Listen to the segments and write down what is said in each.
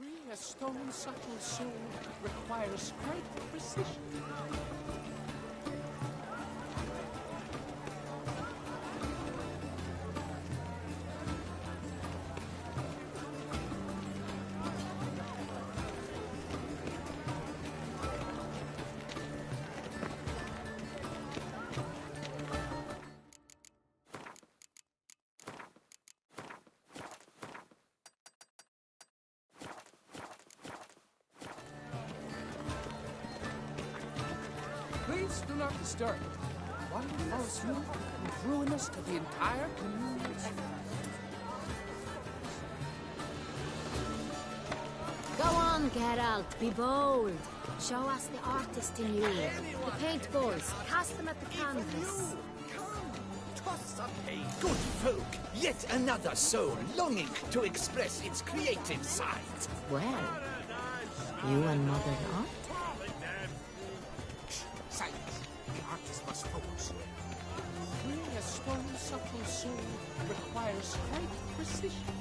Free a stone subtle soul requires great precision. Please do not disturb. One false move is ruinous to the entire community. Go on, Geralt, be bold. Show us the artist in you. The paint balls, cast them at the canvas. Toss up a good folk, yet another soul longing to express its creative side. Well, you and Mother Art? Silence. The artist must focus. Free a stone subtle soul requires great precision.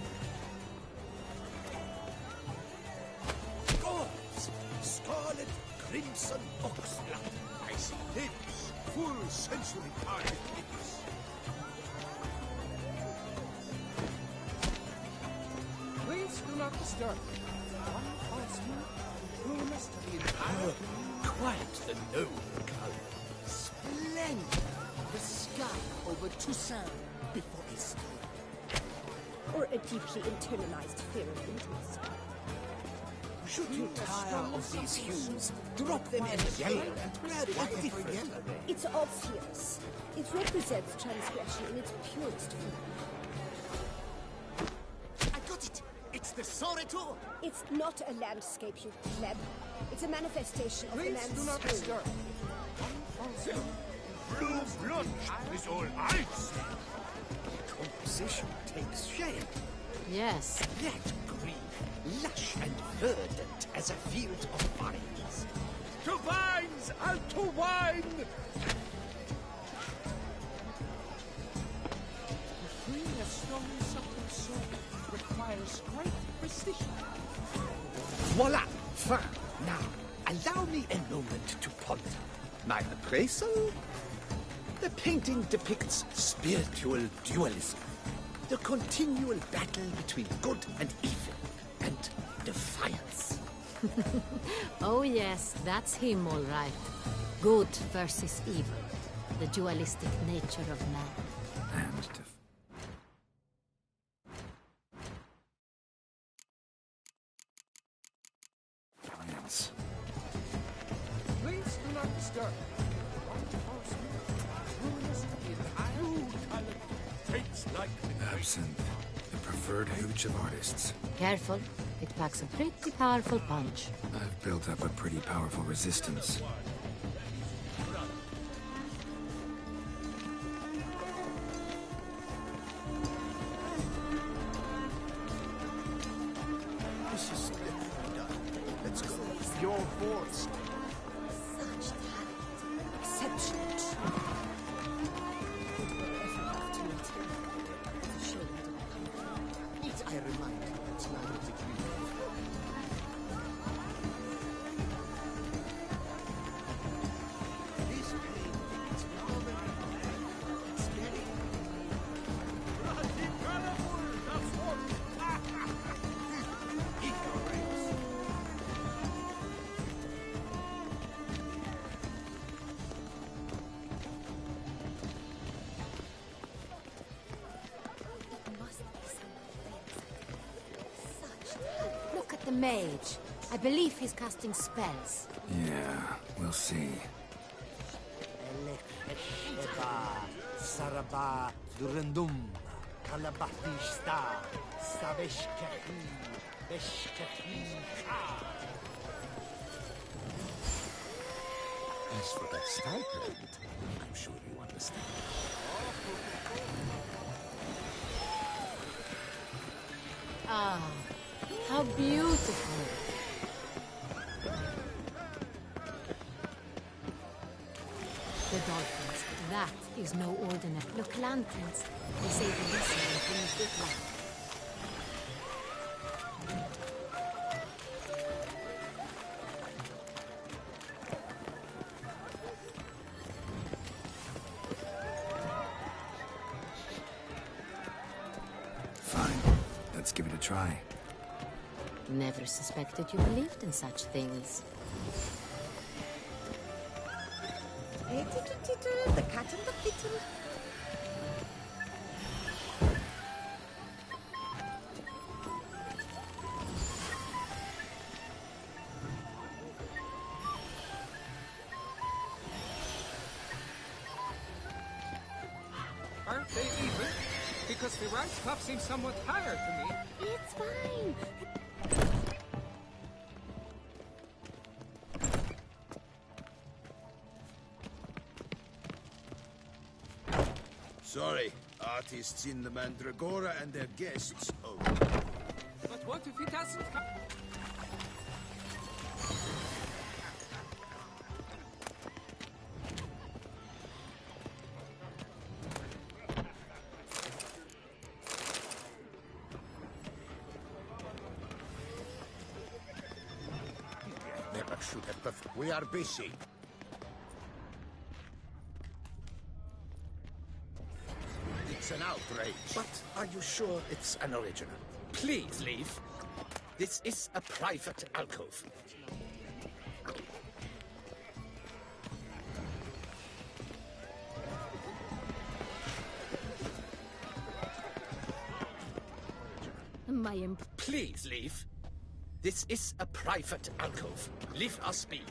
Gods! Scarlet crimson oxblood. I see lips, full sensory carded lips. Please do not disturb. One false move is ruinous to the entire Quite the noble color. Splendid. The sky over Toussaint before Easter. Or a deeply internalized fear of intimacy. Should you tire of these hues, drop them in the yellow and grab a different color. It's obvious. It represents transgression in its purest form. I got it! It's the Soreto! It's not a landscape, you pleb. It's a manifestation of the Please man's do not soul. disturb. One false move. Blue blood is all I see. Composition takes shape. Yes. That green, lush and verdant as a field of vines. To vines and to wine! Free a stone subtle soul requires great precision. Voila! Fin! Now, allow me a moment to ponder. My appraisal? The painting depicts spiritual dualism. The continual battle between good and evil. And defiance. Oh yes, that's him all right. Good versus evil. The dualistic nature of man. And defiance. Please do not disturb. One false move is ruinous to the entire Tastes like Absinthe, the preferred hooch of artists. Careful, it packs a pretty powerful punch. I've built up a pretty powerful resistance. This is let's go. Your voice. Such talent. Exceptional. Need I remind you that's not executed? This painting is novel. It's very bloody colorful. That's what. Ignorance. Look at the mage. I believe he's casting spells. Yeah, we'll see. Saraba Durandum Kalabatista Sabeshkahi Beshkahi As for that stipend, I'm sure you understand. Ah, how beautiful. The dolphins. That is no ordinary. Look, lanterns. They say the listen and brings good luck. try. Never suspected you believed in such things. Hey, titter, titter, the cat and the kitten. Aren't they even? Because the right cuff seems somewhat higher to me. It's fine. Sorry, artists in the Mandragora and their guests. Oh, But what if he doesn't come? never should have. We are busy. It's an outrage. But are you sure it's an original? Please leave. This is a private alcove. Please leave. This is a private alcove. Leave us be.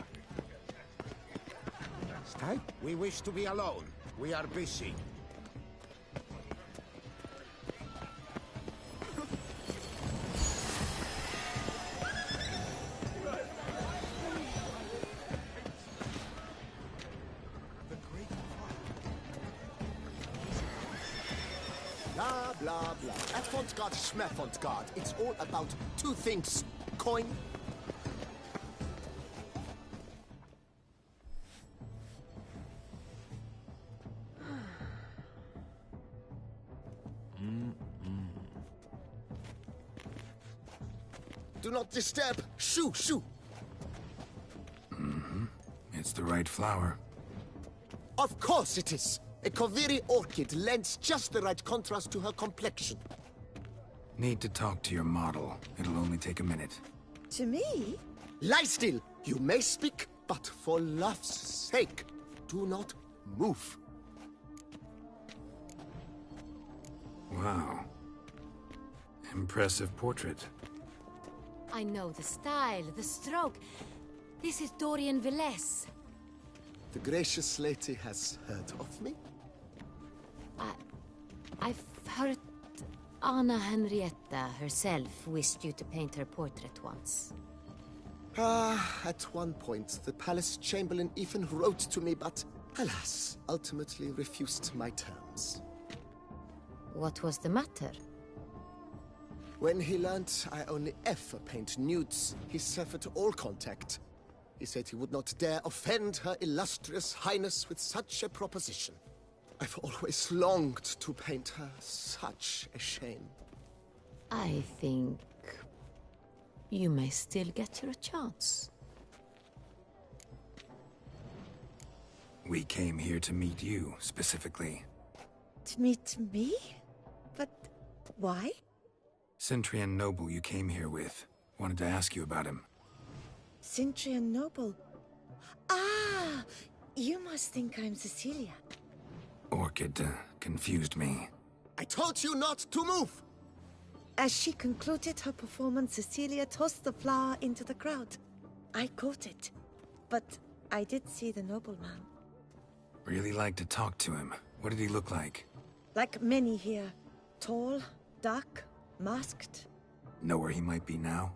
Stay? We wish to be alone. We are busy. Blah, blah, blah. Avant-garde, schmavant-garde. It's all about two things. Coin. Do not disturb. Shoo, shoo. It's the right flower. Of course it is. A Kaviri orchid lends just the right contrast to her complexion. Need to talk to your model. It'll only take a minute. To me? Lie still. You may speak, but for love's sake, do not move. Wow. Impressive portrait. I know the style, the stroke. This is Dorian Velez. The gracious lady has heard of me. I've heard Anna Henrietta herself wished you to paint her portrait once. At one point, the palace chamberlain even wrote to me, but alas, ultimately refused my terms. What was the matter? When he learnt I only ever paint nudes, he severed all contact. He said he would not dare offend her illustrious highness with such a proposition. I've always longed to paint her. Such a shame. I think you may still get your chance. We came here to meet you, specifically. To meet me? But why? Centrian noble you came here with. Wanted to ask you about him. Centrian noble. Ah! You must think I'm Cecilia. Orchid confused me. I told you not to move! As she concluded her performance, Cecilia tossed the flower into the crowd. I caught it, but I did see the nobleman. Really like to talk to him. What did he look like? Like many here. Tall, dark, masked. Know where he might be now?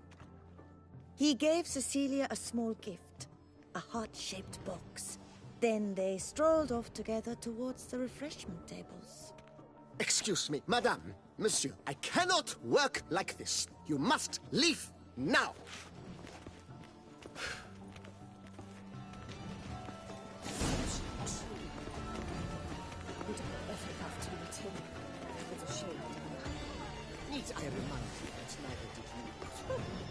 He gave Cecilia a small gift, a heart-shaped box. Then they strolled off together towards the refreshment tables. Excuse me, madame, monsieur, I cannot work like this. You must leave now. Would I ever have to meet him? It's a shame. Need I remind you that neither did you.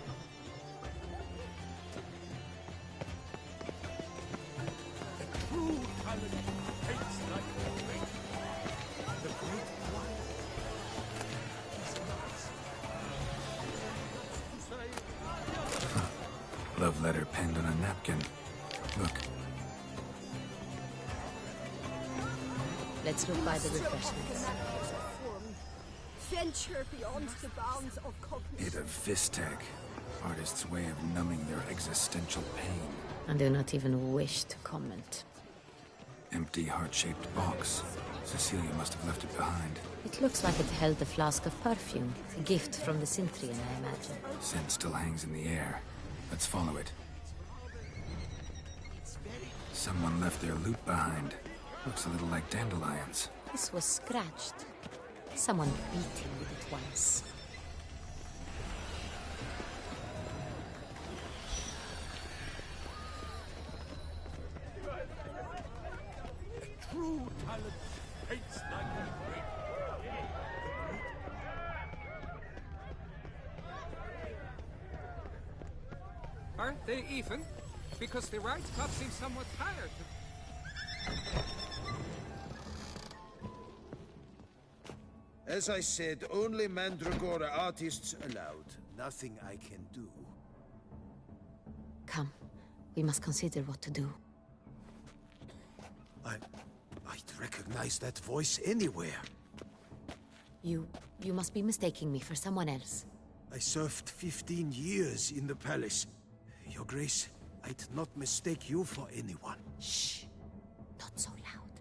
True talent takes like the great. The great one is not. letter penned on a napkin. Look. Let's look by the refreshments. Venture beyond the bounds of Bit cognition. of Vistec. Artist's way of numbing their existential pain. I do not even wish to comment. Empty heart-shaped box. Cecilia must have left it behind. It looks like it held a flask of perfume. A gift from the Cintrian, I imagine. Scent still hangs in the air. Let's follow it. Someone left their loot behind. Looks a little like dandelions. This was scratched. Someone beat him with it once. True talent hates like a great. Aren't they even? Because the right club seems somewhat tired. As I said, only Mandragora artists allowed. Nothing I can do. Come, we must consider what to do. I'd recognize that voice anywhere. You must be mistaking me for someone else. I served 15 years in the palace. Your Grace, I'd not mistake you for anyone. Shh! Not so loud.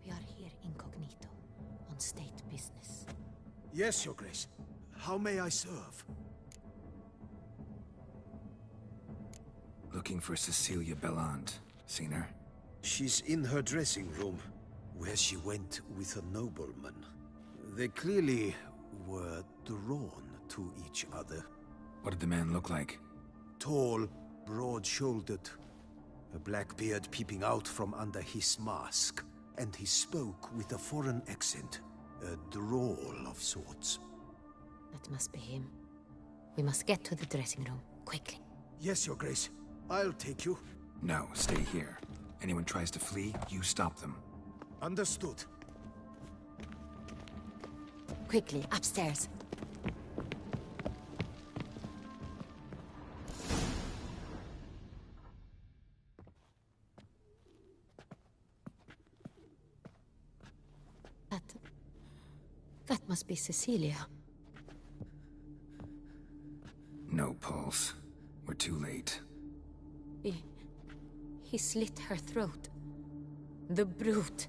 We are here incognito, on state business. Yes, Your Grace. How may I serve? Looking for Cecilia Bellant. Seen her? She's in her dressing room, where she went with a nobleman. They clearly were drawn to each other. What did the man look like? Tall, broad-shouldered, a black beard peeping out from under his mask, and he spoke with a foreign accent, a drawl of sorts. That must be him. We must get to the dressing room, quickly. Yes, Your Grace. I'll take you. No, stay here. Anyone tries to flee, you stop them. Understood. Quickly, upstairs. That must be Cecilia. No pulse. We're too late. He slit her throat. The brute.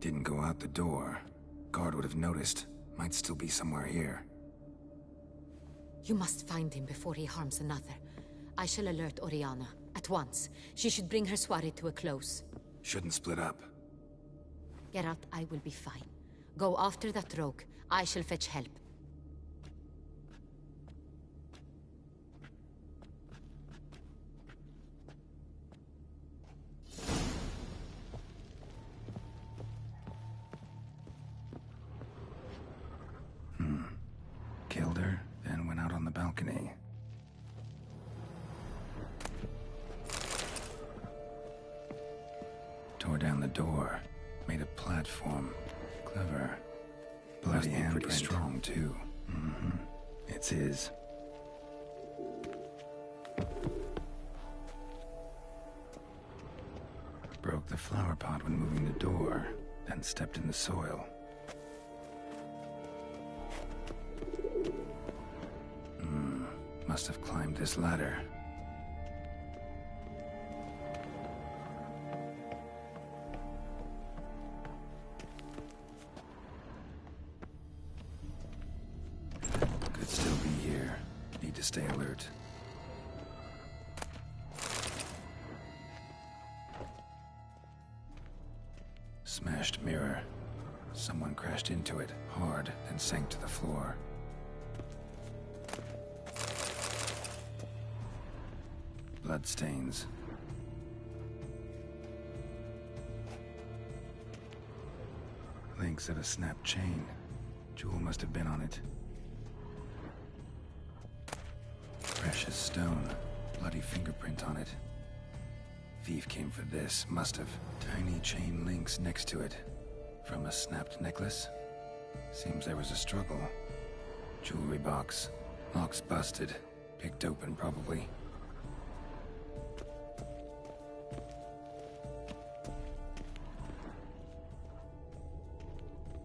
Didn't go out the door. Guard would have noticed. Might still be somewhere here. You must find him before he harms another. I shall alert Oriana. At once. She should bring her soiree to a close. Shouldn't split up. Geralt, I will be fine. Go after that rogue. I shall fetch help. Killed her, then went out on the balcony. Tore down the door. Made a platform. Clever. Bloody handprint. Pretty strong, too. It's his. Broke the flower pot when moving the door, then stepped in the soil. Must have climbed this ladder. Could still be here. Need to stay alert. Smashed mirror. Someone crashed into it hard, then sank to the floor. Bloodstains. Links of a snapped chain. Jewel must have been on it. Precious stone. Bloody fingerprint on it. Thief came for this, must have. Tiny chain links next to it. From a snapped necklace? Seems there was a struggle. Jewelry box. Lock's busted. Picked open, probably.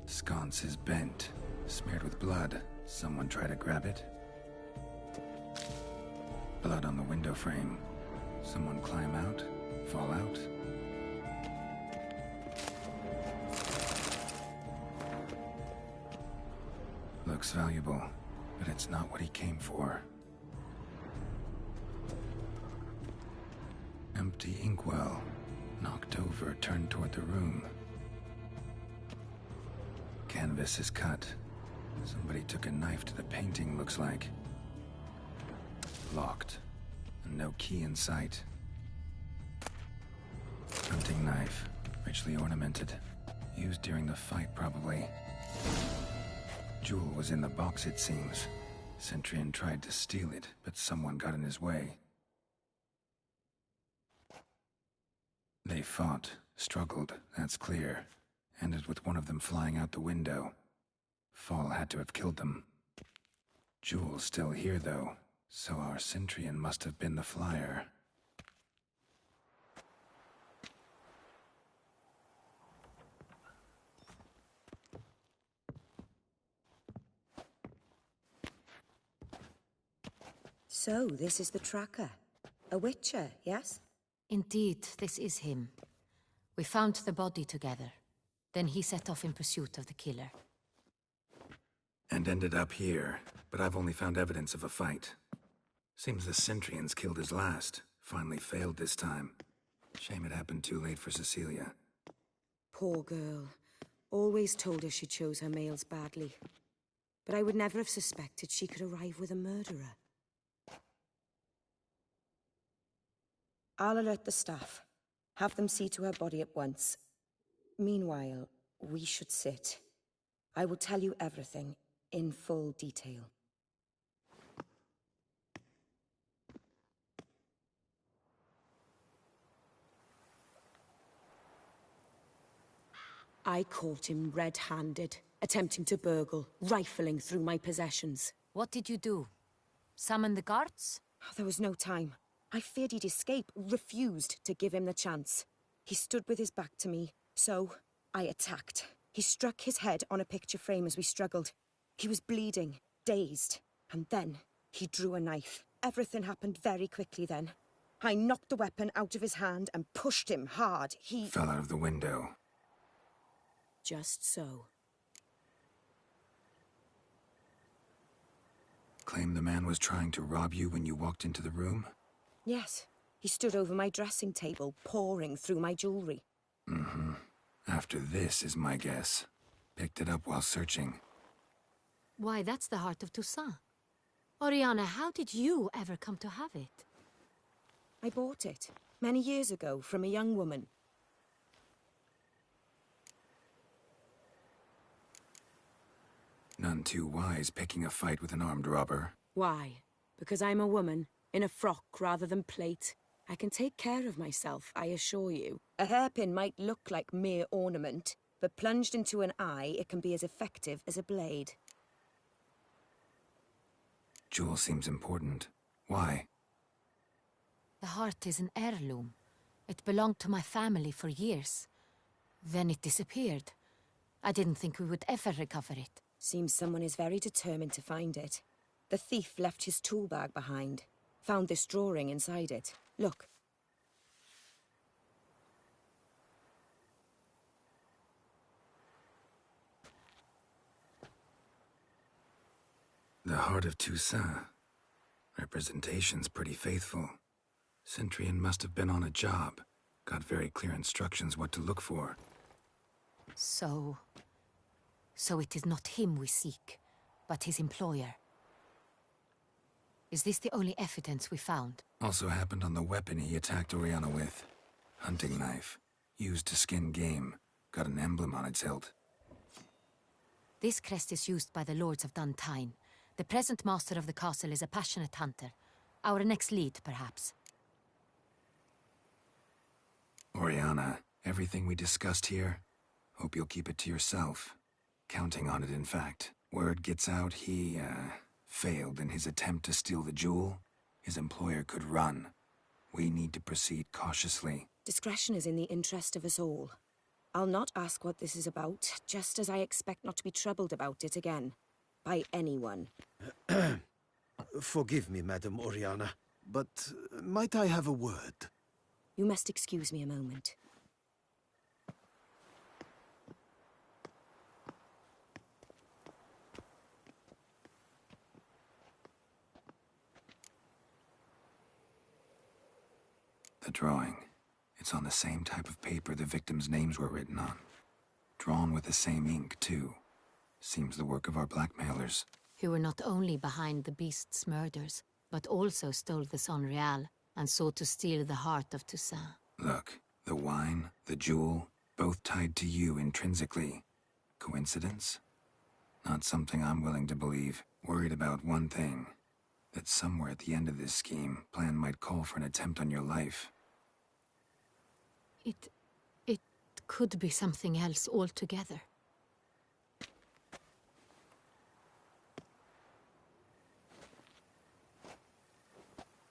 Sconce is bent, smeared with blood. Someone try to grab it? Blood on the window frame. Someone climb out? Fall out? Looks valuable, but it's not what he came for. Empty inkwell. Knocked over, turned toward the room. Canvas is cut. Somebody took a knife to the painting, looks like. Locked. And no key in sight. Hunting knife. Richly ornamented. Used during the fight, probably. Jewel was in the box, it seems. Centurion tried to steal it, but someone got in his way. They fought, struggled, that's clear. Ended with one of them flying out the window. Fall had to have killed them. Jewel's still here, though, so our Centurion must have been the flyer. So, this is the tracker. A witcher, yes? Indeed, this is him. We found the body together. Then he set off in pursuit of the killer. And ended up here, but I've only found evidence of a fight. Seems the Centurions killed his last. Finally failed this time. Shame it happened too late for Cecilia. Poor girl. Always told her she chose her males badly. But I would never have suspected she could arrive with a murderer. I'll alert the staff. Have them see to her body at once. Meanwhile, we should sit. I will tell you everything, in full detail. I caught him red-handed, attempting to burgle, rifling through my possessions. What did you do? Summon the guards? There was no time. I feared he'd escape, refused to give him the chance. He stood with his back to me, so I attacked. He struck his head on a picture frame as we struggled. He was bleeding, dazed, and then he drew a knife. Everything happened very quickly then. I knocked the weapon out of his hand and pushed him hard. He fell out of the window. Just so. Claim the man was trying to rob you when you walked into the room? Yes. He stood over my dressing table, pouring through my jewelry. Mm-hmm. After this is my guess. Picked it up while searching. Why, that's the heart of Toussaint. Oriana, how did you ever come to have it? I bought it, many years ago, from a young woman. None too wise picking a fight with an armed robber. Why? Because I'm a woman, in a frock rather than plate. I can take care of myself, I assure you. A hairpin might look like mere ornament, but plunged into an eye, it can be as effective as a blade. Jewel seems important. Why? The heart is an heirloom. It belonged to my family for years. Then it disappeared. I didn't think we would ever recover it. Seems someone is very determined to find it. The thief left his tool bag behind. Found this drawing inside it. Look. The heart of Toussaint. Representation's pretty faithful. Centurion must have been on a job. Got very clear instructions what to look for. So it is not him we seek, but his employer. Is this the only evidence we found? Also happened on the weapon he attacked Oriana with. Hunting knife. Used to skin game. Got an emblem on its hilt. This crest is used by the Lords of Duntine. The present master of the castle is a passionate hunter. Our next lead, perhaps. Oriana, everything we discussed here, hope you'll keep it to yourself. Counting on it, in fact. Word gets out he, failed in his attempt to steal the jewel. his employer could run. We need to proceed cautiously. Discretion is in the interest of us all. I'll not ask what this is about, just as I expect not to be troubled about it again. By anyone. Forgive me, Madam Oriana, but might I have a word? You must excuse me a moment. The drawing. It's on the same type of paper the victims' names were written on. Drawn with the same ink, too. Seems the work of our blackmailers. Who were not only behind the beast's murders, but also stole the Son Real and sought to steal the heart of Toussaint. Look, the wine, the jewel, both tied to you intrinsically. Coincidence? Not something I'm willing to believe. Worried about one thing. That somewhere at the end of this scheme, plan might call for an attempt on your life. It could be something else altogether.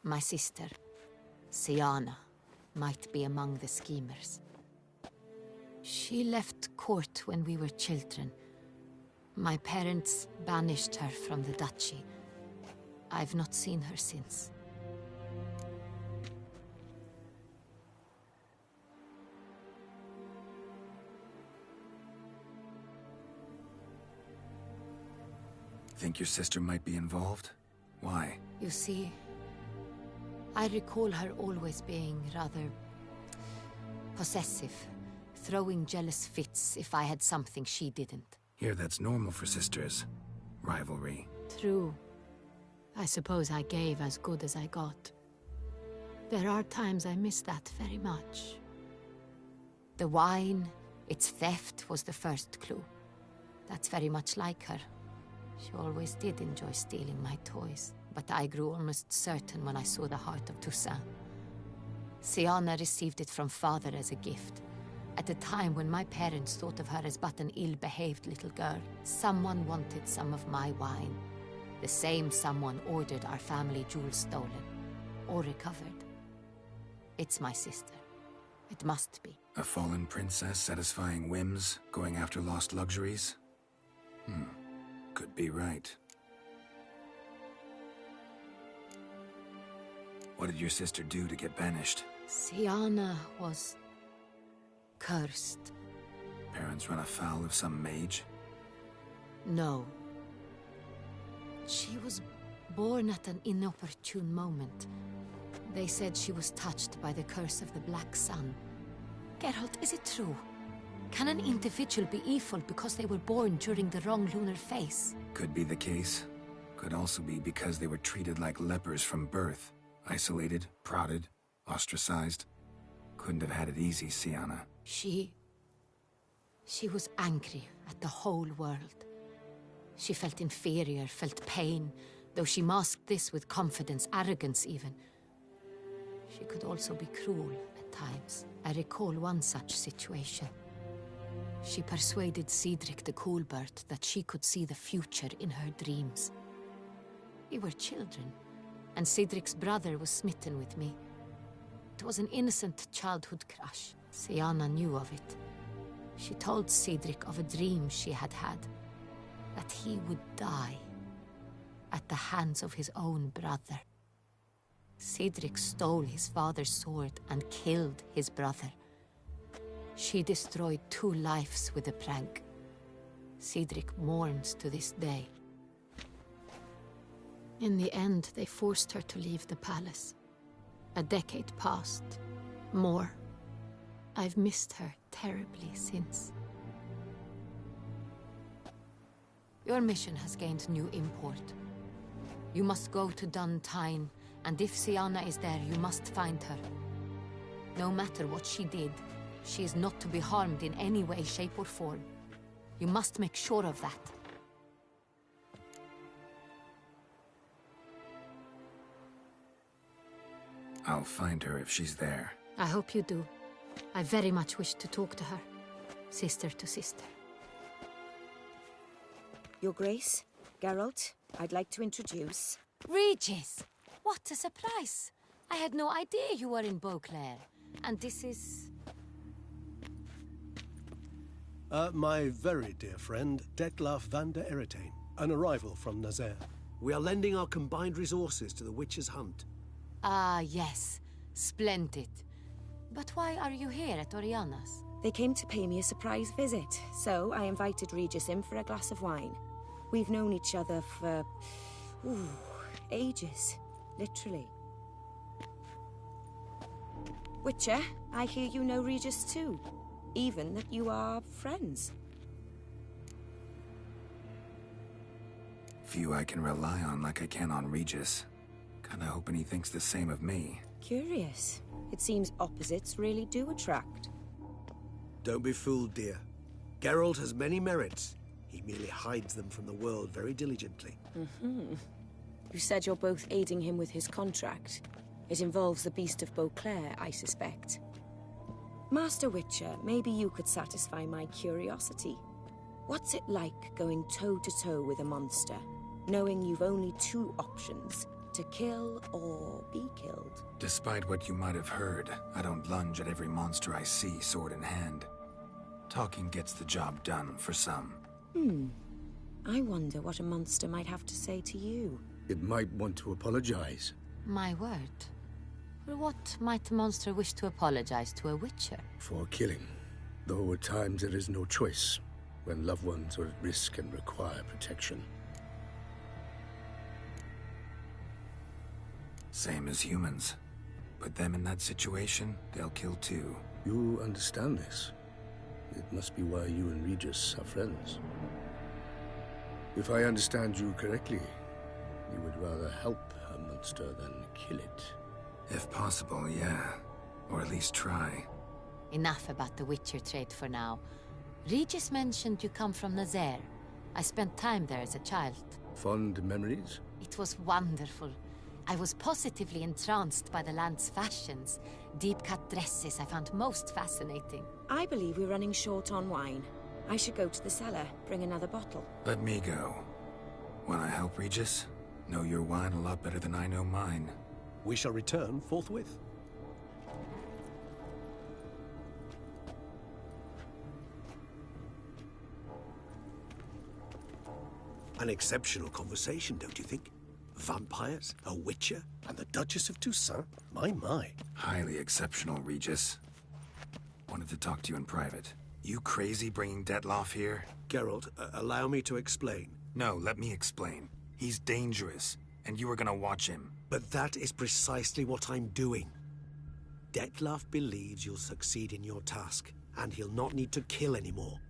My sister, Siana, might be among the schemers. She left court when we were children. My parents banished her from the duchy. I've not seen her since. Think your sister might be involved? Why? You see, I recall her always being rather possessive, throwing jealous fits if I had something she didn't. Here, that's normal for sisters. Rivalry. True. I suppose I gave as good as I got. There are times I miss that very much. The wine, its theft, was the first clue. That's very much like her. She always did enjoy stealing my toys, but I grew almost certain when I saw the heart of Toussaint. Siana received it from father as a gift. At a time when my parents thought of her as but an ill-behaved little girl, someone wanted some of my wine. The same someone ordered our family jewels stolen, or recovered. It's my sister. It must be. A fallen princess satisfying whims, going after lost luxuries? Could be right. What did your sister do to get banished? Siana was cursed. Parents run afoul of some mage? No. She was born at an inopportune moment. They said she was touched by the curse of the Black Sun. Geralt, is it true? Can an individual be evil because they were born during the wrong lunar phase? Could be the case. Could also be because they were treated like lepers from birth. Isolated, prodded, ostracized. Couldn't have had it easy, Siana. She was angry at the whole world. She felt inferior, felt pain, though she masked this with confidence, arrogance even. She could also be cruel at times. I recall one such situation. She persuaded Cedric the Coolbird that she could see the future in her dreams. We were children, and Cedric's brother was smitten with me. It was an innocent childhood crush. Siana knew of it. She told Cedric of a dream she had had, that he would die at the hands of his own brother. Cedric stole his father's sword and killed his brother. She destroyed 2 lives with a prank. Cedric mourns to this day. In the end, they forced her to leave the palace. A decade passed. More. I've missed her terribly since. Your mission has gained new import. You must go to Dun Tyne, and if Siana is there, you must find her. No matter what she did, she is not to be harmed in any way, shape, or form. You must make sure of that. I'll find her if she's there. I hope you do. I very much wish to talk to her. Sister to sister. Your Grace, Geralt, I'd like to introduce... Regis! What a surprise! I had no idea you were in Beauclair. And this is... My very dear friend, Detlef van der Eretain, an arrival from Nazaire. We are lending our combined resources to the Witcher's hunt. Ah, yes. Splendid. But why are you here at Oriana's? They came to pay me a surprise visit, so I invited Regis in for a glass of wine. We've known each other for... ages. Literally. Witcher, I hear you know Regis too. Even that you are friends. Few I can rely on like I can on Regis. Kinda hoping he thinks the same of me. Curious. It seems opposites really do attract. Don't be fooled, dear. Geralt has many merits. He merely hides them from the world very diligently. You said you're both aiding him with his contract. It involves the Beast of Beauclair, I suspect. Master Witcher, maybe you could satisfy my curiosity. What's it like going toe-to-toe with a monster, knowing you've only two options, to kill or be killed? Despite what you might have heard, I don't lunge at every monster I see sword in hand. Talking gets the job done for some. I wonder what a monster might have to say to you. It might want to apologize. My word. For what might a monster wish to apologize to a Witcher? For killing. Though at times there is no choice, when loved ones are at risk and require protection. Same as humans. Put them in that situation, they'll kill too. You understand this. It must be why you and Regis are friends. If I understand you correctly, you would rather help a monster than kill it. If possible, yeah. Or at least try. Enough about the Witcher trade for now. Regis mentioned you come from Nazaire. I spent time there as a child. Fond memories? It was wonderful. I was positively entranced by the land's fashions. Deep-cut dresses I found most fascinating. I believe we're running short on wine. I should go to the cellar, bring another bottle. Let me go. Wanna help, Regis? Know your wine a lot better than I know mine. We shall return forthwith. An exceptional conversation, don't you think? Vampires, a witcher, And the Duchess of Toussaint? My. Highly exceptional, Regis. Wanted to talk to you in private. You crazy bringing Detlef here? Geralt, allow me to explain. No, let me explain. He's dangerous, and you were gonna watch him. But that is precisely what I'm doing. Detlef believes you'll succeed in your task, and he'll not need to kill anymore.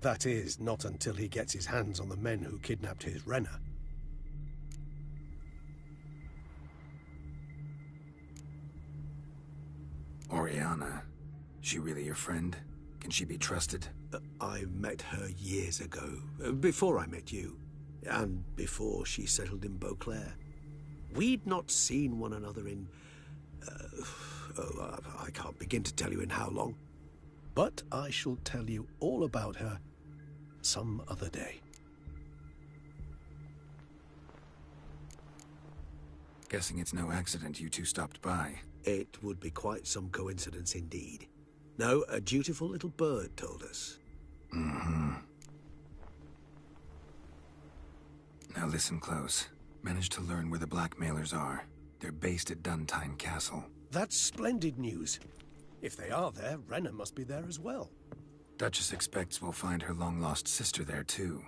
That is, not until he gets his hands on the men who kidnapped his Renner. Oriana. She really your friend? Can she be trusted? I met her years ago, before I met you, and before she settled in Beauclair. We'd not seen one another in... I can't begin to tell you in how long. But I shall tell you all about her some other day. Guessing it's no accident you two stopped by. It would be quite some coincidence indeed. No, a dutiful little bird told us. Now listen close. Managed to learn where the blackmailers are. They're based at Duntine Castle. That's splendid news. If they are there, Renner must be there as well. Duchess expects we'll find her long-lost sister there too.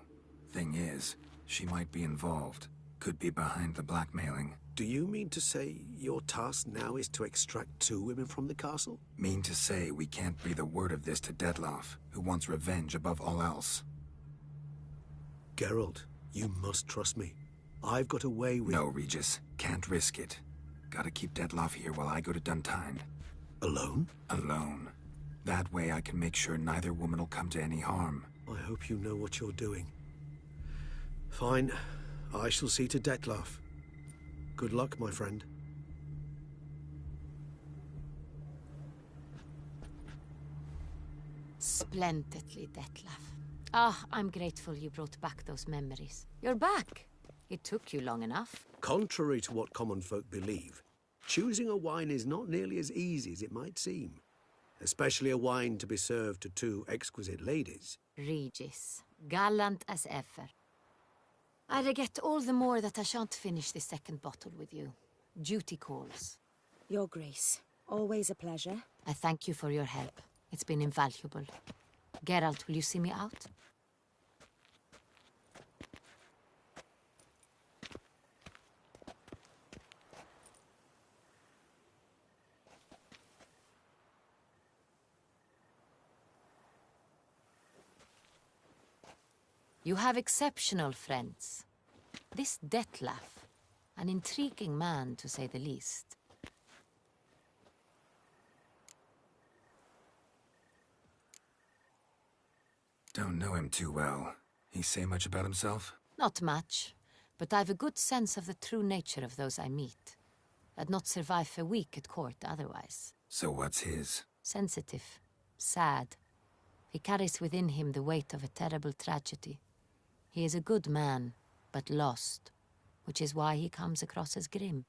Thing is, she might be involved. Could be behind the blackmailing. Do you mean to say your task now is to extract 2 women from the castle? Mean to say we can't breathe a word of this to Detlef, who wants revenge above all else. Geralt, you must trust me. I've got a way with... No, Regis. Can't risk it. Gotta keep Detlef here while I go to Duntine. Alone? Alone. That way I can make sure neither woman will come to any harm. I hope you know what you're doing. Fine. I shall see to Detlef. Good luck, my friend. Splendidly, Detlef. Ah, I'm grateful you brought back those memories. You're back. It took you long enough. Contrary to what common folk believe, choosing a wine is not nearly as easy as it might seem, especially a wine to be served to two exquisite ladies. Regis, gallant as ever. I regret all the more that I shan't finish this second bottle with you. Duty calls. Your Grace, always a pleasure. I thank you for your help. It's been invaluable. Geralt, will you see me out? You have exceptional friends. This Detlef, an intriguing man to say the least. Don't know him too well. He say much about himself? Not much, but I've a good sense of the true nature of those I meet. I'd not survive a week at court otherwise. So what's his? Sensitive, sad. He carries within him the weight of a terrible tragedy. He is a good man, but lost, which is why he comes across as grim.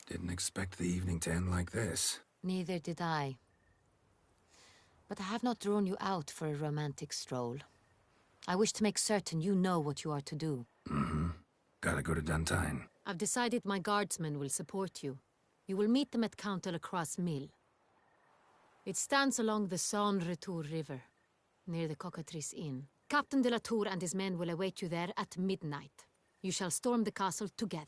Didn't expect the evening to end like this. Neither did I. But I have not drawn you out for a romantic stroll. I wish to make certain you know what you are to do. Mm-hmm. Gotta go to Duntine. I've decided my guardsmen will support you. You will meet them at Count Delacroix' mill. It stands along the Saône-Retour River, near the Cockatrice Inn. Captain de la Tour and his men will await you there at midnight. You shall storm the castle together.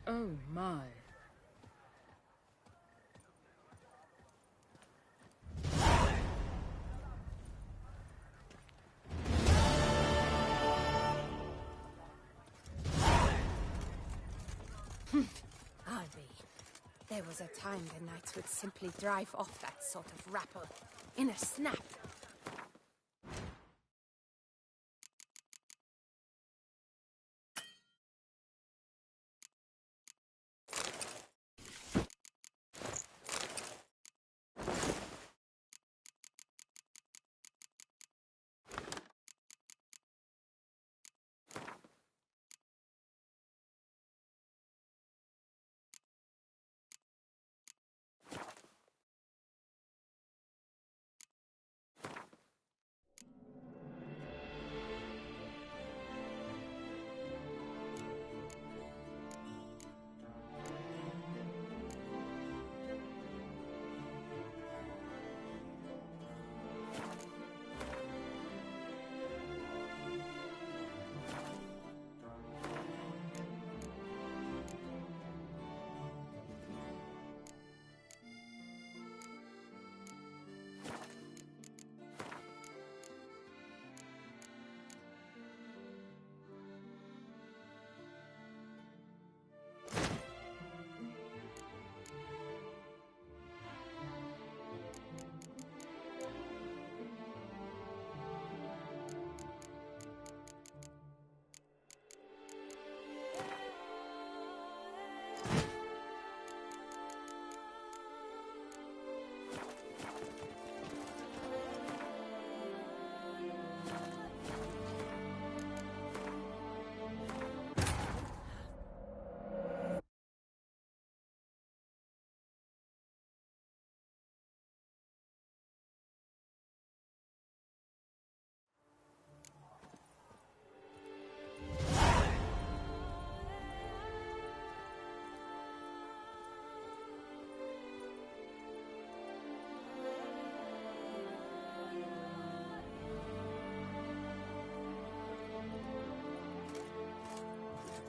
Oh my. I'll be. There was a time the knights would simply drive off that sort of rabble in a snap.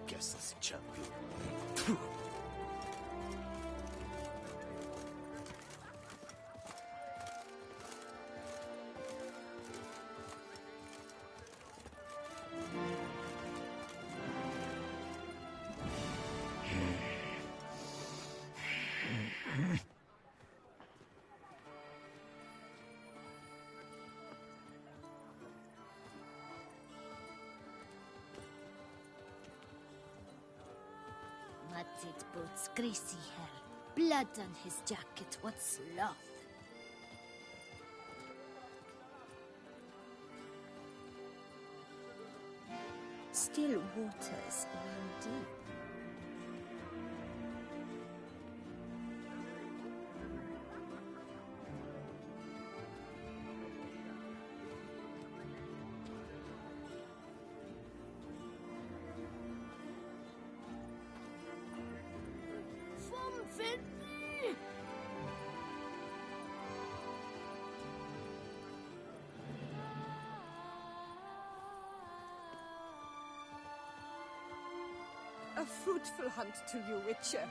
Guess champion. What's it boots, greasy hell? Blood on his jacket, what sloth? Still waters run deep. A fruitful hunt to you, Witcher.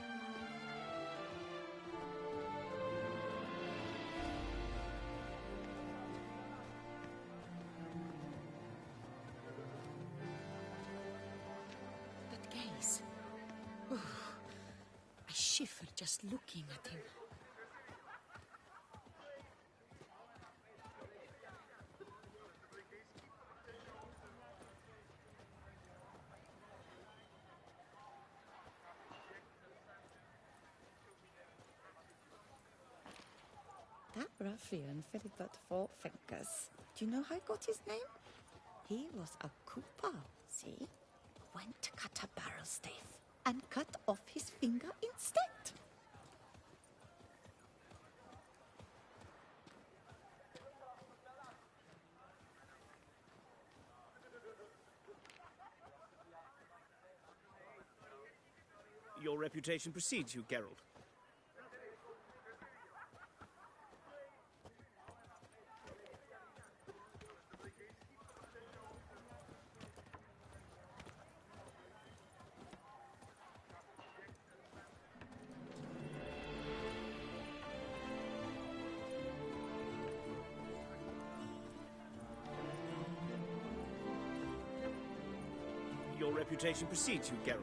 That gaze. Oh, I shiver just looking at him. That ruffian fitted but 4 fingers. Do you know how he got his name? He was a cooper, see? Went to cut a barrel stave and cut off his finger instead. Your reputation precedes you, Geralt. Your reputation precedes you, Geralt.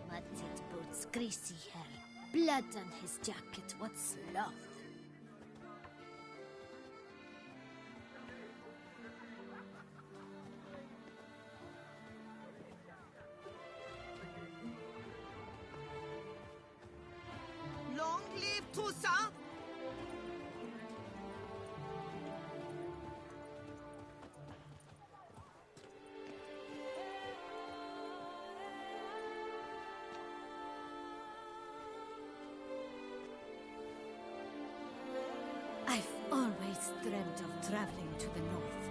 What's it boots, greasy hell? Blood on his jacket, what sloth? Long live Toussaint! I've always dreamt of traveling to the north.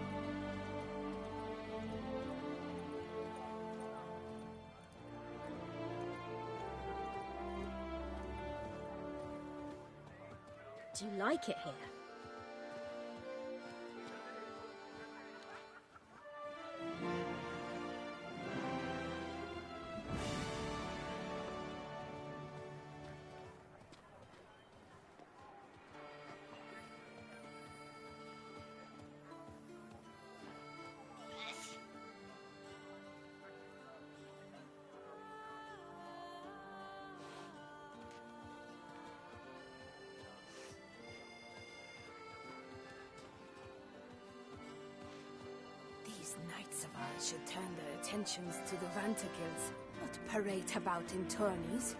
Do you like it here? These knights of ours should turn their attentions to the Vanterkills, not parade about in tourneys.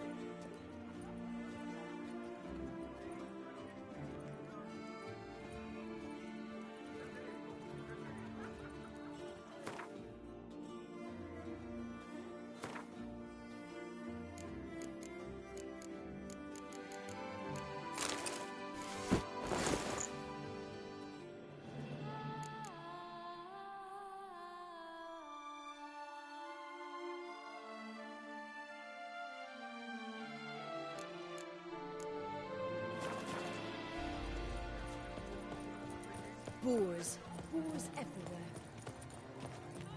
Boars. Boars everywhere.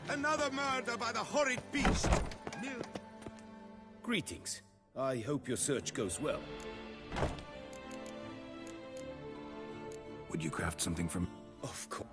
Another murder by the horrid beast! Greetings. I hope your search goes well. Would you craft something from... Of course.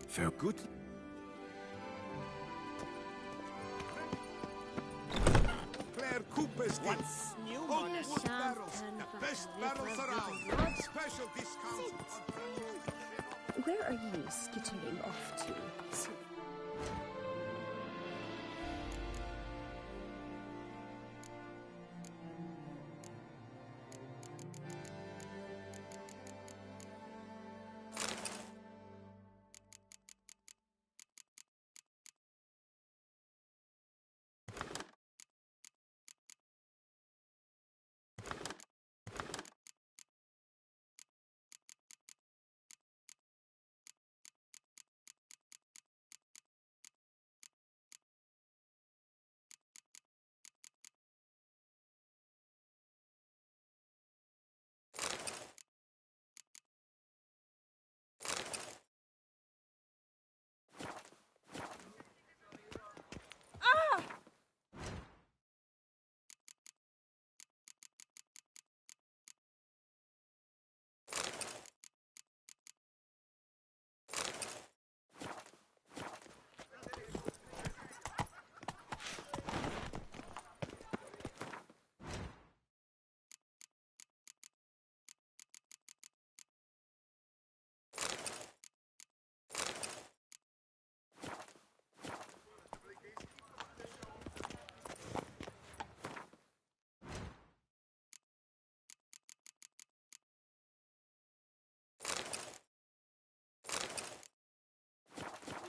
For good. Claire Cooper's What's new, Oakwood Mona? barrels. The best barrels around. Special discounts on barrels. Where are you skittering off to?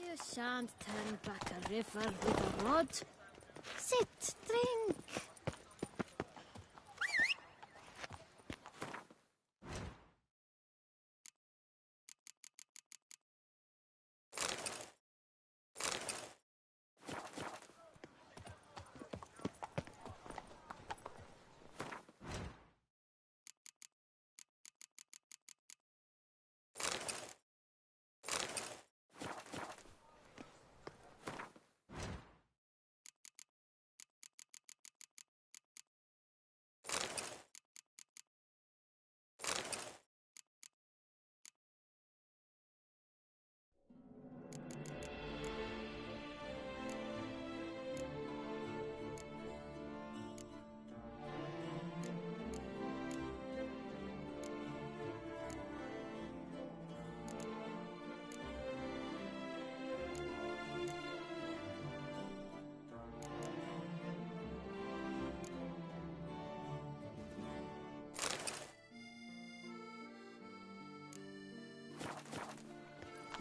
You shan't turn back a river with a rod. Sit, drink.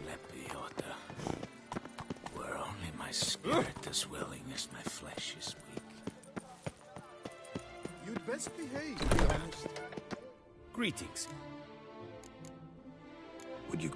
Lepiota. Were only my spirit as willing as my flesh is weak. You'd best behave, to be honest. Greetings. Would you...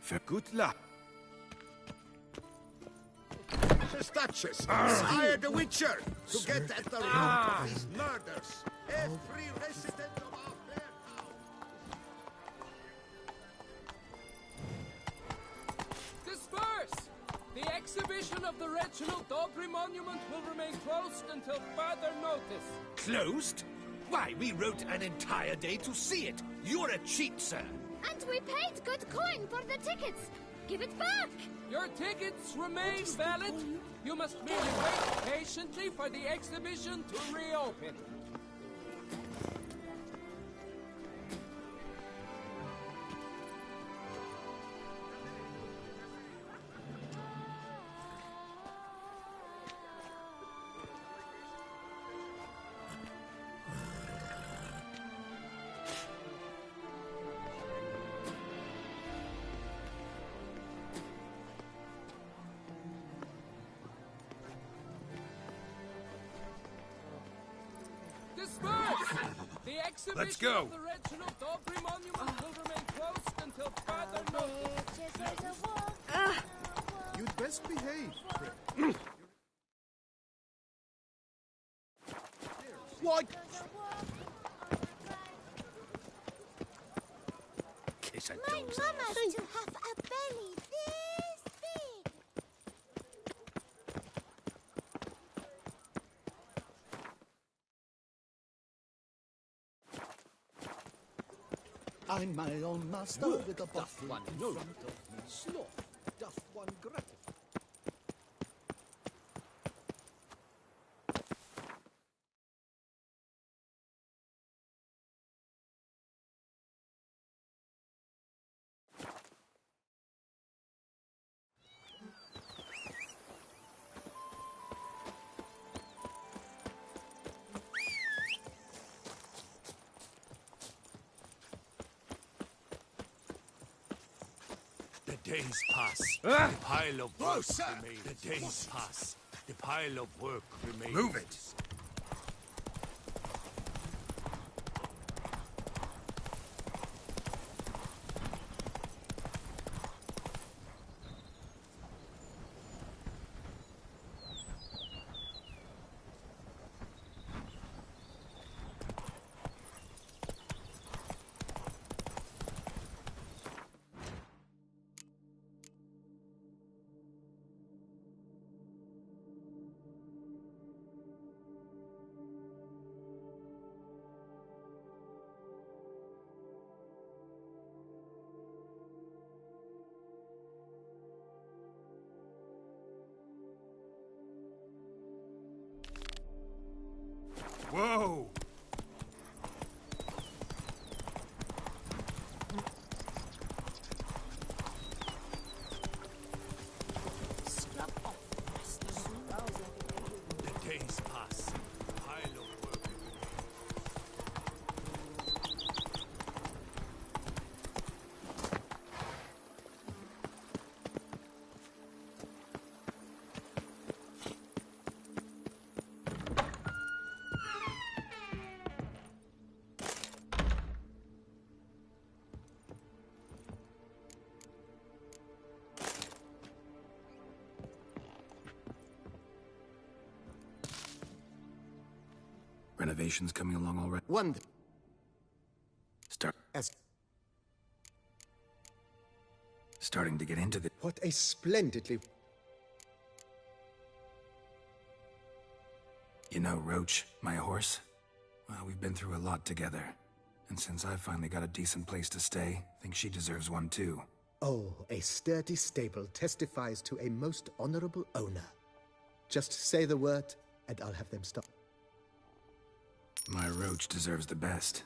For good luck. Duchess, hired the Witcher to get at the root of these murders. Every resident of our fair town. Disperse! The exhibition of the Reginald Dogry Monument will remain closed until further notice. Closed? Why, we wrote an entire day to see it. You're a cheat, sir. And we paid good coin for the tickets. Give it back! Your tickets remain valid. You must merely wait patiently for the exhibition to reopen. The exhibition Let's go. of the Reginald Aubrey Monument will remain closed until further notice. You'd best behave, Fred. Why? Kiss a My dog's mama ass. used to have a belly this big. I'm my own master with a bottle one in know. front of me. Sloth doth one gratify. The days pass. The pile of work remains. The days pass. The pile of work remains. Move it. Whoa! Scrub off, master. The days pass. The pile of work Renovations coming along already? One Start. as Starting to get into the... what a splendidly You know, Roach, my horse? Well, we've been through a lot together. And since I've finally got a decent place to stay, I think she deserves one too. Oh, a sturdy stable testifies to a most honorable owner. Just say the word, and I'll have them stop. My Roach deserves the best.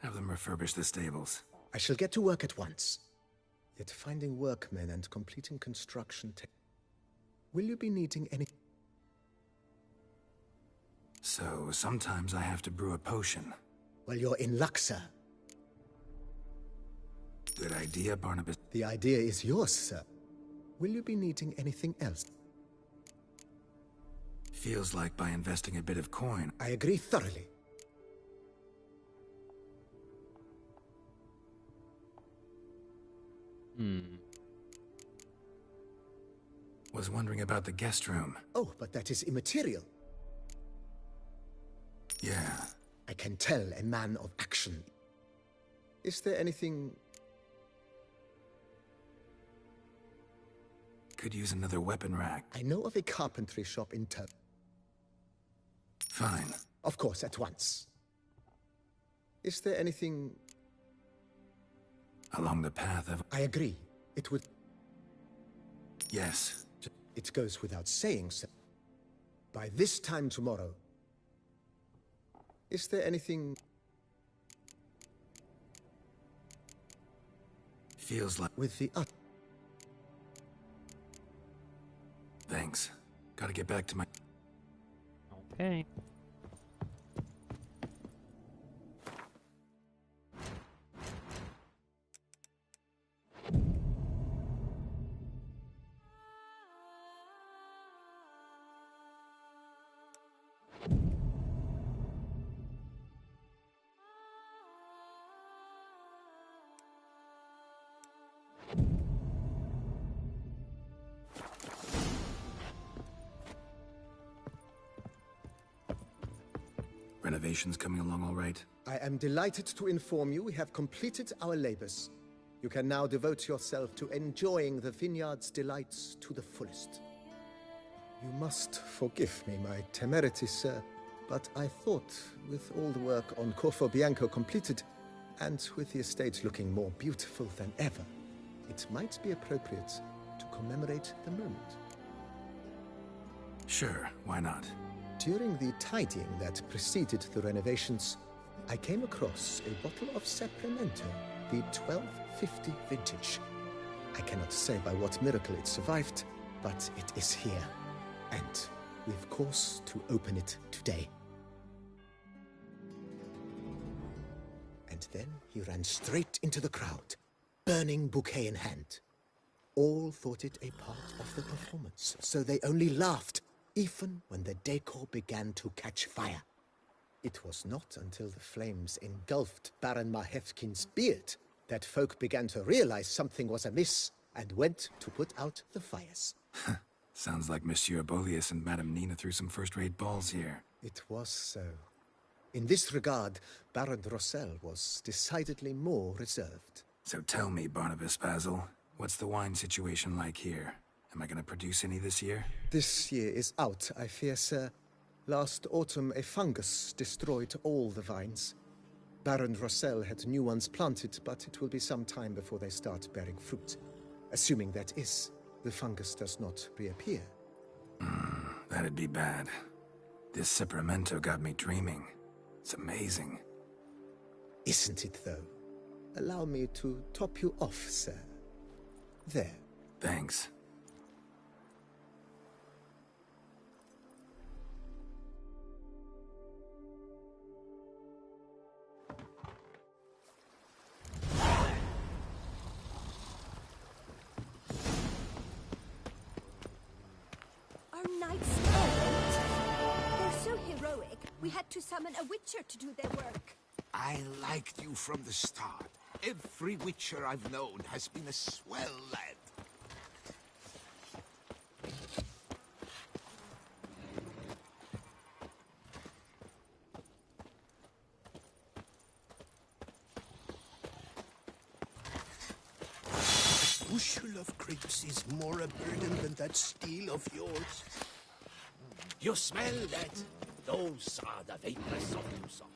Have them refurbish the stables. I shall get to work at once. Yet finding workmen and completing construction will you be needing any... So, sometimes I have to brew a potion. Well, you're in luck, sir. Good idea, Barnabas. The idea is yours, sir. Will you be needing anything else? Feels like by investing a bit of coin... I agree thoroughly. Was wondering about the guest room. Oh, but that is immaterial. Yeah. I can tell a man of action. Is there anything... Could use another weapon rack. I know of a carpentry shop in town. Fine. Of course, at once. Is there anything... Along the path of... I agree. It would... Yes. It goes without saying, sir. By this time tomorrow... Is there anything... Feels like... With the... Thanks. Gotta get back to my... Okay. Renovations coming along all right? I am delighted to inform you we have completed our labors. You can now devote yourself to enjoying the vineyard's delights to the fullest. You must forgive me my temerity, sir, but I thought, with all the work on Corvo Bianco completed, and with the estate looking more beautiful than ever, it might be appropriate to commemorate the moment. Sure, why not? During the tidying that preceded the renovations, I came across a bottle of Sacramento, the 1250 vintage. I cannot say by what miracle it survived, but it is here, and we've cause to open it today. And then he ran straight into the crowd, burning bouquet in hand. All thought it a part of the performance, so they only laughed, even when the decor began to catch fire. It was not until the flames engulfed Baron Mahevkin's beard that folk began to realize something was amiss and went to put out the fires. Sounds like Monsieur Bolius and Madame Nina threw some first-rate balls here. It was so. In this regard, Baron Rossel was decidedly more reserved. So tell me, Barnabas Basil, what's the wine situation like here? Am I going to produce any this year? This year is out, I fear, sir. Last autumn, a fungus destroyed all the vines. Baron Rossel had new ones planted, but it will be some time before they start bearing fruit. Assuming that is, the fungus does not reappear. That'd be bad. This Sacramento got me dreaming. It's amazing. Isn't it, though? Allow me to top you off, sir. There. Thanks. Our knights errant. They're so heroic, we had to summon a witcher to do their work. I liked you from the start. Every witcher I've known has been a swell lad. A bushel of grapes is more a burden than that steel of yours. You smell that? Those are the vapors of Tucson.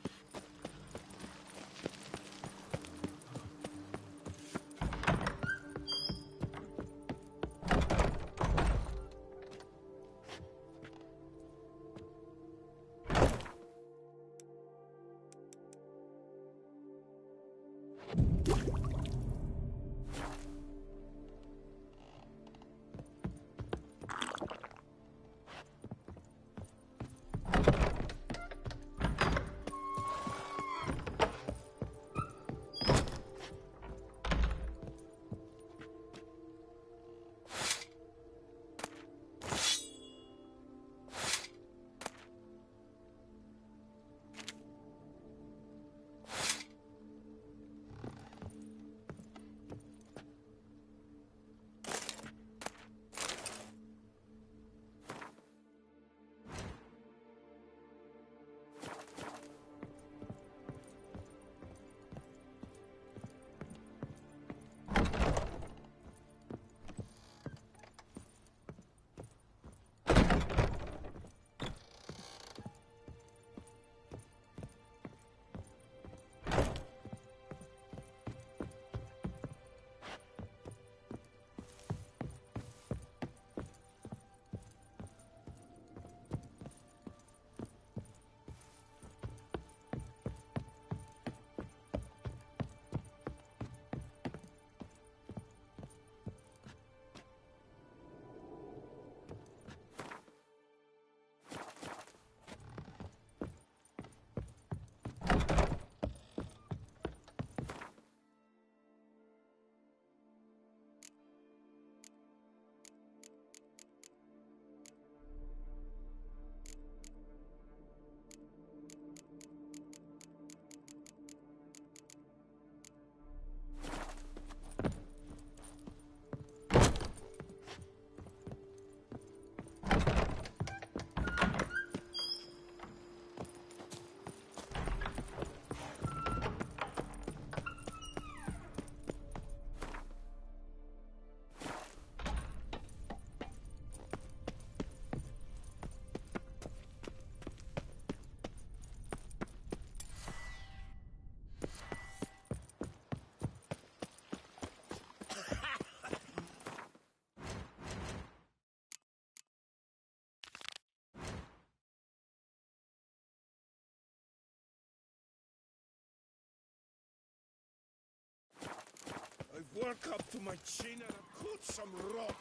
Work up to my chin and I'll cut some rot.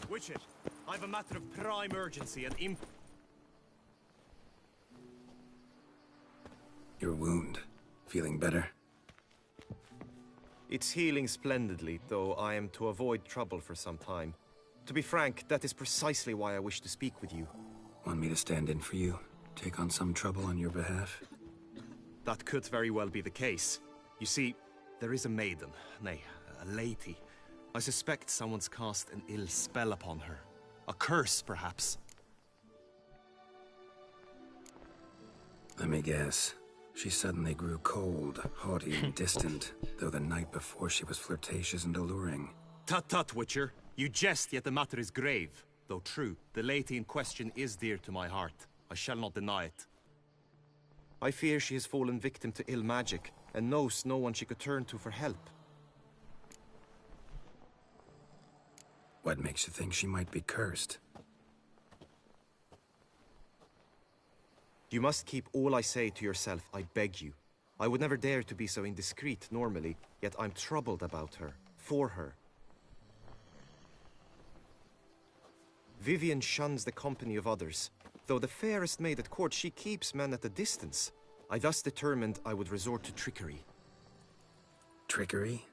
Witchered, I've a matter of prime urgency and Your wound. Feeling better? It's healing splendidly, though I am to avoid trouble for some time. To be frank, that is precisely why I wish to speak with you. Want me to stand in for you? Take on some trouble on your behalf? That could very well be the case. You see, there is a maiden, nay, a lady. I suspect someone's cast an ill spell upon her. A curse, perhaps. Let me guess. She suddenly grew cold, haughty and distant, though the night before she was flirtatious and alluring. Tut tut, Witcher. You jest, yet the matter is grave. Though true, the lady in question is dear to my heart. I shall not deny it. I fear she has fallen victim to ill magic, and knows no one she could turn to for help. What makes you think she might be cursed? You must keep all I say to yourself, I beg you. I would never dare to be so indiscreet normally, yet I'm troubled about her, for her. Vivian shuns the company of others. Though the fairest maid at court, she keeps men at a distance. I thus determined I would resort to trickery. Trickery?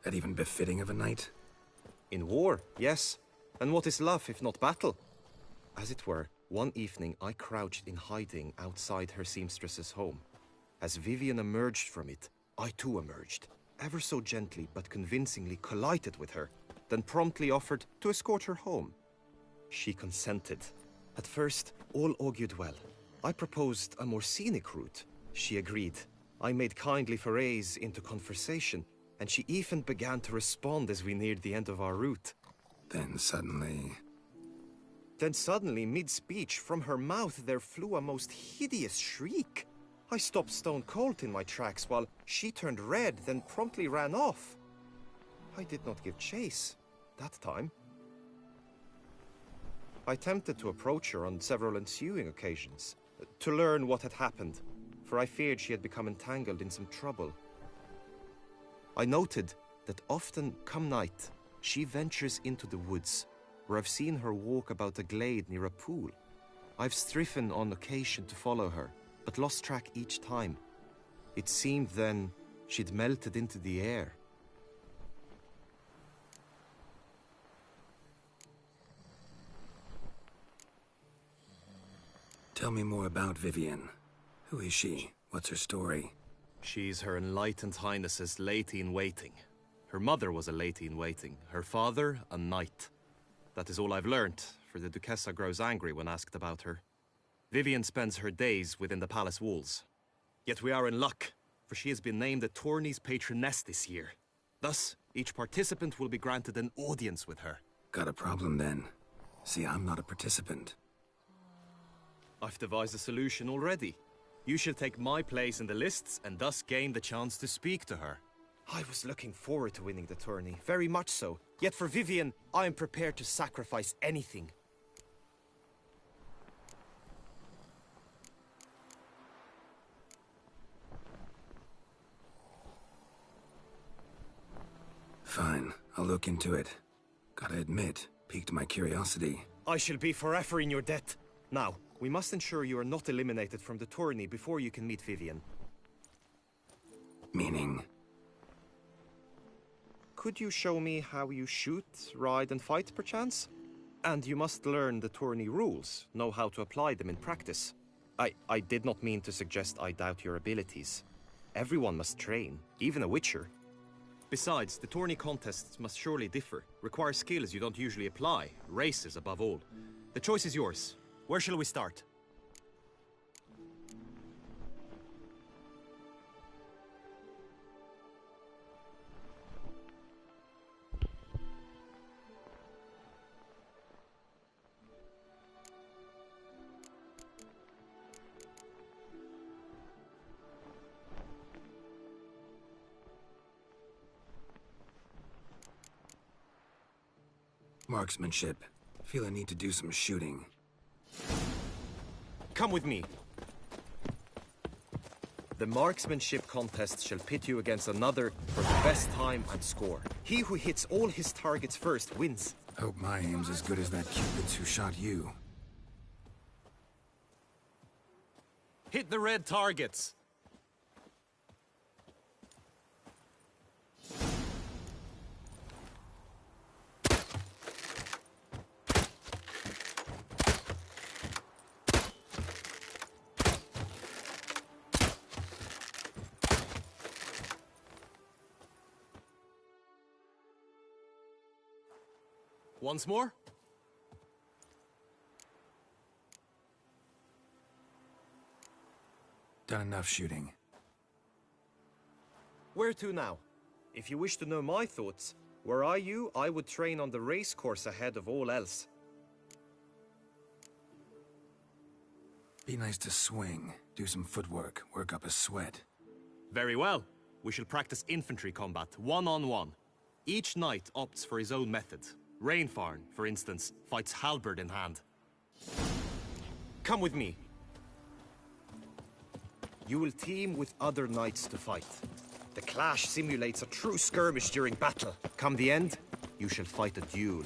That even befitting of a knight? In war, yes. And what is love if not battle? As it were, one evening I crouched in hiding outside her seamstress's home. As Vivian emerged from it, I too emerged. Ever so gently but convincingly collided with her, then promptly offered to escort her home. She consented. At first, all augured well. I proposed a more scenic route. She agreed. I made kindly forays into conversation, and she even began to respond as we neared the end of our route. Then suddenly, mid-speech, from her mouth there flew a most hideous shriek. I stopped stone cold in my tracks while she turned red, then promptly ran off. I did not give chase, that time. I attempted to approach her on several ensuing occasions, to learn what had happened, for I feared she had become entangled in some trouble. I noted that often, come night, she ventures into the woods, where I've seen her walk about a glade near a pool. I've striven on occasion to follow her, but lost track each time. It seemed then she'd melted into the air. tell me more about Vivian. Who is she? What's her story? She's Her Enlightened Highness's lady-in-waiting. Her mother was a lady-in-waiting, her father a knight. That is all I've learnt, for the Duchessa grows angry when asked about her. Vivian spends her days within the palace walls. Yet we are in luck, for she has been named the tourney's patroness this year. Thus, each participant will be granted an audience with her. Got a problem then. See, I'm not a participant. I've devised a solution already. You shall take my place in the lists and thus gain the chance to speak to her. I was looking forward to winning the tourney, very much so. Yet for Vivian, I am prepared to sacrifice anything. Fine, I'll look into it. Gotta admit, piqued my curiosity. I shall be forever in your debt. Now, we must ensure you are not eliminated from the tourney before you can meet Vivian. Meaning? Could you show me how you shoot, ride and fight, perchance? And you must learn the tourney rules, know how to apply them in practice. I did not mean to suggest I doubt your abilities. Everyone must train, even a witcher. Besides, the tourney contests must surely differ, require skills you don't usually apply, races above all. The choice is yours. Where shall we start? Marksmanship. Feel I need to do some shooting. Come with me. The marksmanship contest shall pit you against another for the best time and score. He who hits all his targets first wins. Hope my aim's as good as that Cupid's who shot you. Hit the red targets. Once more? Done enough shooting. Where to now? If you wish to know my thoughts, were I you, I would train on the race course ahead of all else. Be nice to swing, do some footwork, work up a sweat. Very well. We shall practice infantry combat, one-on-one. Each knight opts for his own method. Rainfarn, for instance, fights halberd in hand. Come with me. You will team with other knights to fight. The clash simulates a true skirmish during battle. Come the end, you shall fight a duel.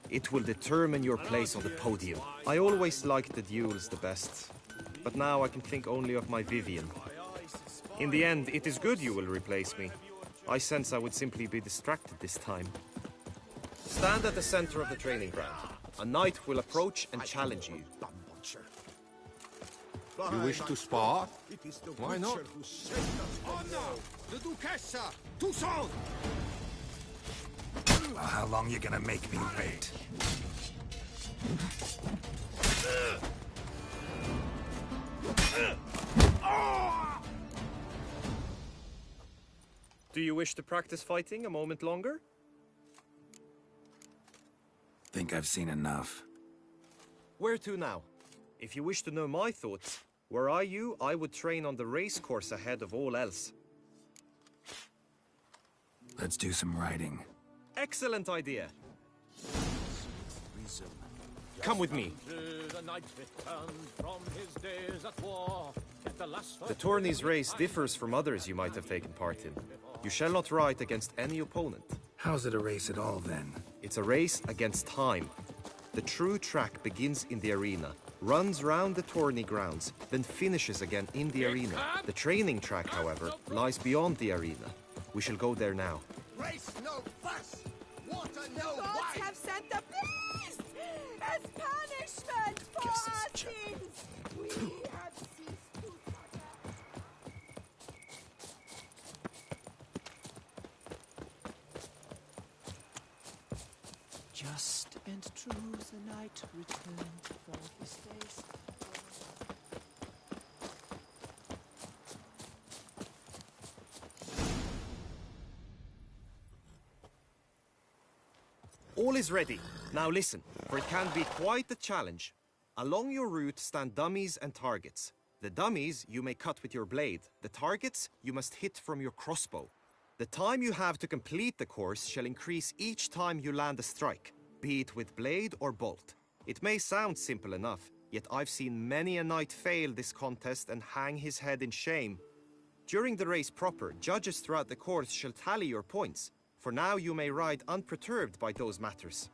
It will determine your place on the podium. I always liked the duels the best, but now I can think only of my Vivian. In the end, it is good you will replace me. I sense I would simply be distracted this time. Stand at the center of the training ground. A knight will approach and challenge you. You wish to spar? Why not? The Duchessa! Toussaint! Well, how long you gonna make me wait? Do you wish to practice fighting a moment longer? Think I've seen enough. Where to now? If you wish to know my thoughts, were I you, I would train on the race course ahead of all else. Let's do some riding. Excellent idea. Come with me. The tourney's race differs from others you might have taken part in. You shall not ride against any opponent. How's it a race at all, then? It's a race against time. The true track begins in the arena, runs round the tourney grounds, then finishes again in the arena. The training track, however, lies beyond the arena. We shall go there now. Race no fuss! Water no Gods wine! have sent a beast as punishment for our sins! We have ceased to Just and true the knight returned from his days. All is ready. Now listen, for it can be quite a challenge. Along your route stand dummies and targets. The dummies you may cut with your blade. The targets you must hit from your crossbow. The time you have to complete the course shall increase each time you land a strike, be it with blade or bolt. It may sound simple enough, yet I've seen many a knight fail this contest and hang his head in shame. During the race proper, judges throughout the course shall tally your points. For now you may ride unperturbed by those matters.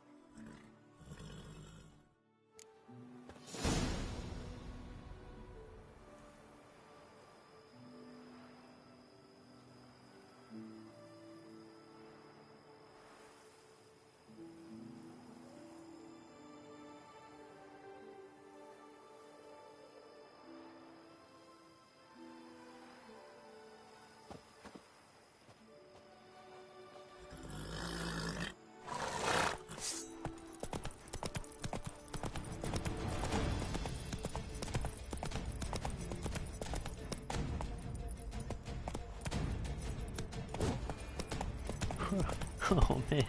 Oh man.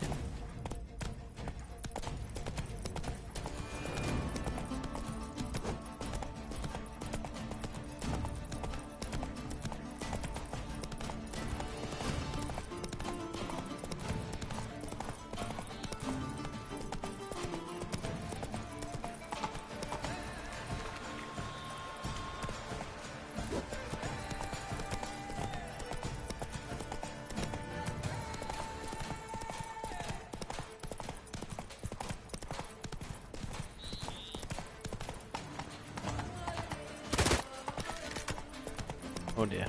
Oh dear.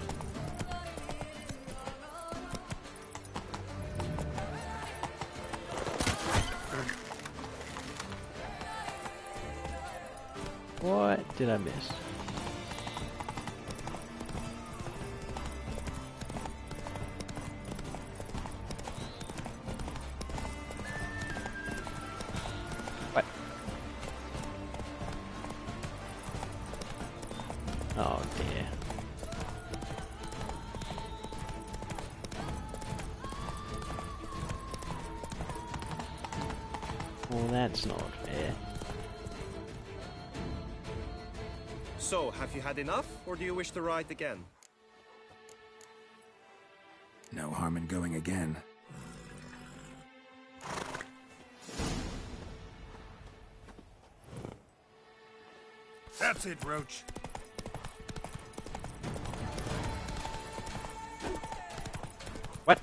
What did I miss? What? Oh dear. Well, that's not fair. So, have you had enough, or do you wish to ride again? No harm in going again. That's it, Roach. What?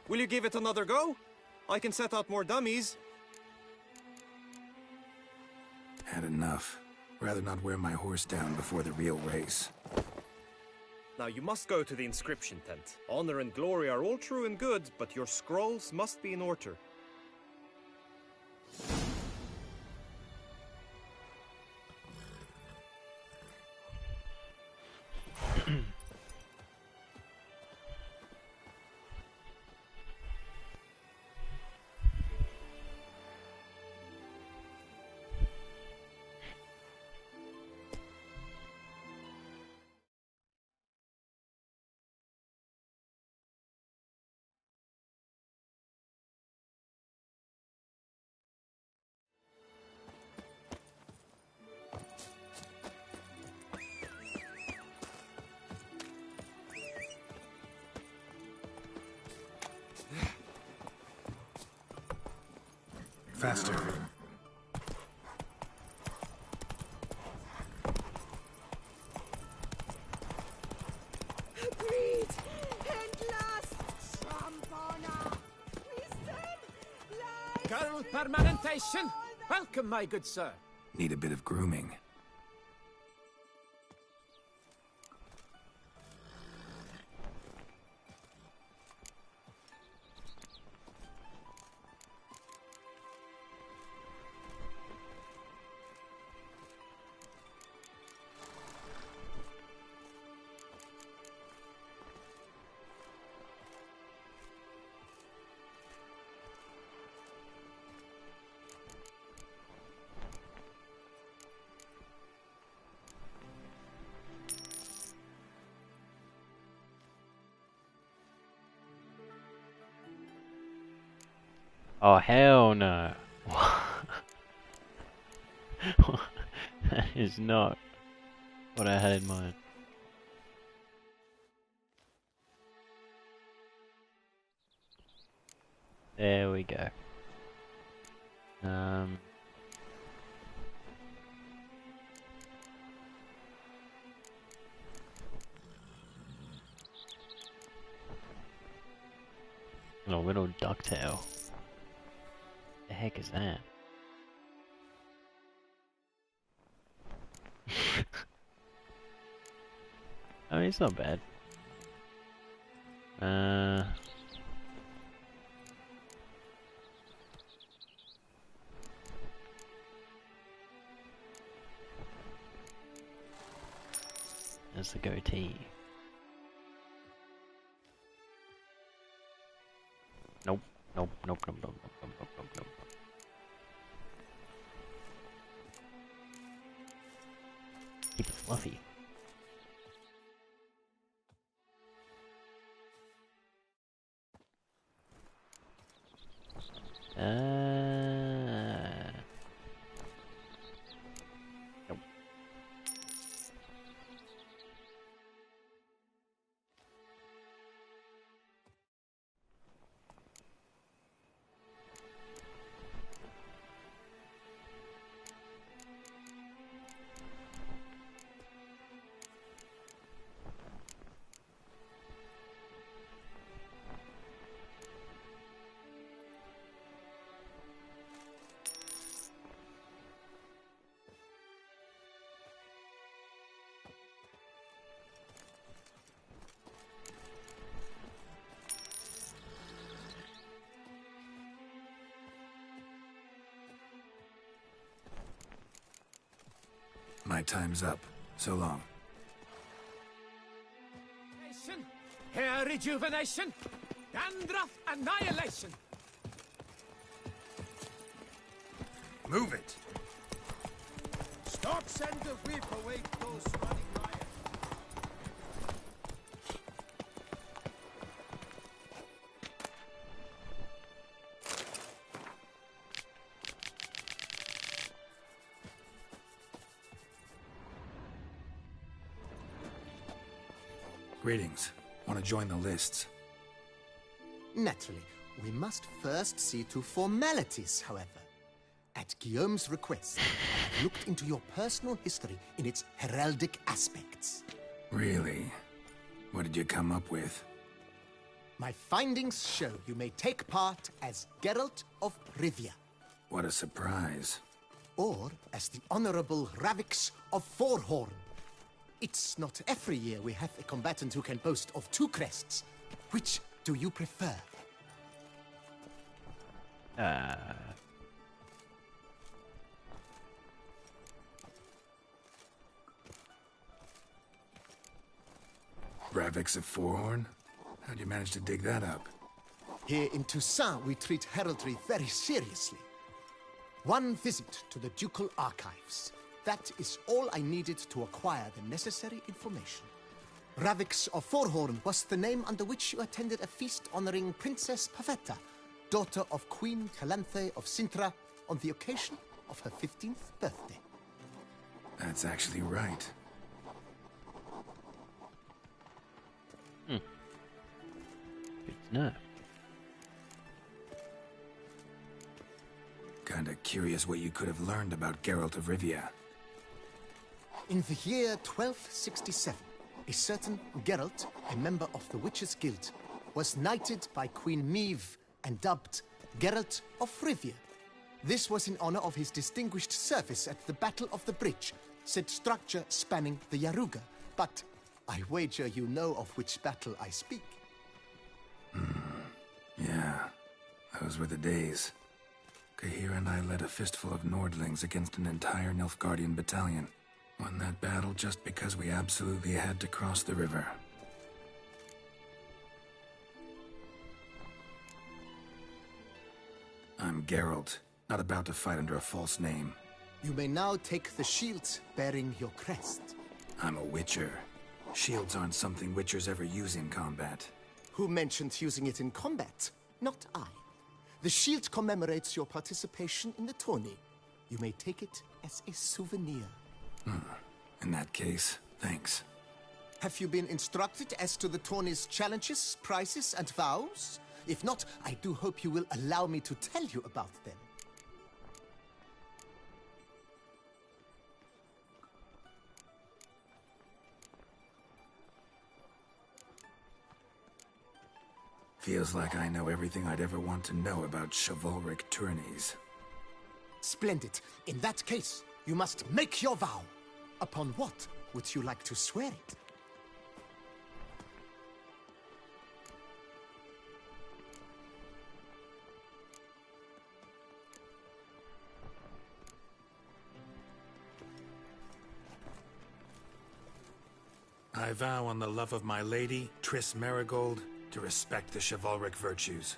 Will you give it another go? I can set out more dummies. Had enough. Rather not wear my horse down before the real race. Now you must go to the inscription tent. Honor and glory are all true and good, but your scrolls must be in order. Faster. Agreed! Endless! Trampona! Girl permanentation! Welcome, my good sir. Need a bit of grooming. Oh hell no. That is not what I had in mind. There we go. A little ducktail. The heck is that? I mean, it's not bad. There's the goatee. Nope, nope, nope, nope, nope, nope, nope, nope, nope, nope. Keep it fluffy. Nope. My time's up. So long. Hair rejuvenation, dandruff annihilation. Move it. Stop, send the whip away those running riot. Greetings. Want to join the lists? Naturally, we must first see to formalities, however. At Guillaume's request, I've looked into your personal history in its heraldic aspects. Really? What did you come up with? My findings show you may take part as Geralt of Rivia. What a surprise. Or as the Honorable Ravix of Forhorn. It's not every year we have a combatant who can boast of 2 crests. Which do you prefer? Ravix of Forhorn? How'd you manage to dig that up? Here in Toussaint, we treat heraldry very seriously. One visit to the Ducal Archives. That is all I needed to acquire the necessary information. Ravix of Forhorn was the name under which you attended a feast honoring Princess Pavetta, daughter of Queen Calanthe of Sintra, on the occasion of her 15th birthday. That's actually right. Good to know. Kinda curious what you could have learned about Geralt of Rivia. In the year 1267, a certain Geralt, a member of the Witches' Guild, was knighted by Queen Meve and dubbed Geralt of Rivia. This was in honor of his distinguished service at the Battle of the Bridge, said structure spanning the Yaruga. But I wager you know of which battle I speak. Yeah, those were the days. Kahir and I led a fistful of Nordlings against an entire Nilfgaardian battalion. Won that battle just because we absolutely had to cross the river. I'm Geralt, not about to fight under a false name. You may now take the shield bearing your crest. I'm a witcher. Shields aren't something witchers ever use in combat. Who mentioned using it in combat? Not I. The shield commemorates your participation in the tourney. You may take it as a souvenir. In that case, thanks. Have you been instructed as to the tourney's challenges, prizes, and vows? If not, I do hope you will allow me to tell you about them. Feels like I know everything I'd ever want to know about chivalric tourneys. Splendid. In that case, you must make your vow. Upon what would you like to swear it? I vow on the love of my lady, Triss Merigold, to respect the chivalric virtues.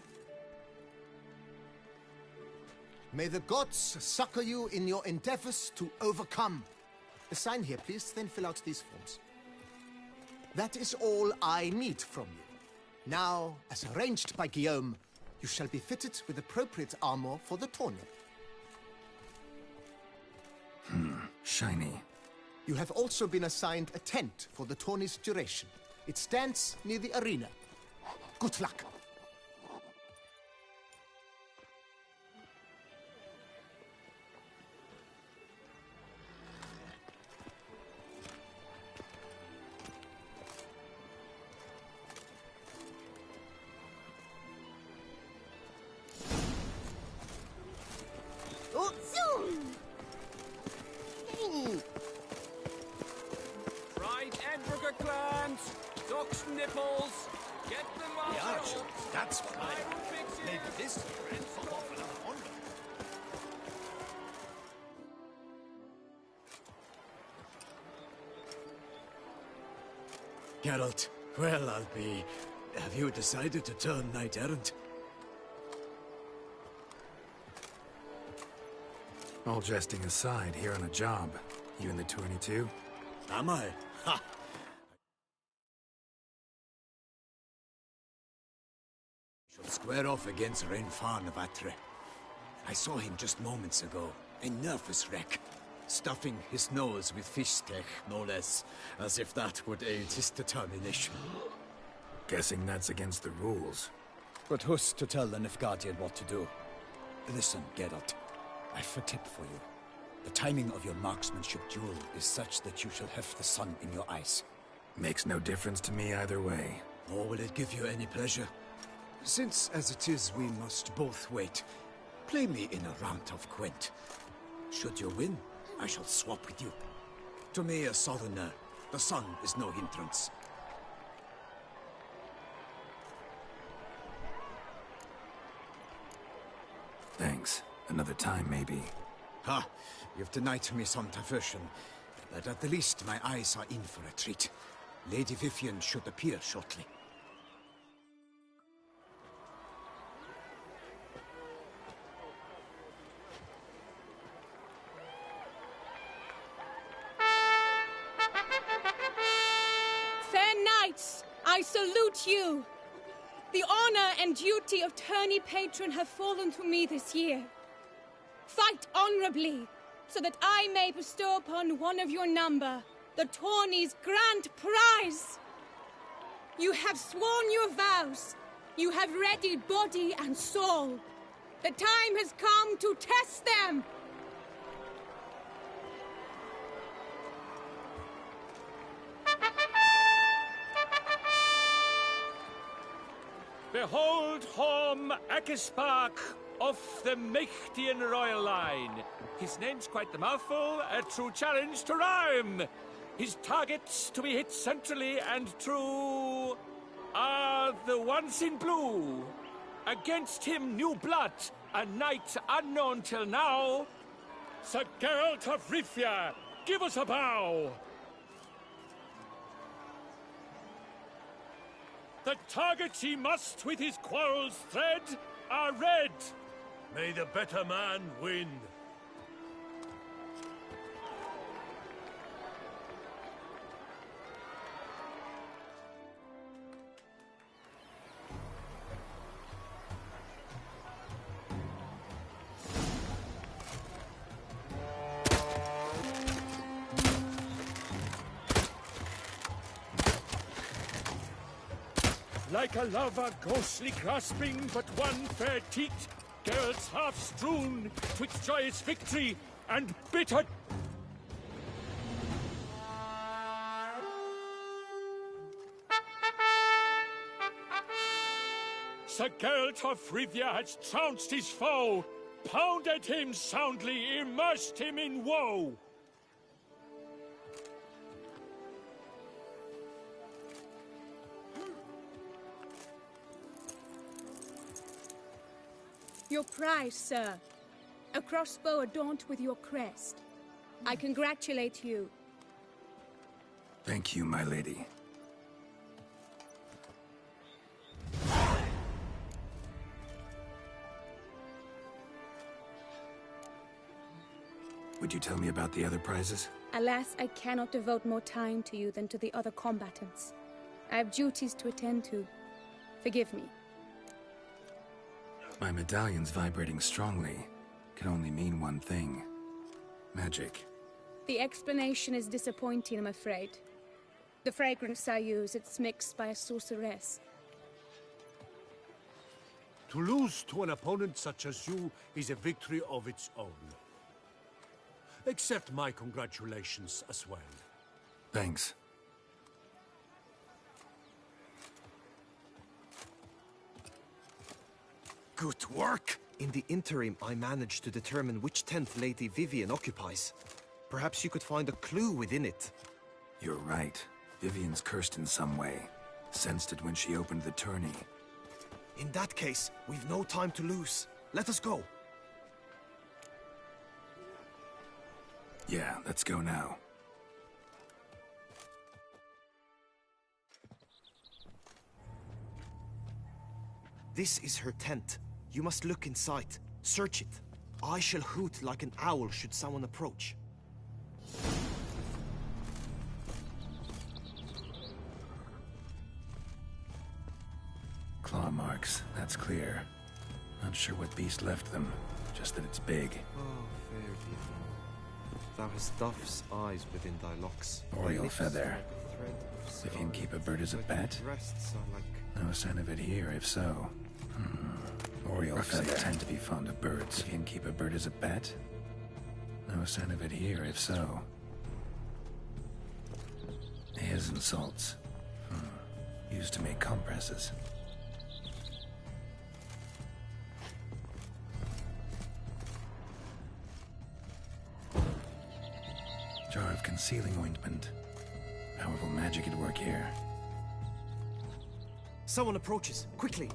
May the gods succor you in your endeavors to overcome. Sign here, please, then fill out these forms. That is all I need from you. Now, as arranged by Guillaume, you shall be fitted with appropriate armor for the tourney. Shiny. You have also been assigned a tent for the tourney's duration. It stands near the arena. Good luck. Fried Edinburgh clams, duck's nipples, get them on The the archer, old- that's what I will fix it. Maybe this year and pop off another 100. Geralt, well, I'll be. Have you decided to turn knight-errant? All jesting aside, here on a job. You in the 22? Am I? Ha! Shall square off against Renfan of Atre. I saw him just moments ago. A nervous wreck. Stuffing his nose with fish steak, no less. As if that would aid his determination. Guessing that's against the rules. But who's to tell the Nilfgaardian what to do? Listen, Geralt. I've a tip for you. The timing of your marksmanship duel is such that you shall have the sun in your eyes. Makes no difference to me either way. Nor will it give you any pleasure. Since, as it is, we must both wait, play me in a round of Gwent. Should you win, I shall swap with you. To me, a southerner, the sun is no hindrance. Thanks. Another time, maybe. Ha! You've denied me some diversion, but at the least my eyes are in for a treat. Lady Vivian should appear shortly. Fair knights, I salute you. The honor and duty of tourney patron have fallen to me this year. Fight honorably, so that I may bestow upon one of your number the tourney's grand prize. You have sworn your vows. You have readied body and soul. The time has come to test them. Behold Horm Akispark of the Mechtian royal line. His name's quite the mouthful, a true challenge to rhyme. His targets to be hit centrally and true are the ones in blue. Against him new blood, a knight unknown till now. Sir Geralt of Rivia, give us a bow. The targets he must with his quarrels thread are red. May the better man win. Like a lover ghostly grasping but one fair teat, Geralt's half strewn twixt joyous victory and bitter. Sir Geralt of Rivia has trounced his foe, pounded him soundly, immersed him in woe. Your prize, sir. A crossbow adorned with your crest. I congratulate you. Thank you, my lady. Would you tell me about the other prizes? Alas, I cannot devote more time to you than to the other combatants. I have duties to attend to. Forgive me. My medallion's vibrating strongly. Can only mean one thing. Magic. The explanation is disappointing, I'm afraid. The fragrance I use, it's mixed by a sorceress. To lose to an opponent such as you is a victory of its own. Accept my congratulations as well. Thanks. Good work! In the interim, I managed to determine which tent Lady Vivian occupies. Perhaps you could find a clue within it. You're right. Vivian's cursed in some way. Sensed it when she opened the tourney. In that case, we've no time to lose. Let us go. Yeah, let's go now. This is her tent. You must look inside. Search it. I shall hoot like an owl should someone approach. Claw marks, that's clear. Not sure what beast left them, just that it's big. Oh, fair Vivian. Thou hast dove's eyes within thy locks. Oriole feather. Vivian keep a bird as a pet? No sign of it here, if so. Oriole feather tend to be fond of birds. Vivian keep a bird as a pet? No sign of it here, if so. Hairs and salts. Used to make compresses. Jar of concealing ointment. Powerful magic at work here. Someone approaches. Quickly!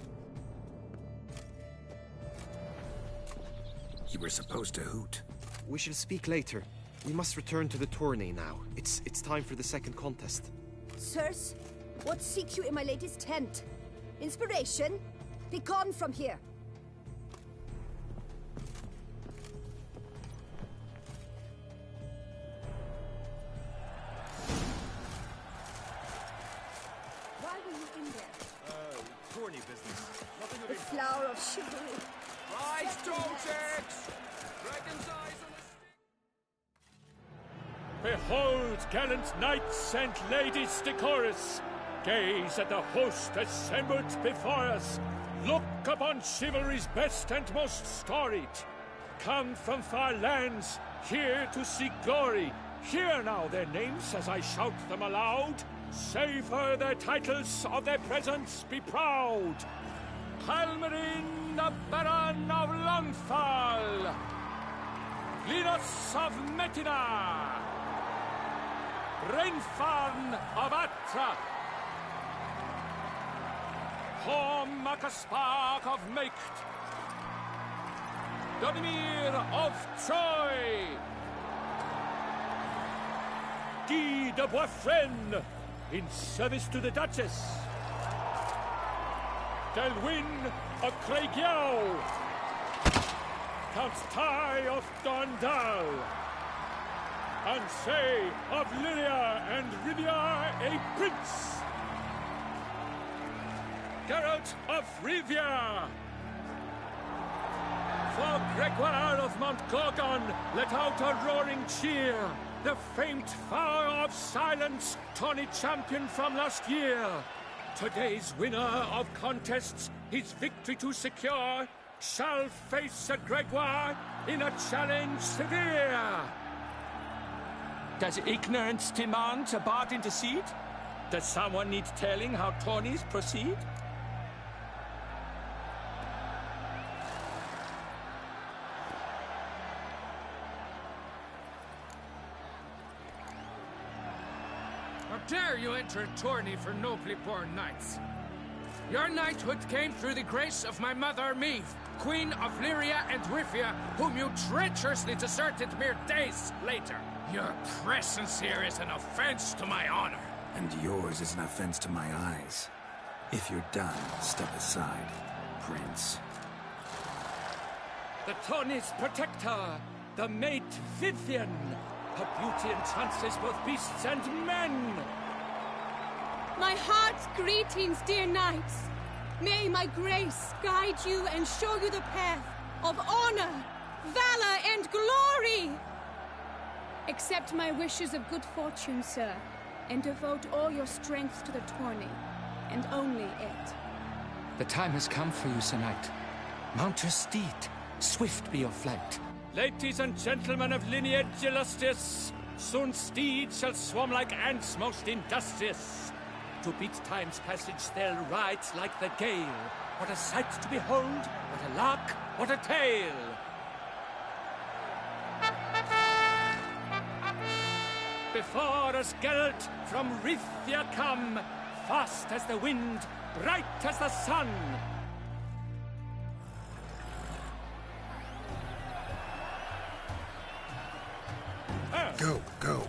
You were supposed to hoot. We shall speak later. We must return to the tourney now. It's time for the second contest. Sirs, what seek you in my lady's tent? Inspiration? Be gone from here! Why were you in there? Tourney business. Nothing The flower of chivalry. Rise, Josex! Dragon's eyes on the... Behold, gallant knights and ladies decorous! Gaze at the host assembled before us! Look upon chivalry's best and most storied! Come from far lands, here to seek glory! Hear now their names as I shout them aloud! Savor their titles, of their presence be proud! Halmarin, the Baron of Longfall! Linos of Metina! Rainfarn of Atra! Horm Makaspark of Meikt! Donimir of Troy! Guy de Boisfren, in service to the Duchess! Delwyn of Craigiau! Count Tai of Dondal! Ansay of Lyria and Rivia a prince! Geralt of Rivia! For Gregoire of Mount Gorgon, let out a roaring cheer! The famed fire of silence, tourney champion from last year! Today's winner of contests, his victory to secure, shall face Sir Gregoire in a challenge severe! Does ignorance demand a bard intercede? Does someone need telling how tourneys proceed? How dare you enter a tourney for nobly born knights? Your knighthood came through the grace of my mother, Meve, Queen of Lyria and Rivia, whom you treacherously deserted mere days later. Your presence here is an offense to my honor. And yours is an offense to my eyes. If you're done, step aside, Prince. The tourney's protector, the maid Vivian, Her beauty entrances both beasts and men. My heart's greetings, dear knights. May my grace guide you and show you the path of honor, valor, and glory. Accept my wishes of good fortune, sir, and devote all your strength to the tourney, and only it. The time has come for you, Sir Knight. Mount your steed. Swift be your flight. Ladies and gentlemen of lineage illustrious, soon steeds shall swarm like ants most industrious. To beat time's passage they'll ride like the gale. What a sight to behold, what a lark, what a tale! Before us Geralt from Rithia come, fast as the wind, bright as the sun. Go, go.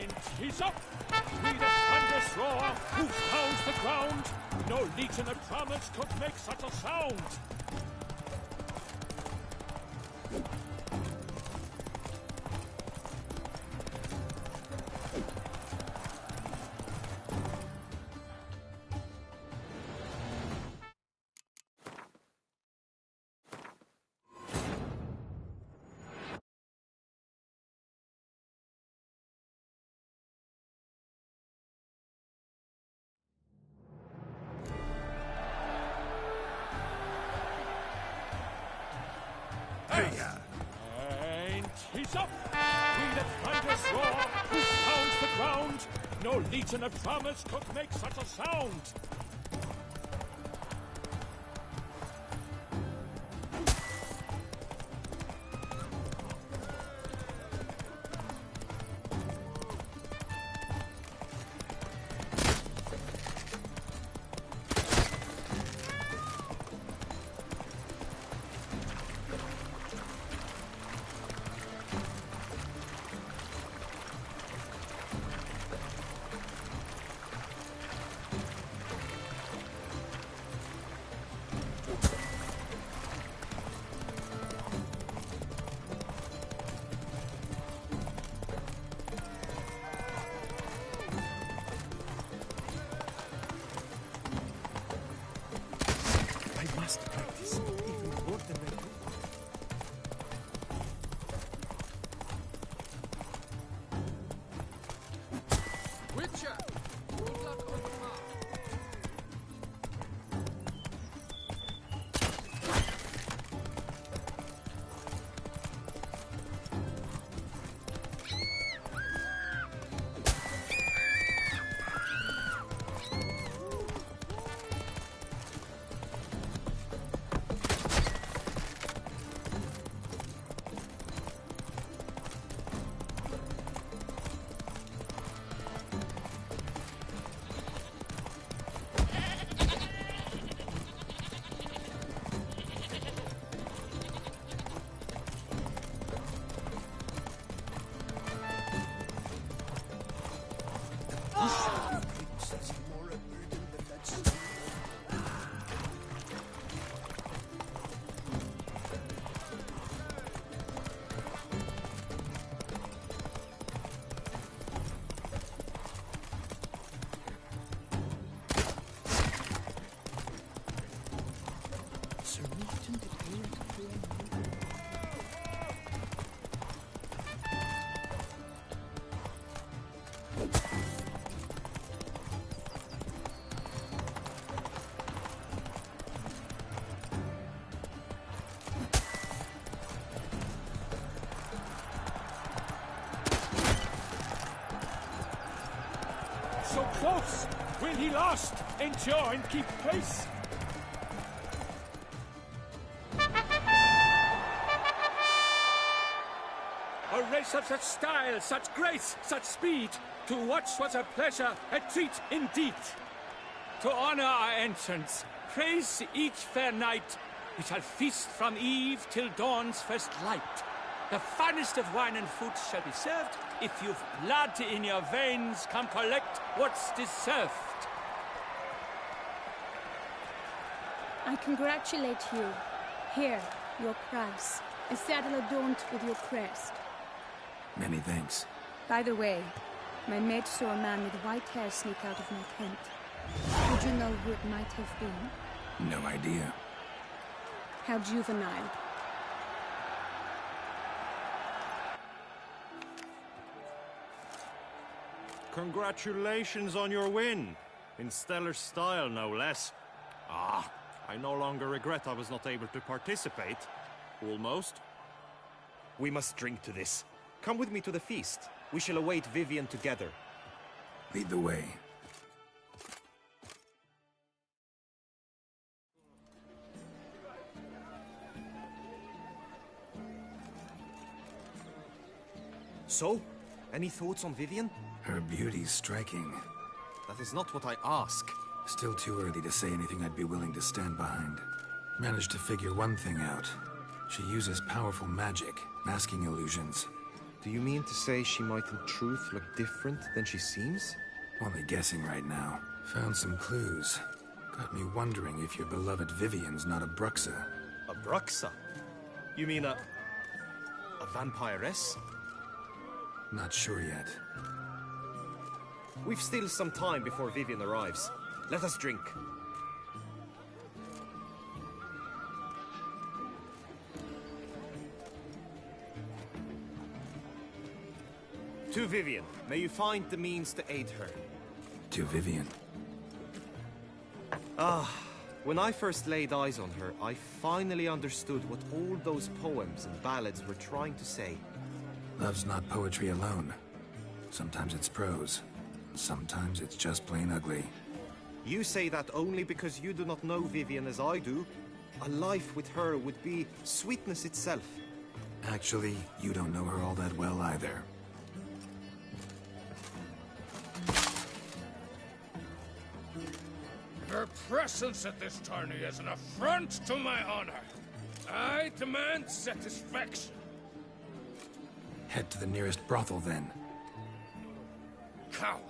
And he's up. With a thunderous roar, hoof pounds the ground. No legion of promise could make such a sound. And he's up. With a thunderous roar, hoof pounds the ground. No legion of promise could make such a sound. I must practice, even more than I do. Witcher! Good luck on the path. So close! Will he last? Endure and keep pace? A race of such style, such grace, such speed. To watch was a pleasure, a treat indeed. To honor our entrance, praise each fair knight. We shall feast from eve till dawn's first light. The finest of wine and food shall be served. If you've blood in your veins, come collect what's deserved. I congratulate you. Here, your prize. A saddle adorned with your crest. Many thanks. By the way, my maid saw a man with white hair sneak out of my tent. Would you know who it might have been? No idea. How juvenile. Congratulations on your win. In stellar style, no less. Ah, I no longer regret I was not able to participate. Almost. We must drink to this. Come with me to the feast. We shall await Vivian together. Lead the way. So, any thoughts on Vivian? Her beauty's striking. That is not what I ask. Still too early to say anything I'd be willing to stand behind. Managed to figure one thing out. She uses powerful magic, masking illusions. Do you mean to say she might in truth look different than she seems? Only guessing right now. Found some clues. Got me wondering if your beloved Vivian's not a Bruxa. A Bruxa? You mean a vampiress? Not sure yet. We've still some time before Vivian arrives. Let us drink. To Vivian, may you find the means to aid her. To Vivian. When I first laid eyes on her, I finally understood what all those poems and ballads were trying to say. Love's not poetry alone. Sometimes it's prose. Sometimes it's just plain ugly. You say that only because you do not know Vivian as I do. A life with her would be sweetness itself. Actually, you don't know her all that well either. Her presence at this tourney is an affront to my honor. I demand satisfaction. Head to the nearest brothel, then. Coward.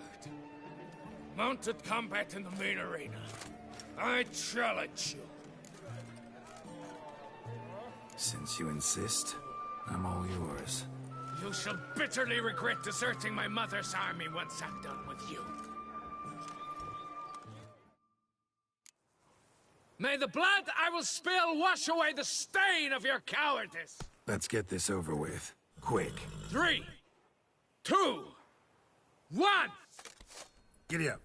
Mounted combat in the main arena. I challenge you. Since you insist, I'm all yours. You shall bitterly regret deserting my mother's army once I'm done with you. May the blood I will spill wash away the stain of your cowardice! Let's get this over with. Quick. 3, 2, 1! Giddy up.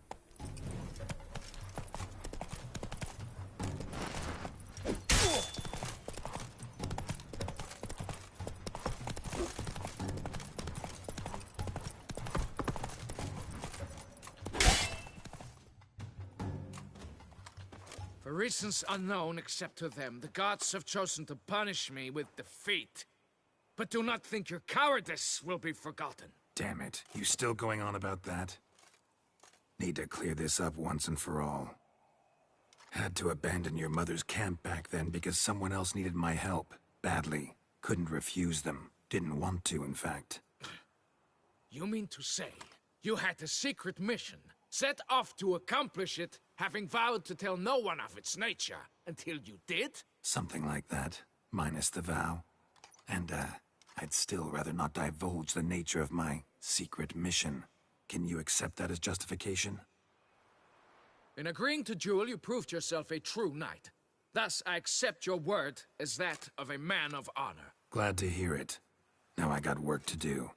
For reasons unknown except to them, the gods have chosen to punish me with defeat. But do not think your cowardice will be forgotten. Damn it. You still going on about that? Need to clear this up once and for all. Had to abandon your mother's camp back then because someone else needed my help. Badly. Couldn't refuse them. Didn't want to, in fact. You mean to say you had a secret mission, set off to accomplish it, having vowed to tell no one of its nature, until you did? Something like that. Minus the vow. And, I'd still rather not divulge the nature of my secret mission. Can you accept that as justification? In agreeing to duel, you proved yourself a true knight. Thus, I accept your word as that of a man of honor. Glad to hear it. Now I got work to do.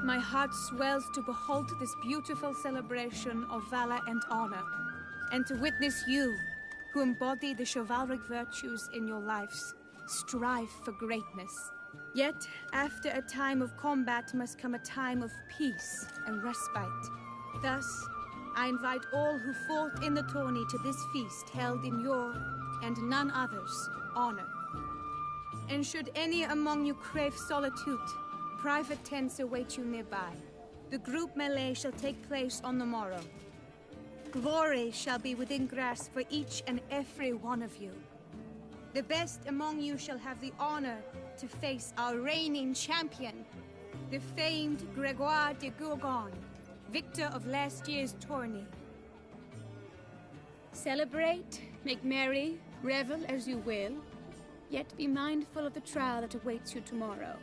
My heart swells to behold this beautiful celebration of valor and honor, and to witness you, who embody the chivalric virtues in your lives, strive for greatness. Yet, after a time of combat must come a time of peace and respite. Thus, I invite all who fought in the tourney to this feast held in your, and none other's, honor. And should any among you crave solitude, private tents await you nearby. The group melee shall take place on the morrow. Glory shall be within grasp for each and every one of you. The best among you shall have the honor to face our reigning champion, the famed Gregoire de Gourgon, victor of last year's tourney. Celebrate, make merry, revel as you will, yet be mindful of the trial that awaits you tomorrow.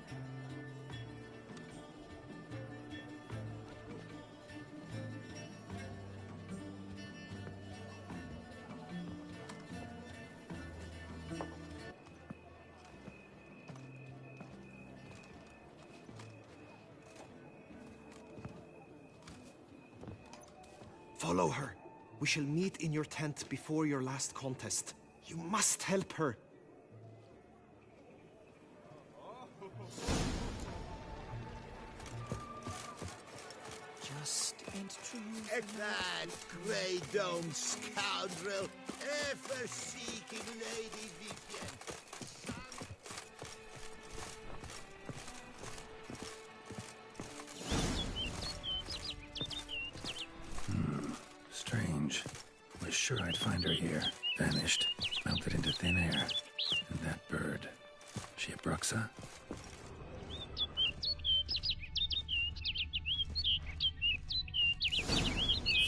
Follow her. We shall meet in your tent before your last contest. You must help her. Just and true. At that grey-domed scoundrel, ever-seeking Lady Vivian. Strange. Was sure I'd find her here. Vanished. Melted into thin air. And that bird. She a Bruxa?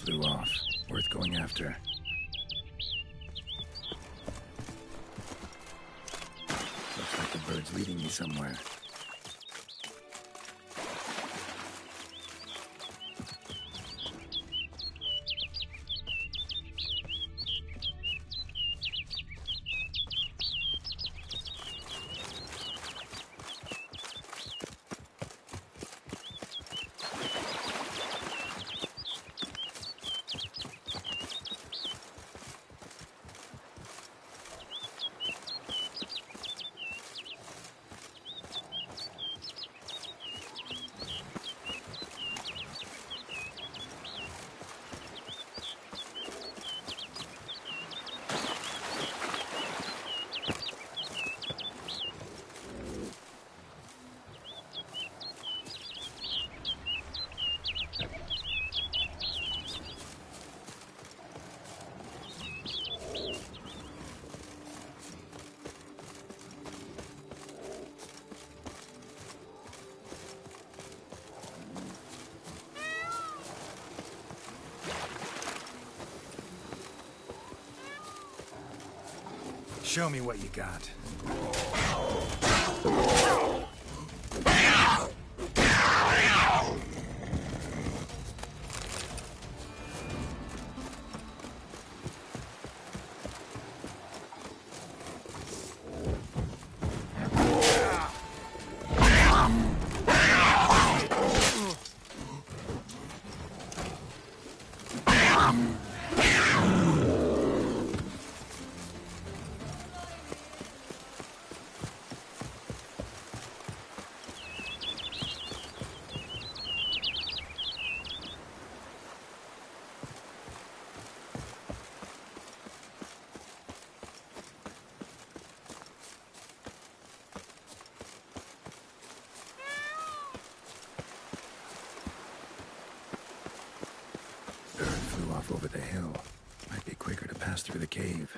Flew off. Worth going after. Looks like the bird's leading me somewhere. Show me what you got. Over the hill. Might be quicker to pass through the cave.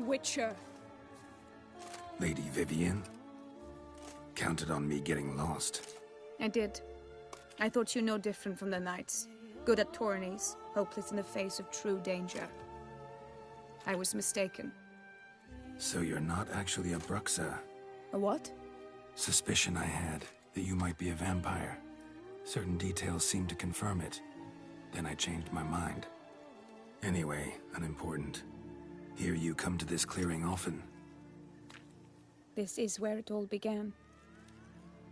Witcher. Lady Vivian? Counted on me getting lost. I did. I thought you no different from the knights. Good at tourneys, hopeless in the face of true danger. I was mistaken. So you're not actually a Bruxa? A what? Suspicion I had, that you might be a vampire. Certain details seemed to confirm it. Then I changed my mind. Anyway, unimportant. Hear you come to this clearing often. This is where it all began.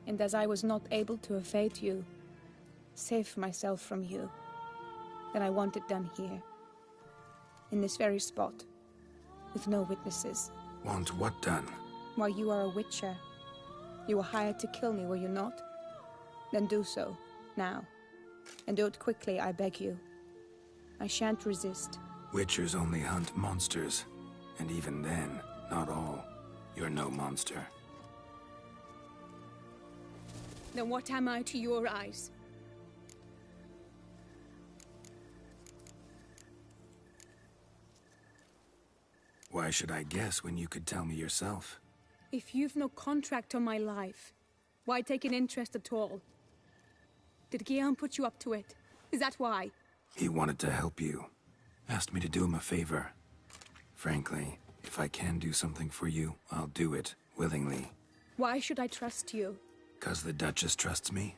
And as I was not able to evade you, save myself from you, then I want it done here. In this very spot. With no witnesses. Want what done? Why, you are a witcher. You were hired to kill me, were you not? Then do so, now. And do it quickly, I beg you. I shan't resist. Witchers only hunt monsters. And even then, not all. You're no monster. Then what am I to your eyes? Why should I guess when you could tell me yourself? If you've no contract on my life, why take an interest at all? Did Guillaume put you up to it? Is that why? He wanted to help you. Asked me to do him a favor. Frankly, if I can do something for you, I'll do it, willingly. Why should I trust you? 'Cause the Duchess trusts me?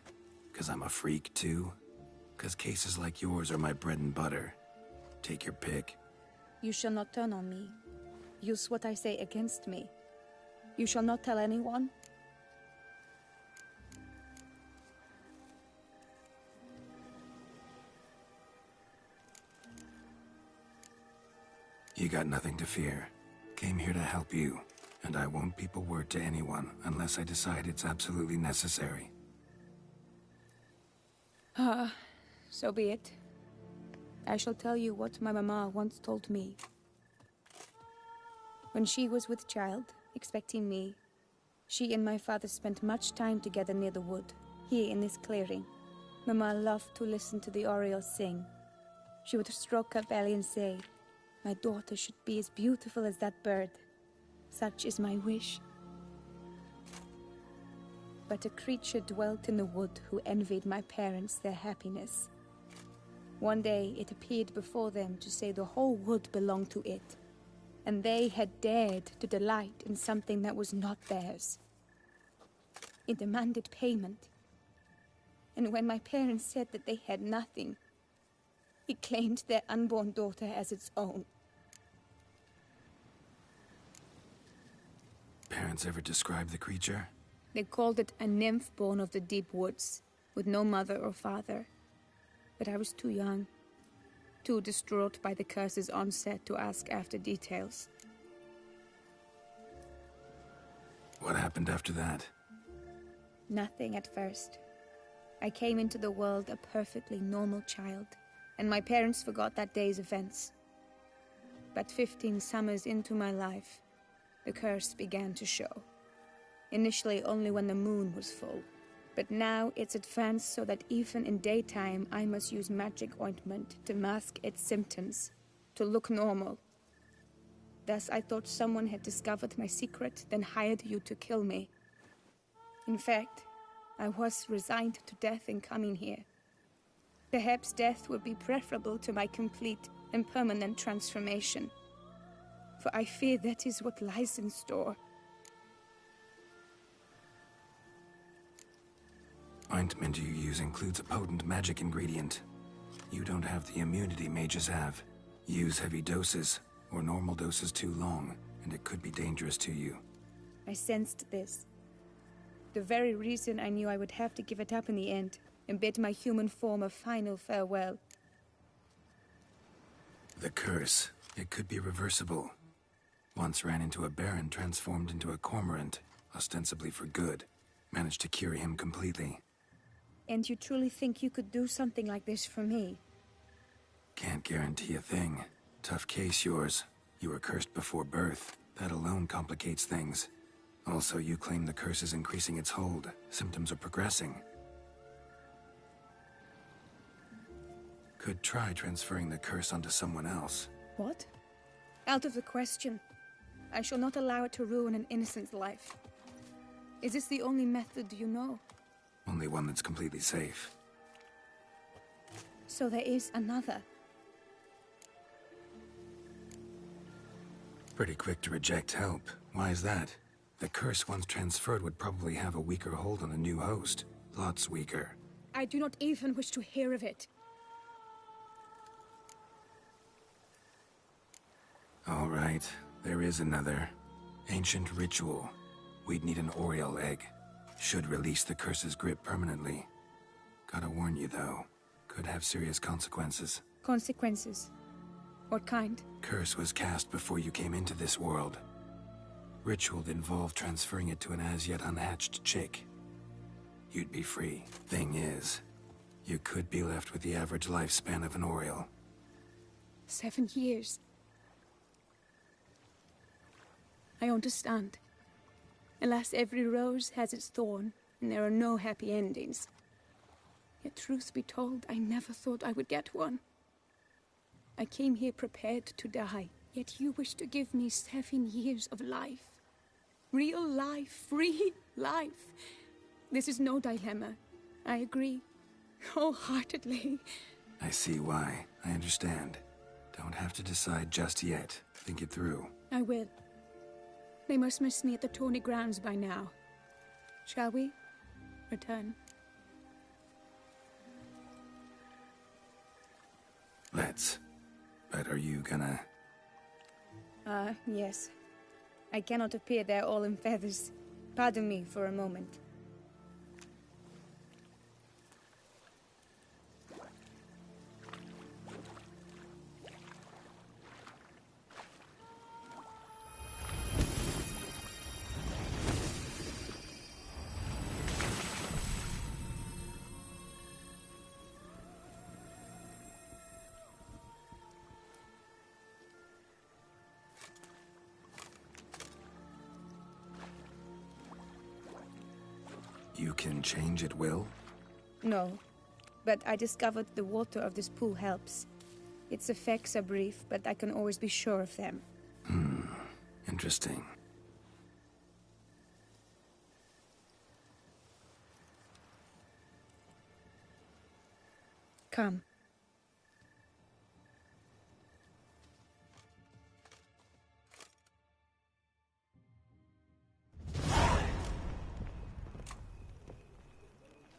'Cause I'm a freak, too? 'Cause cases like yours are my bread and butter? Take your pick. You shall not turn on me. Use what I say against me. You shall not tell anyone? You got nothing to fear. Came here to help you, and I won't peep a word to anyone unless I decide it's absolutely necessary. So be it. I shall tell you what my mama once told me. When she was with child, expecting me, she and my father spent much time together near the wood, here in this clearing. Mama loved to listen to the orioles sing. She would stroke her belly and say, "My daughter should be as beautiful as that bird. Such is my wish." But a creature dwelt in the wood who envied my parents their happiness. One day it appeared before them to say the whole wood belonged to it, and they had dared to delight in something that was not theirs. It demanded payment. And when my parents said that they had nothing, it claimed their unborn daughter as its own. Parents ever describe the creature? They called it a nymph born of the deep woods, with no mother or father. But I was too young, too distraught by the curse's onset to ask after details. What happened after that? Nothing at first. I came into the world a perfectly normal child, and my parents forgot that day's events. But 15 summers into my life, the curse began to show. Initially only when the moon was full. But now it's advanced so that even in daytime I must use magic ointment to mask its symptoms, to look normal. Thus I thought someone had discovered my secret, then hired you to kill me. In fact, I was resigned to death in coming here. Perhaps death would be preferable to my complete and permanent transformation. For I fear that is what lies in store. Ointment you use includes a potent magic ingredient. You don't have the immunity mages have. Use heavy doses, or normal doses too long, and it could be dangerous to you. I sensed this. The very reason I knew I would have to give it up in the end, and bid my human form a final farewell. The curse, it could be reversible. Once ran into a baron transformed into a cormorant, ostensibly for good. Managed to cure him completely. And you truly think you could do something like this for me? Can't guarantee a thing. Tough case, yours. You were cursed before birth. That alone complicates things. Also, you claim the curse is increasing its hold. Symptoms are progressing. Could try transferring the curse onto someone else. What? Out of the question. I shall not allow it to ruin an innocent's life. Is this the only method you know? Only one that's completely safe. So there is another. Pretty quick to reject help. Why is that? The curse once transferred would probably have a weaker hold on the new host. Lots weaker. I do not even wish to hear of it. All right, there is another. Ancient ritual. We'd need an Oriole egg. Should release the curse's grip permanently. Gotta warn you, though. Could have serious consequences. Consequences? What kind? Curse was cast before you came into this world. Ritual involved transferring it to an as-yet unhatched chick. You'd be free. Thing is, you could be left with the average lifespan of an Oriole. 7 years. I understand. Alas, every rose has its thorn, and there are no happy endings. Yet truth be told, I never thought I would get one. I came here prepared to die, yet you wish to give me 7 years of life. Real life, free life. This is no dilemma. I agree, wholeheartedly. I see why. I understand. Don't have to decide just yet. Think it through. I will. They must miss me at the tourney grounds by now. Shall we return? Let's. But are you gonna... Yes. I cannot appear there all in feathers. Pardon me for a moment. You can change at will? No, but I discovered the water of this pool helps. Its effects are brief, but I can always be sure of them. Interesting. Come.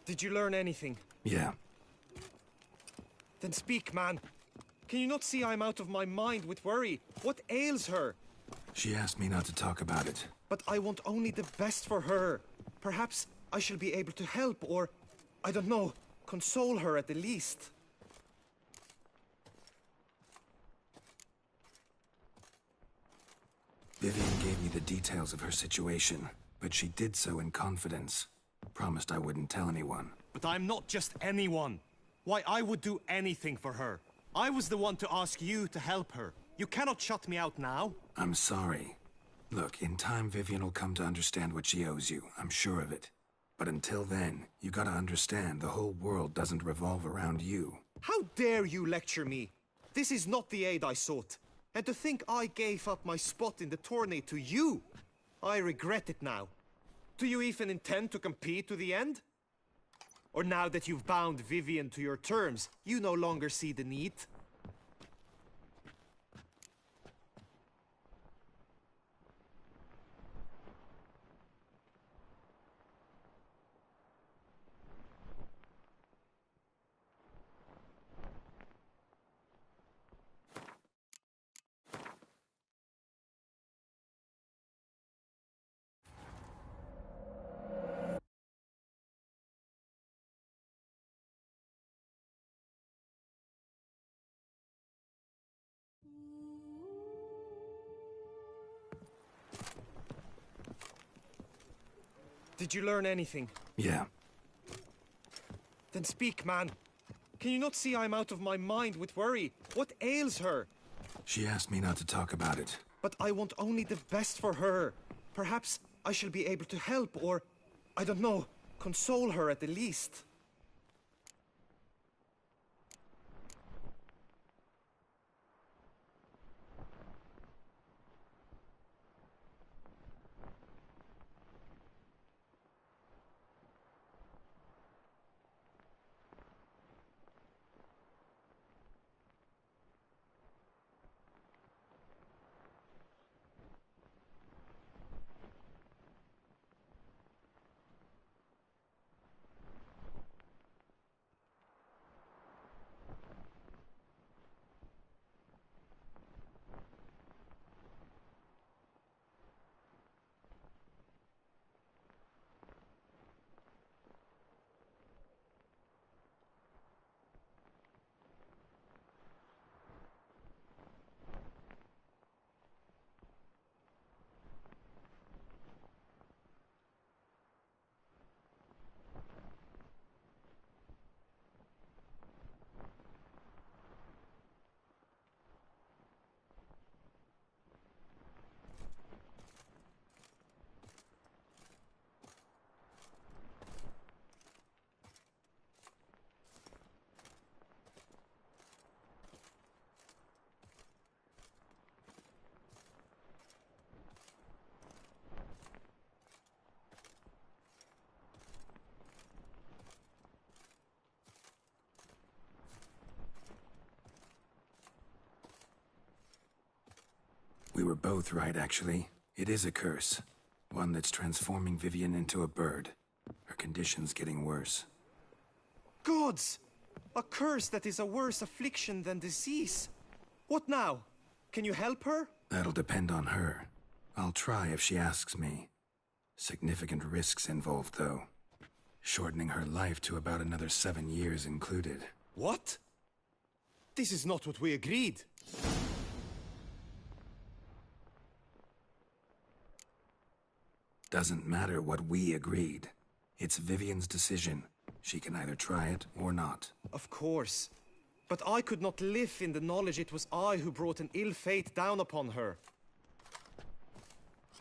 Did you learn anything? Yeah. Then speak, man. Can you not see I'm out of my mind with worry? What ails her? She asked me not to talk about it. But I want only the best for her. Perhaps I shall be able to help or, I don't know, console her at the least. Vivian gave me the details of her situation, but she did so in confidence. Promised I wouldn't tell anyone. But I'm not just anyone. Why, I would do anything for her. I was the one to ask you to help her. You cannot shut me out now. I'm sorry. Look, in time Vivian will come to understand what she owes you. I'm sure of it. But until then, you gotta understand the whole world doesn't revolve around you. How dare you lecture me? This is not the aid I sought. And to think I gave up my spot in the tourney to you. I regret it now. Do you even intend to compete to the end? Or now that you've bound Vivian to your terms, you no longer see the need? Did you learn anything? Yeah. Then speak, man. Can you not see I'm out of my mind with worry? What ails her? She asked me not to talk about it. But I want only the best for her. Perhaps I shall be able to help or, I don't know, console her at the least. We were both right, actually. It is a curse. One that's transforming Vivian into a bird. Her condition's getting worse. Gods! A curse that is a worse affliction than disease. What now? Can you help her? That'll depend on her. I'll try if she asks me. Significant risks involved, though. Shortening her life to about another 7 years included. What? This is not what we agreed. Doesn't matter what we agreed. It's Vivian's decision. She can either try it or not. Of course. But I could not live in the knowledge it was I who brought an ill fate down upon her.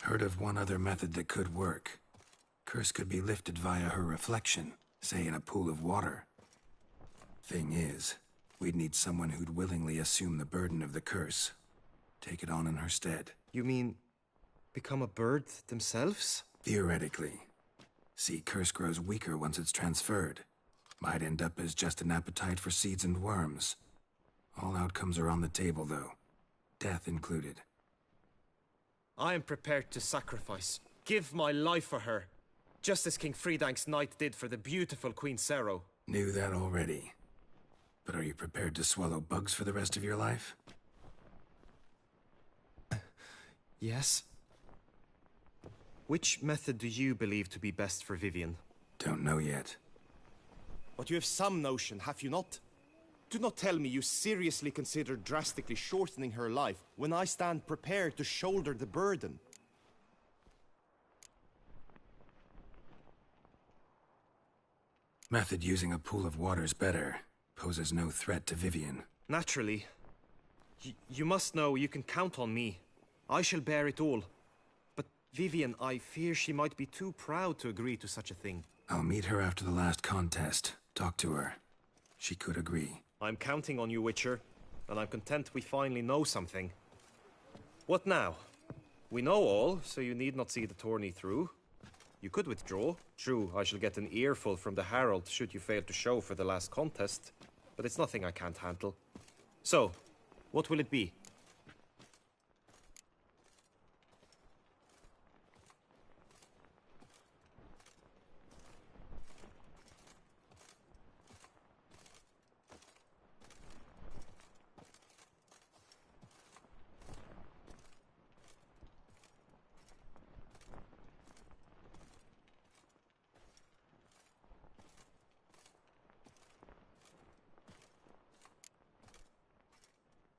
Heard of one other method that could work. Curse could be lifted via her reflection, say in a pool of water. Thing is, we'd need someone who'd willingly assume the burden of the curse. Take it on in her stead. You mean become a bird themselves? Theoretically. See, curse grows weaker once it's transferred. Might end up as just an appetite for seeds and worms. All outcomes are on the table, though. Death included. I am prepared to sacrifice. Give my life for her. Just as King Fridank's knight did for the beautiful Queen Sero. Knew that already. But are you prepared to swallow bugs for the rest of your life? Yes. Which method do you believe to be best for Vivian? Don't know yet. But you have some notion, have you not? Do not tell me you seriously consider drastically shortening her life when I stand prepared to shoulder the burden. Method using a pool of water's better. Poses no threat to Vivian. Naturally. You must know you can count on me. I shall bear it all. But Vivian, I fear she might be too proud to agree to such a thing. I'll meet her after the last contest. Talk to her. She could agree. I'm counting on you, Witcher. And I'm content we finally know something. What now? We know all, so you need not see the tourney through. You could withdraw. True, I shall get an earful from the Herald should you fail to show for the last contest. But it's nothing I can't handle. So, what will it be?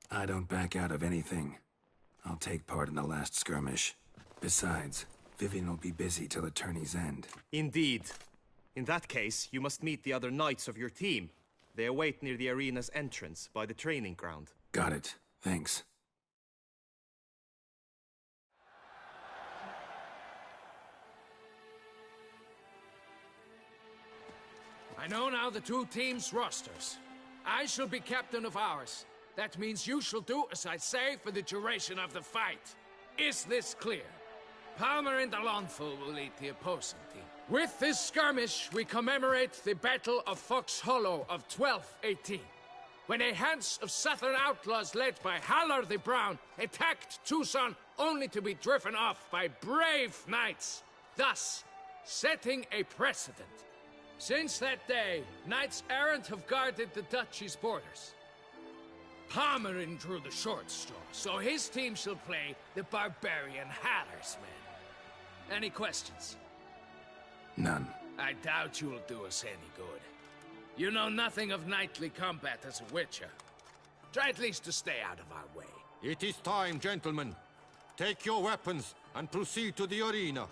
I don't back out of anything. I'll take part in the last skirmish. Besides, Vivian will be busy till the tourney's end. Indeed. In that case, you must meet the other knights of your team. They await near the arena's entrance, by the training ground. Got it. Thanks. I know now the two teams' rosters. I shall be captain of ours. That means you shall do as I say for the duration of the fight. Is this clear? Palmer and Alonso will lead the opposing team. With this skirmish, we commemorate the Battle of Fox Hollow of 1218, when a Hans of Southern outlaws led by Haller the Brown attacked Tucson only to be driven off by brave knights, thus setting a precedent. Since that day, knights errant have guarded the duchy's borders. Palmerin drew the short straw, so his team shall play the barbarian Haller's men. Any questions? None. I doubt you'll do us any good. You know nothing of knightly combat as a witcher. Try at least to stay out of our way. It is time, gentlemen. Take your weapons and proceed to the arena.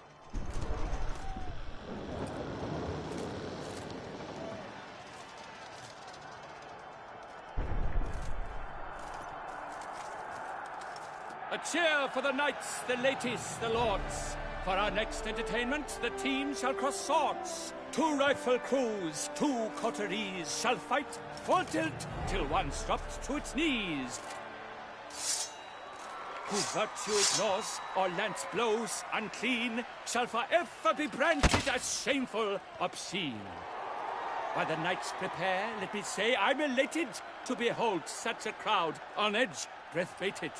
A cheer for the knights, the ladies, the lords. For our next entertainment, the teams shall cross swords. 2 rifle crews, 2 coteries shall fight full tilt till one's dropped to its knees. Who virtue ignores or lance blows unclean shall forever be branded as shameful, obscene. While the knights prepare, let me say I'm elated to behold such a crowd on edge, breath-baited.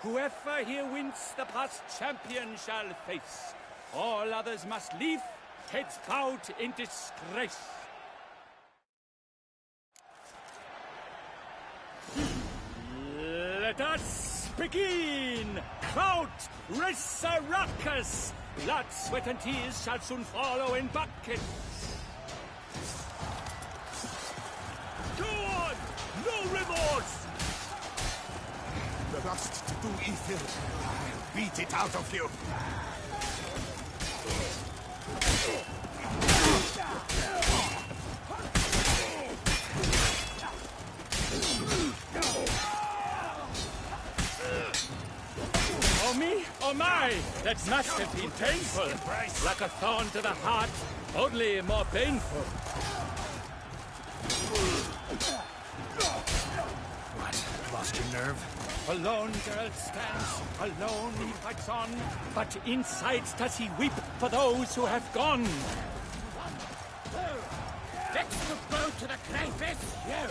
Whoever here wins the past champion shall face. All others must leave, heads bowed in disgrace. Let us begin! Crowd, race a ruckus! Blood, sweat, and tears shall soon follow in buckets. Go on! No remorse! The lust to do evil. I'll beat it out of you. Oh me, oh my! That must have been painful. Like a thorn to the heart, only more painful. What? Lost your nerve? Alone Geralt stands, alone he fights on, but inside does he weep for those who have gone. Let's go to the crayfish, you!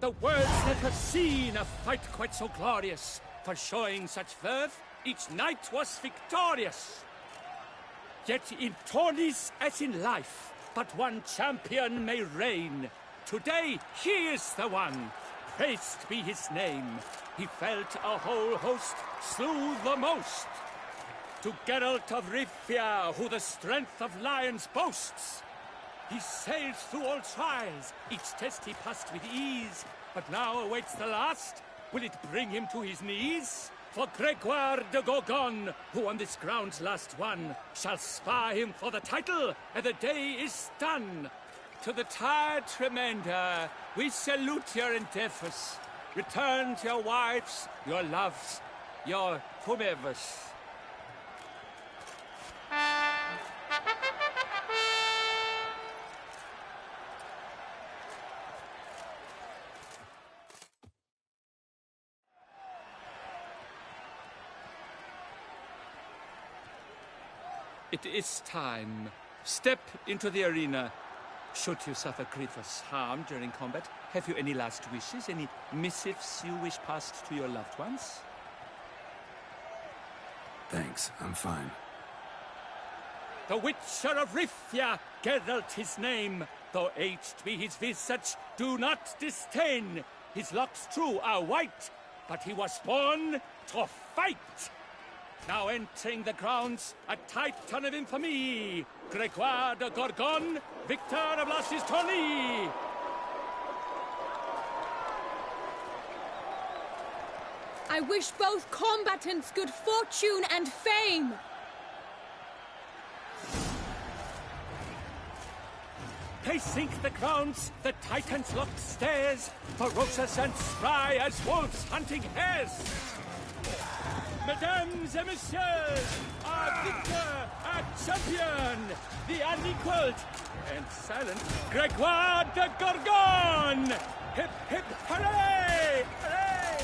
The world's never seen a fight quite so glorious. For showing such verve, each knight was victorious. Yet in tourneys as in life, but one champion may reign. Today he is the one, praised be his name. He felt a whole host, slew the most. To Geralt of Rivia, who the strength of lions boasts. He sailed through all trials, each test he passed with ease. But now awaits the last. Will it bring him to his knees? For Gregoire de Gorgon, who on this ground's last won, shall spar him for the title, and the day is done. To the tired remainder, we salute your endeavors. Return to your wives, your loves, your whomevers. It is time. Step into the arena. Should you suffer grievous harm during combat, have you any last wishes, any missives you wish passed to your loved ones? Thanks, I'm fine. The Witcher of Rivia, Geralt his name. Though aged be his visage, do not disdain. His locks true are white, but he was born to fight. Now entering the grounds, a titan of infamy, Gregoire de Gorgon, victor of last tourney. I wish both combatants good fortune and fame. Pacing the grounds, the titans locked stairs, ferocious and spry as wolves hunting hares. Mesdames et messieurs, our victor, our champion, the unequaled and silent Gregoire de Gorgon! Hip, hip, hooray! Hooray!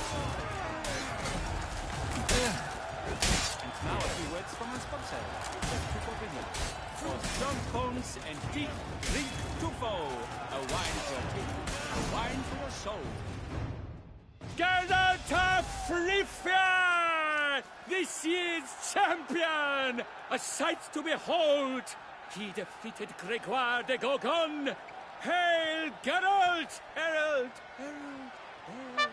And now a few words from our sponsor, the Tuffo Vineyard. For strong bones and deep, drink Tuffo, a wine for your teeth, a wine for your soul. Geralt of Rivia, this year's champion! A sight to behold! He defeated Gregoire de Gorgon! Hail, Geralt! Herald! Herald! Herald!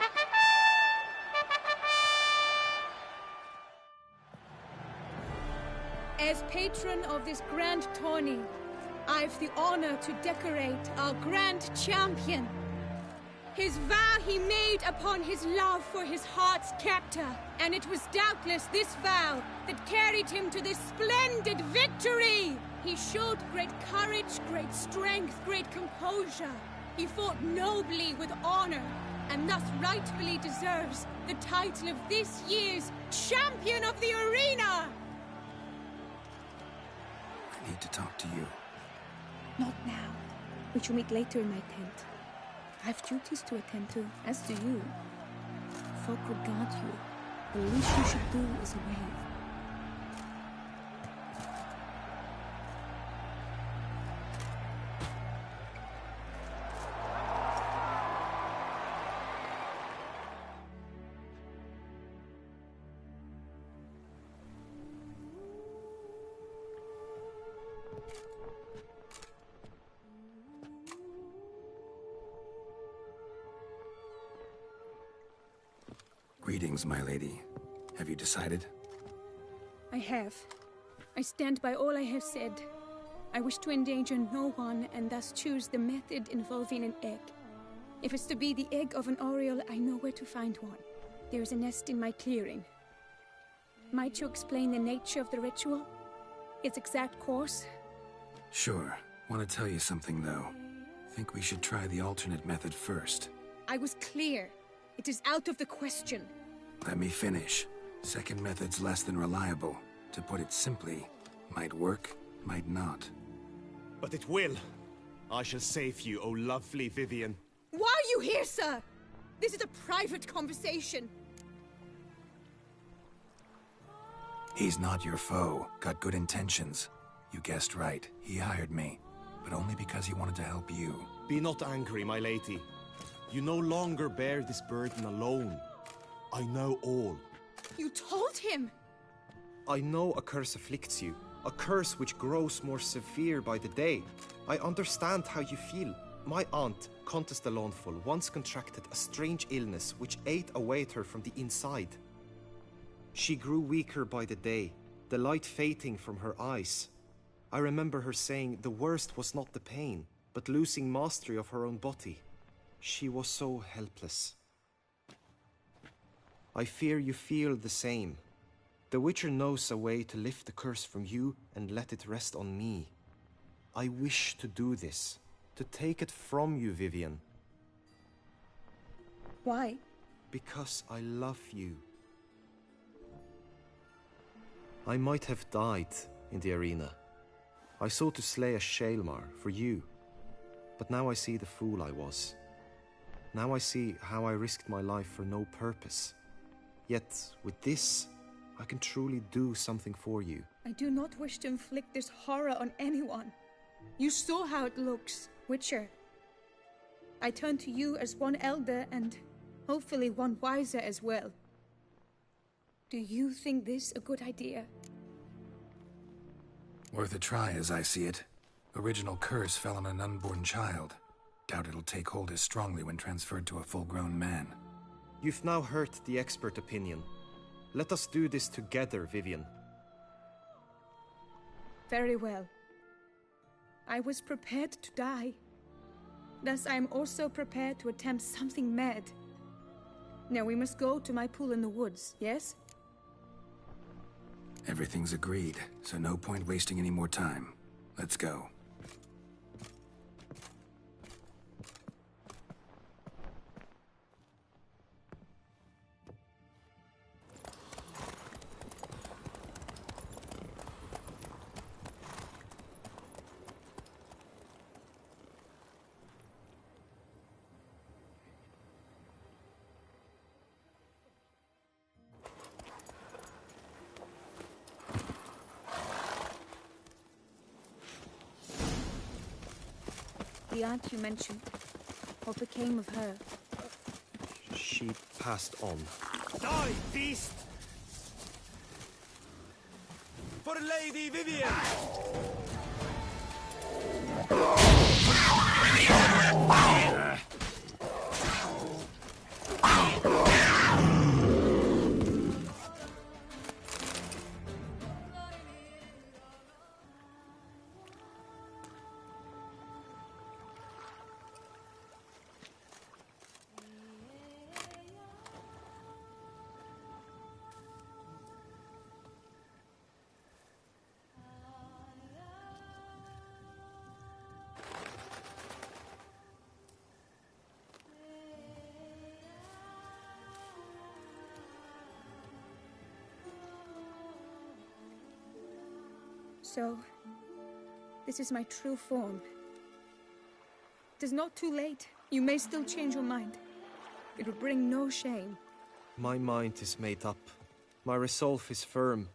As patron of this grand tourney, I've the honor to decorate our grand champion. His vow he made upon his love for his heart's captor, and it was doubtless this vow that carried him to this splendid victory. He showed great courage, great strength, great composure. He fought nobly with honor, and thus rightfully deserves the title of this year's Champion of the Arena! I need to talk to you. Not now. We shall meet later in my tent. I have duties to attend to, as do you. Folk regard you. The least you should do is wave. Greetings, my lady. Have you decided? I have. I stand by all I have said. I wish to endanger no one, and thus choose the method involving an egg. If it's to be the egg of an oriole, I know where to find one. There is a nest in my clearing. Might you explain the nature of the ritual? Its exact course? Sure. Want to tell you something, though. Think we should try the alternate method first. I was clear. It is out of the question. Let me finish. Second method's less than reliable. To put it simply, might work, might not. But it will. I shall save you, O lovely Vivian. Why are you here, sir? This is a private conversation. He's not your foe. Got good intentions. You guessed right. He hired me. But only because he wanted to help you. Be not angry, my lady. You no longer bear this burden alone. I know all. You told him! I know a curse afflicts you. A curse which grows more severe by the day. I understand how you feel. My aunt, Countess de Lawnful, once contracted a strange illness which ate away at her from the inside. She grew weaker by the day, the light fading from her eyes. I remember her saying the worst was not the pain, but losing mastery of her own body. She was so helpless. I fear you feel the same. The Witcher knows a way to lift the curse from you and let it rest on me. I wish to do this, to take it from you, Vivian. Why? Because I love you. I might have died in the arena. I sought to slay a Shaelmar for you, but now I see the fool I was. Now I see how I risked my life for no purpose. Yet, with this, I can truly do something for you. I do not wish to inflict this horror on anyone. You saw how it looks, Witcher. I turn to you as one elder and hopefully one wiser as well. Do you think this a good idea? Worth a try, as I see it. Original curse fell on an unborn child. Doubt it'll take hold as strongly when transferred to a full-grown man. You've now heard the expert opinion. Let us do this together, Vivian. Very well. I was prepared to die. Thus I am also prepared to attempt something mad. Now we must go to my pool in the woods, yes? Everything's agreed, so no point wasting any more time. Let's go. The aunt you mentioned, what became of her? She passed on. Die, beast! For Lady Vivian! So, this is my true form. It is not too late. You may still change your mind. It will bring no shame. My mind is made up. My resolve is firm.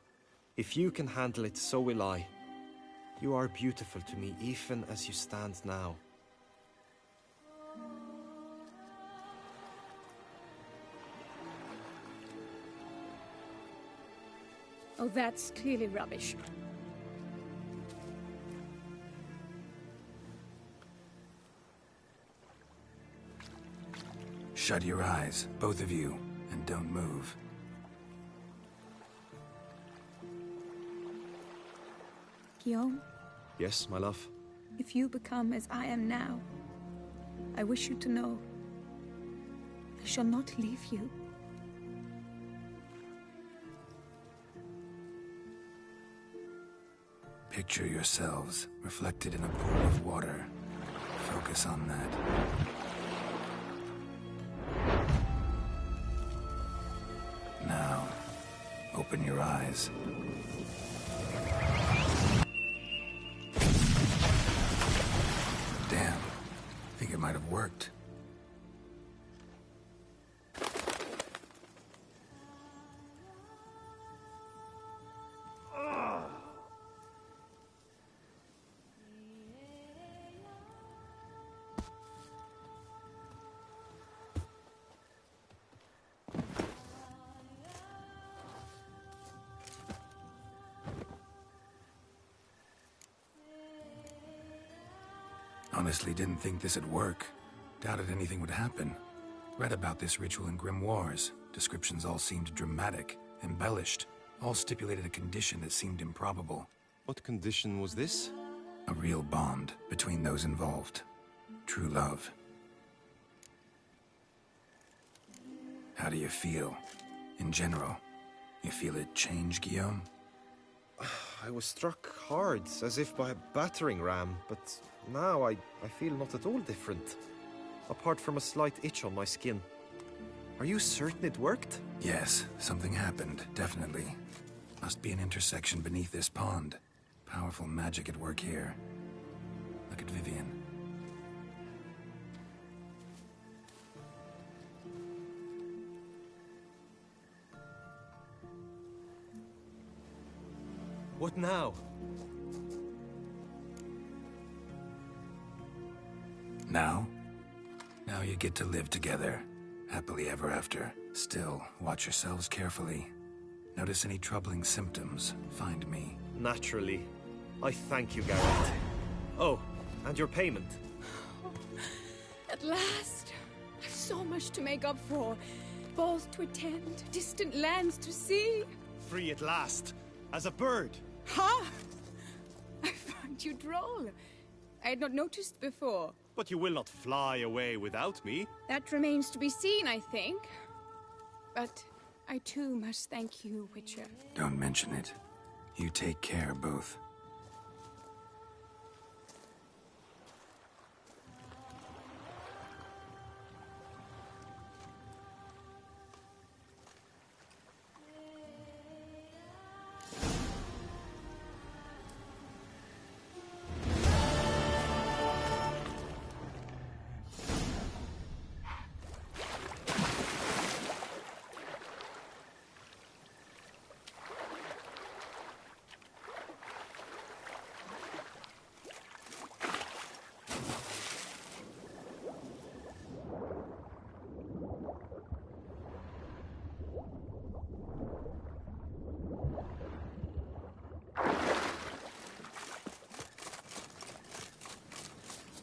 If you can handle it, so will I. You are beautiful to me, even as you stand now. Oh, that's clearly rubbish. Shut your eyes, both of you, and don't move. Guillaume, Yes, my love? if you become as I am now, I wish you to know I shall not leave you. Picture yourselves reflected in a pool of water. Focus on that. Now, open your eyes. Damn. Think it might have worked. Honestly, didn't think this'd work. Doubted anything would happen. Read about this ritual in grimoires. Descriptions all seemed dramatic, embellished. All stipulated a condition that seemed improbable. What condition was this? A real bond between those involved. True love. How do you feel? In general? You feel it change, Guillaume? I was struck hard, as if by a battering ram, but now I feel not at all different. Apart from a slight itch on my skin. Are you certain it worked? Yes, something happened, definitely. Must be an intersection beneath this pond. Powerful magic at work here. Look at Vivian. What now? Now? Now you get to live together. Happily ever after. Still, watch yourselves carefully. Notice any troubling symptoms, find me. Naturally. I thank you, Geralt. Oh, and your payment. At last! I've so much to make up for. Balls to attend, distant lands to see. Free at last, as a bird. Ha! I find you droll. I had not noticed before. But you will not fly away without me. That remains to be seen, I think. But I too must thank you, Witcher. Don't mention it. You take care, both.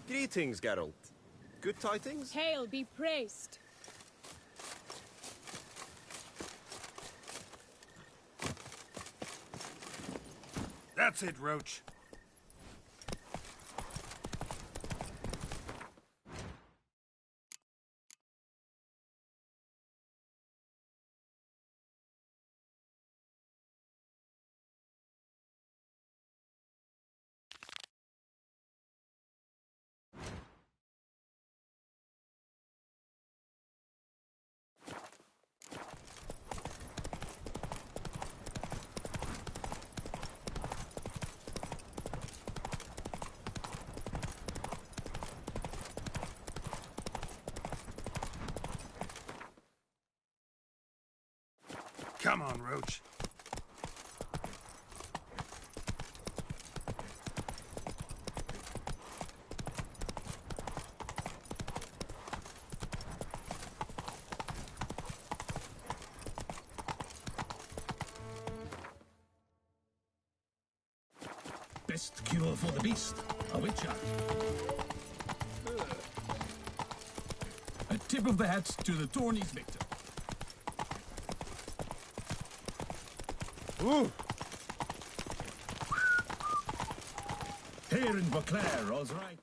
Greetings, Geralt. Good tidings? Hail be praised. That's it, Roach. Come on, Roach. Best cure for the beast, a witcher. A tip of the hat to the Tourney's victor. Ooh. Here in Beauclair, all's right.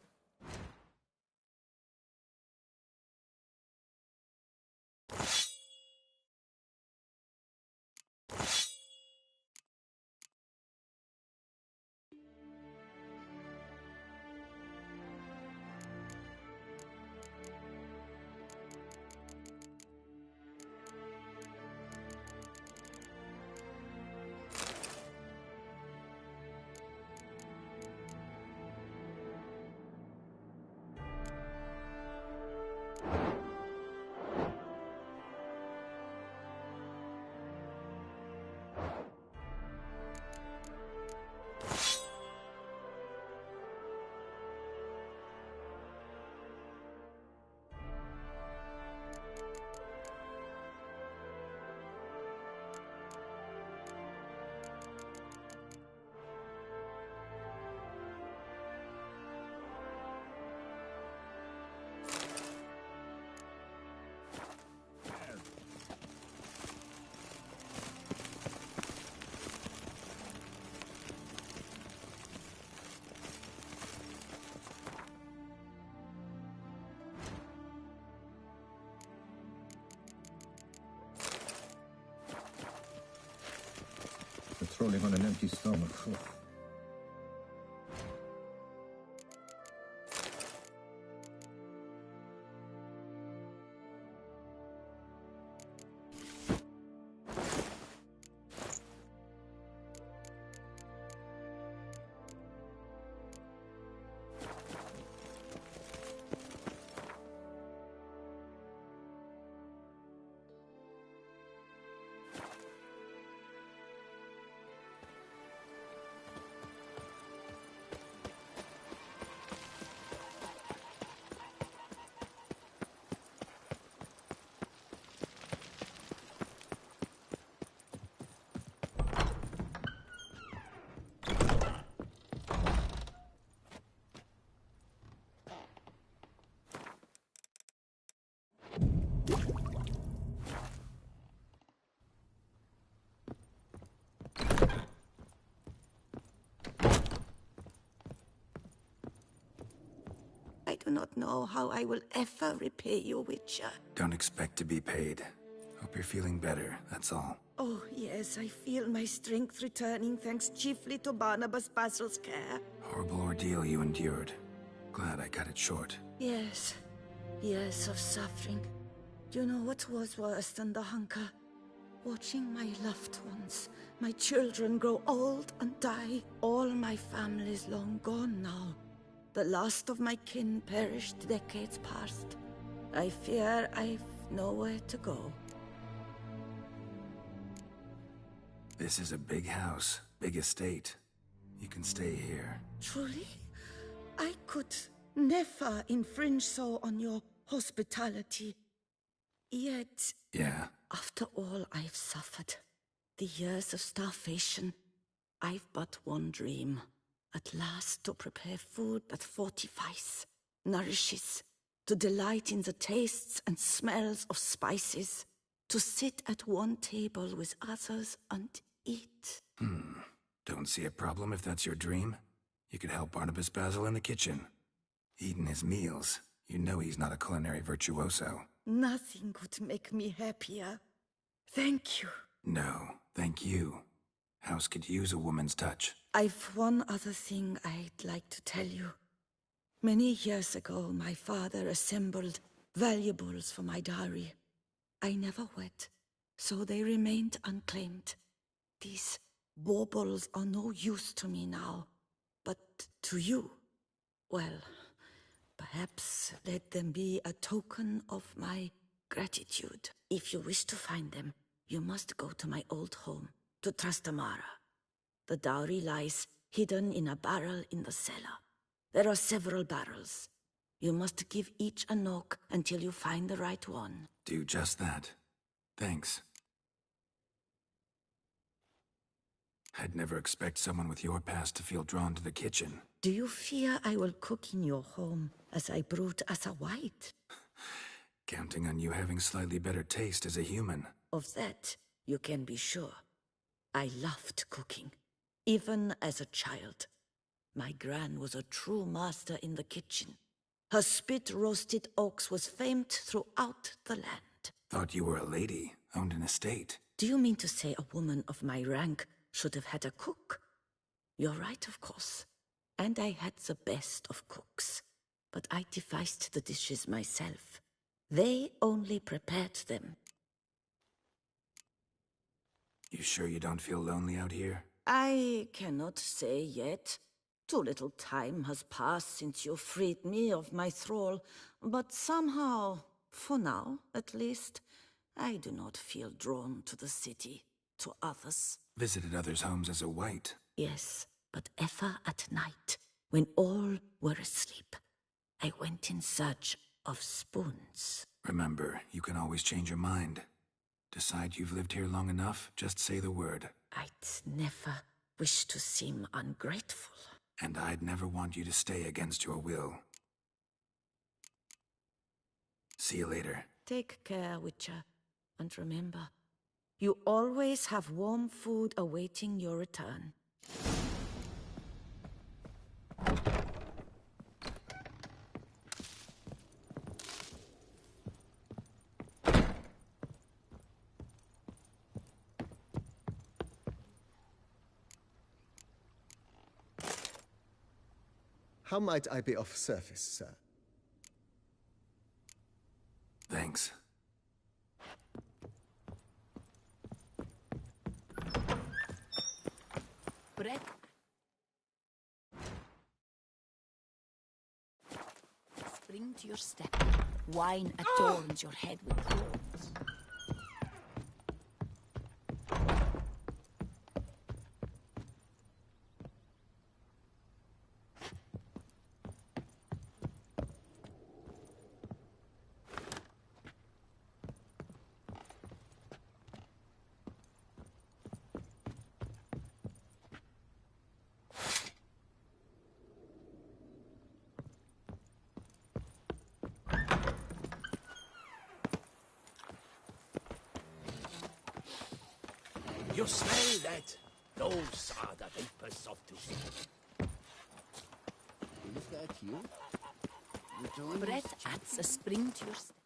Patrolling on an empty stomach. I do not know how I will ever repay you, Witcher. Don't expect to be paid. Hope you're feeling better, that's all. Oh, yes, I feel my strength returning thanks chiefly to Barnabas Basil's care. Horrible ordeal you endured. Glad I cut it short. Yes, years of suffering. Do you know what was worse than the hunger? Watching my loved ones, my children grow old and die. All my family's long gone now. The last of my kin perished decades past. I fear I've nowhere to go. This is a big house, big estate. You can stay here. Truly? I could never infringe so on your hospitality. Yet... Yeah? After all I've suffered, the years of starvation, I've but one dream. At last to prepare food that fortifies, nourishes, to delight in the tastes and smells of spices, to sit at one table with others and eat. Don't see a problem if that's your dream. You could help Barnabas Basil in the kitchen. Eating his meals. You know he's not a culinary virtuoso. Nothing could make me happier. Thank you. No, thank you. House could use a woman's touch. I've one other thing I'd like to tell you. Many years ago, my father assembled valuables for my dowry. I never wed, so they remained unclaimed. These baubles are no use to me now, but to you, well, perhaps let them be a token of my gratitude. If you wish to find them, You must go to my old home, to Trastamara. The dowry lies hidden in a barrel in the cellar. There are several barrels. You must give each a knock until you find the right one. Do just that. Thanks. I'd never expect someone with your past to feel drawn to the kitchen. Do you fear I will cook in your home as I brewed as a white? Counting on you having slightly better taste as a human. Of that, you can be sure. I loved cooking, even as a child. My gran was a true master in the kitchen. Her spit-roasted ox was famed throughout the land. Thought you were a lady, owned an estate. Do you mean to say a woman of my rank should have had a cook? You're right, of course. And I had the best of cooks. But I devised the dishes myself. They only prepared them. You sure you don't feel lonely out here? I cannot say yet. Too little time has passed since you freed me of my thrall, but somehow, for now at least, I do not feel drawn to the city, to others. Visited others' homes as a white? Yes, but ever at night, when all were asleep, I went in search of spoons. Remember, you can always change your mind. Decide you've lived here long enough, just say the word. I'd never wish to seem ungrateful. And I'd never want you to stay against your will. See you later. Take care, Witcher. And remember, you always have warm food awaiting your return. How might I be of service, sir? Thanks. Bread. Spring to your step. Wine adorns your head with thorns. You smell that? Those are the vapors of Tuesday. Is that you? Breath adds a spring to your step.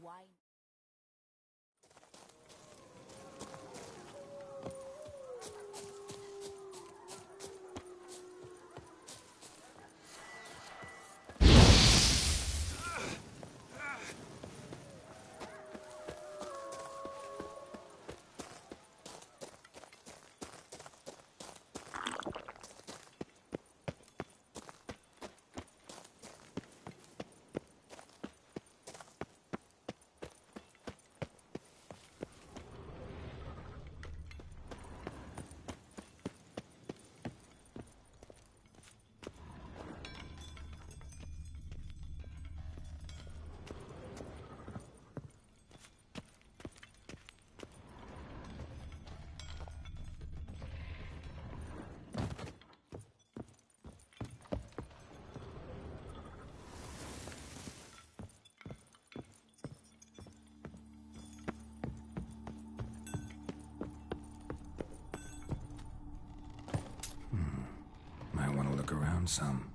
Wine. Might want to look around some.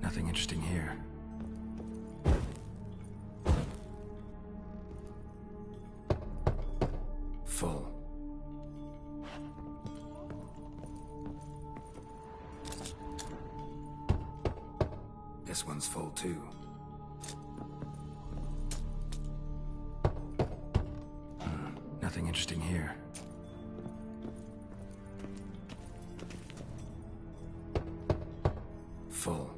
Nothing interesting here. Full. This one's full too. interesting here. Full.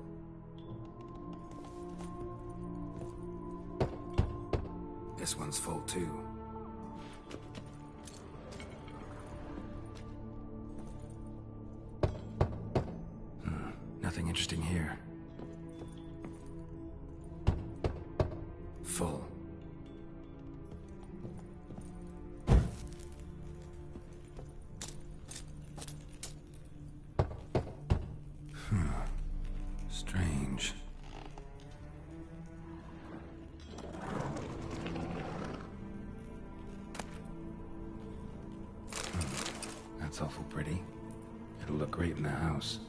This one's full too. Nothing interesting here. Full. Strange. That's awful pretty. It'll look great in the house.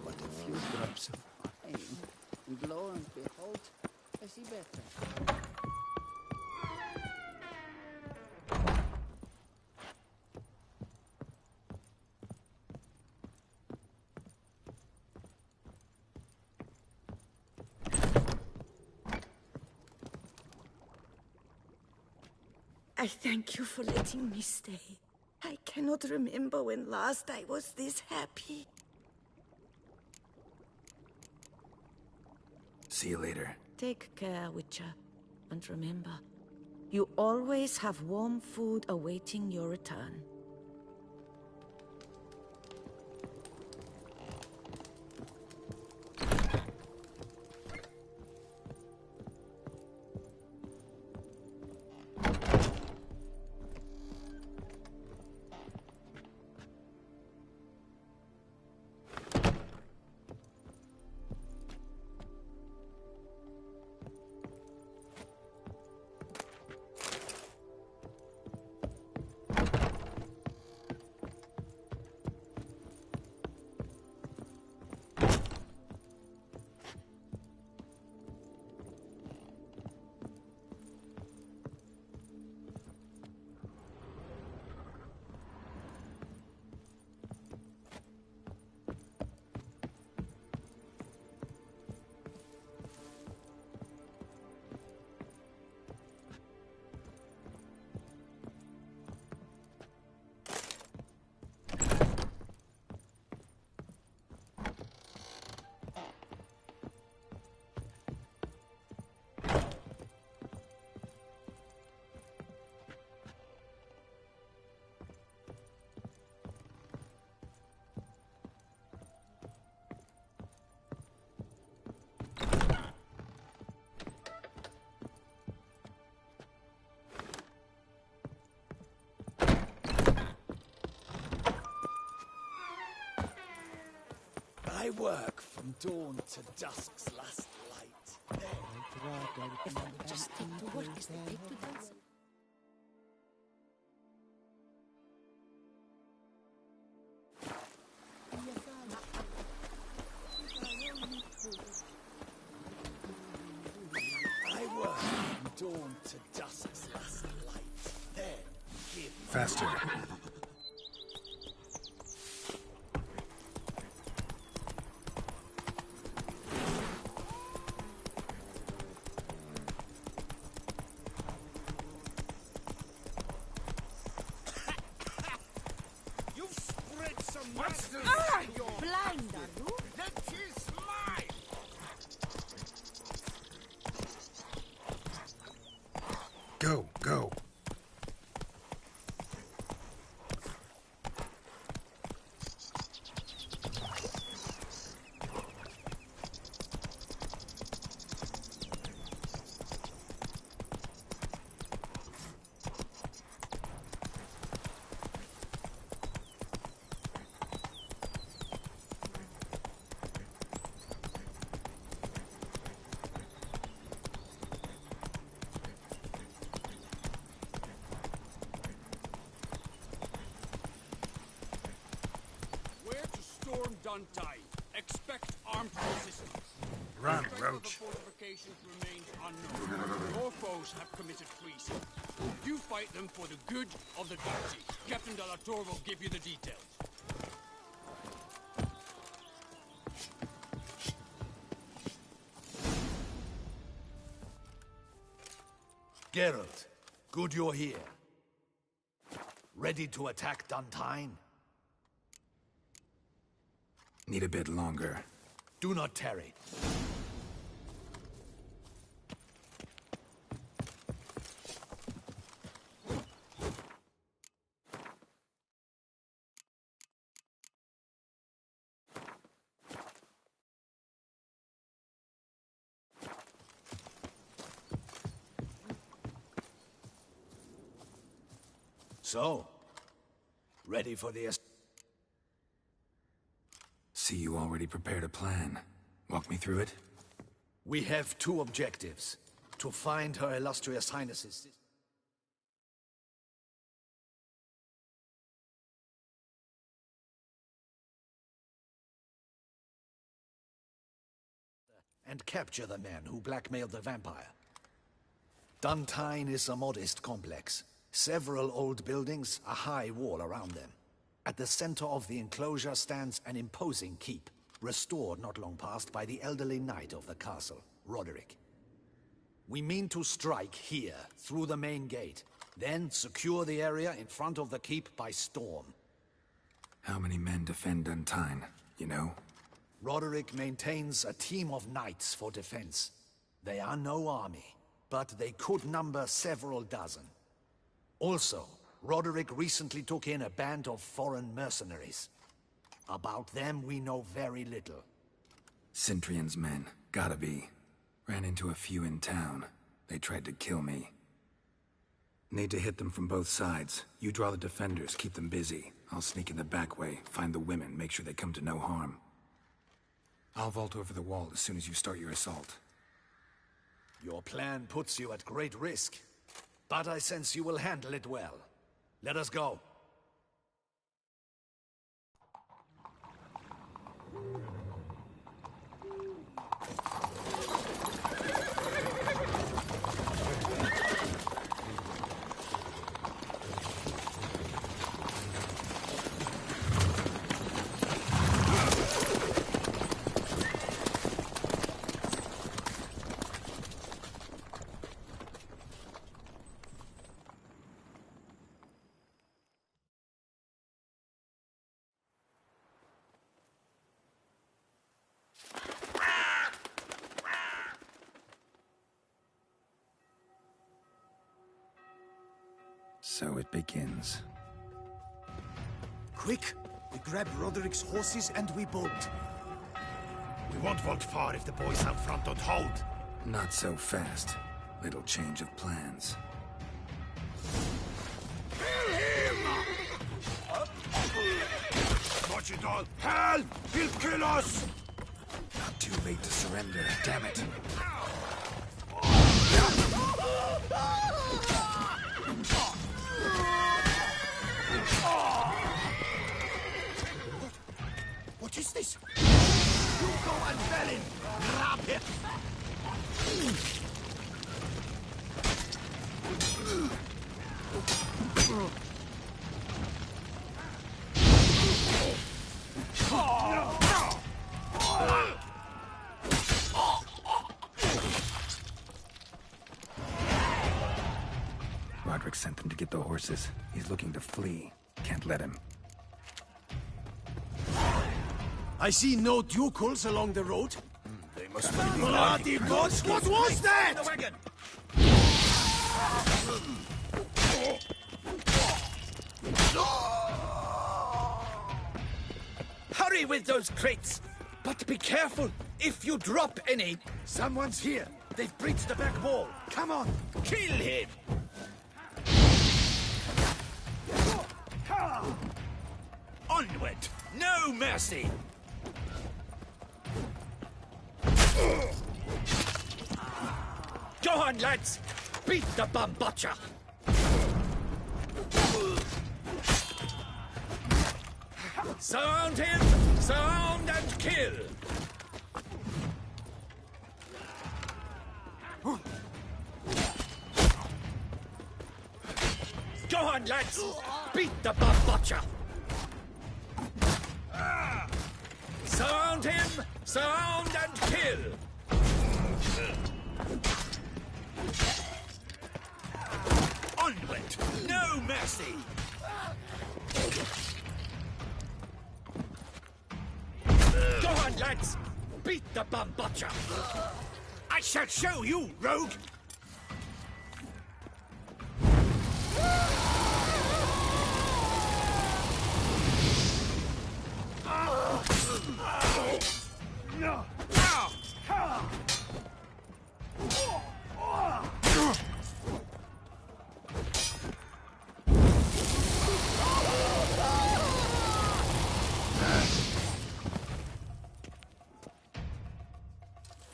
But a few drops of wine, and lo and behold, I see better. I thank you for letting me stay. I cannot remember when last I was this happy. See you later. Take care, Witcher. And remember, you always have warm food awaiting your return. I work from dawn to dusk's last light. If I would just stick to work, is the pig to dance? I work from dawn to dusk's last light. Then give Faster. Duntine. Expect armed resistance. Run, The strength of the Roach. fortifications remains unknown. Your foes have committed treason. You fight them for the good of the duchy. Captain de la Tour will give you the details. Geralt, good you're here. Ready to attack Duntine? Need a bit longer. Do not tarry. So, ready for the... See, you already prepared a plan. Walk me through it? We have two objectives. To find Her Illustrious Highness's... and capture the man who blackmailed the vampire. Duntine is a modest complex. Several old buildings, a high wall around them. At the center of the enclosure stands an imposing keep, restored not long past by the elderly knight of the castle, Roderick. We mean to strike here, through the main gate, then secure the area in front of the keep by storm. How many men defend Duntine, you know? Roderick maintains a team of knights for defense. They are no army, but they could number several dozen. Also, Roderick recently took in a band of foreign mercenaries. About them we know very little. Cintrian's men, gotta be. Ran into a few in town. They tried to kill me. Need to hit them from both sides. You draw the defenders, keep them busy. I'll sneak in the back way, find the women, make sure they come to no harm. I'll vault over the wall as soon as you start your assault. Your plan puts you at great risk, but I sense you will handle it well. Let us go. So it begins. Quick! We grab Roderick's horses and we bolt. We won't vault far if the boys out front don't hold. Not so fast. Little change of plans. Kill him! Watch it all! Hell! He'll kill us! Not too late to surrender, damn it. What is this? You go and fell him! Grab him! Roderick sent them to get the horses. He's looking to flee. Can't let him. I see no ducals along the road. They must be Bloody boss! What was that? The wagon! Hurry with those crates! But be careful! If you drop any... Someone's here! They've breached the back wall! Come on! Kill him! Onward! No mercy! Go on, lads! Beat the bum butcher! Surround him! Surround and kill! Go on, lads! Beat the bum butcher! Surround him! Surround and kill! Onward! No mercy! Go on, lads! Beat the bum butcher! I shall show you, rogue!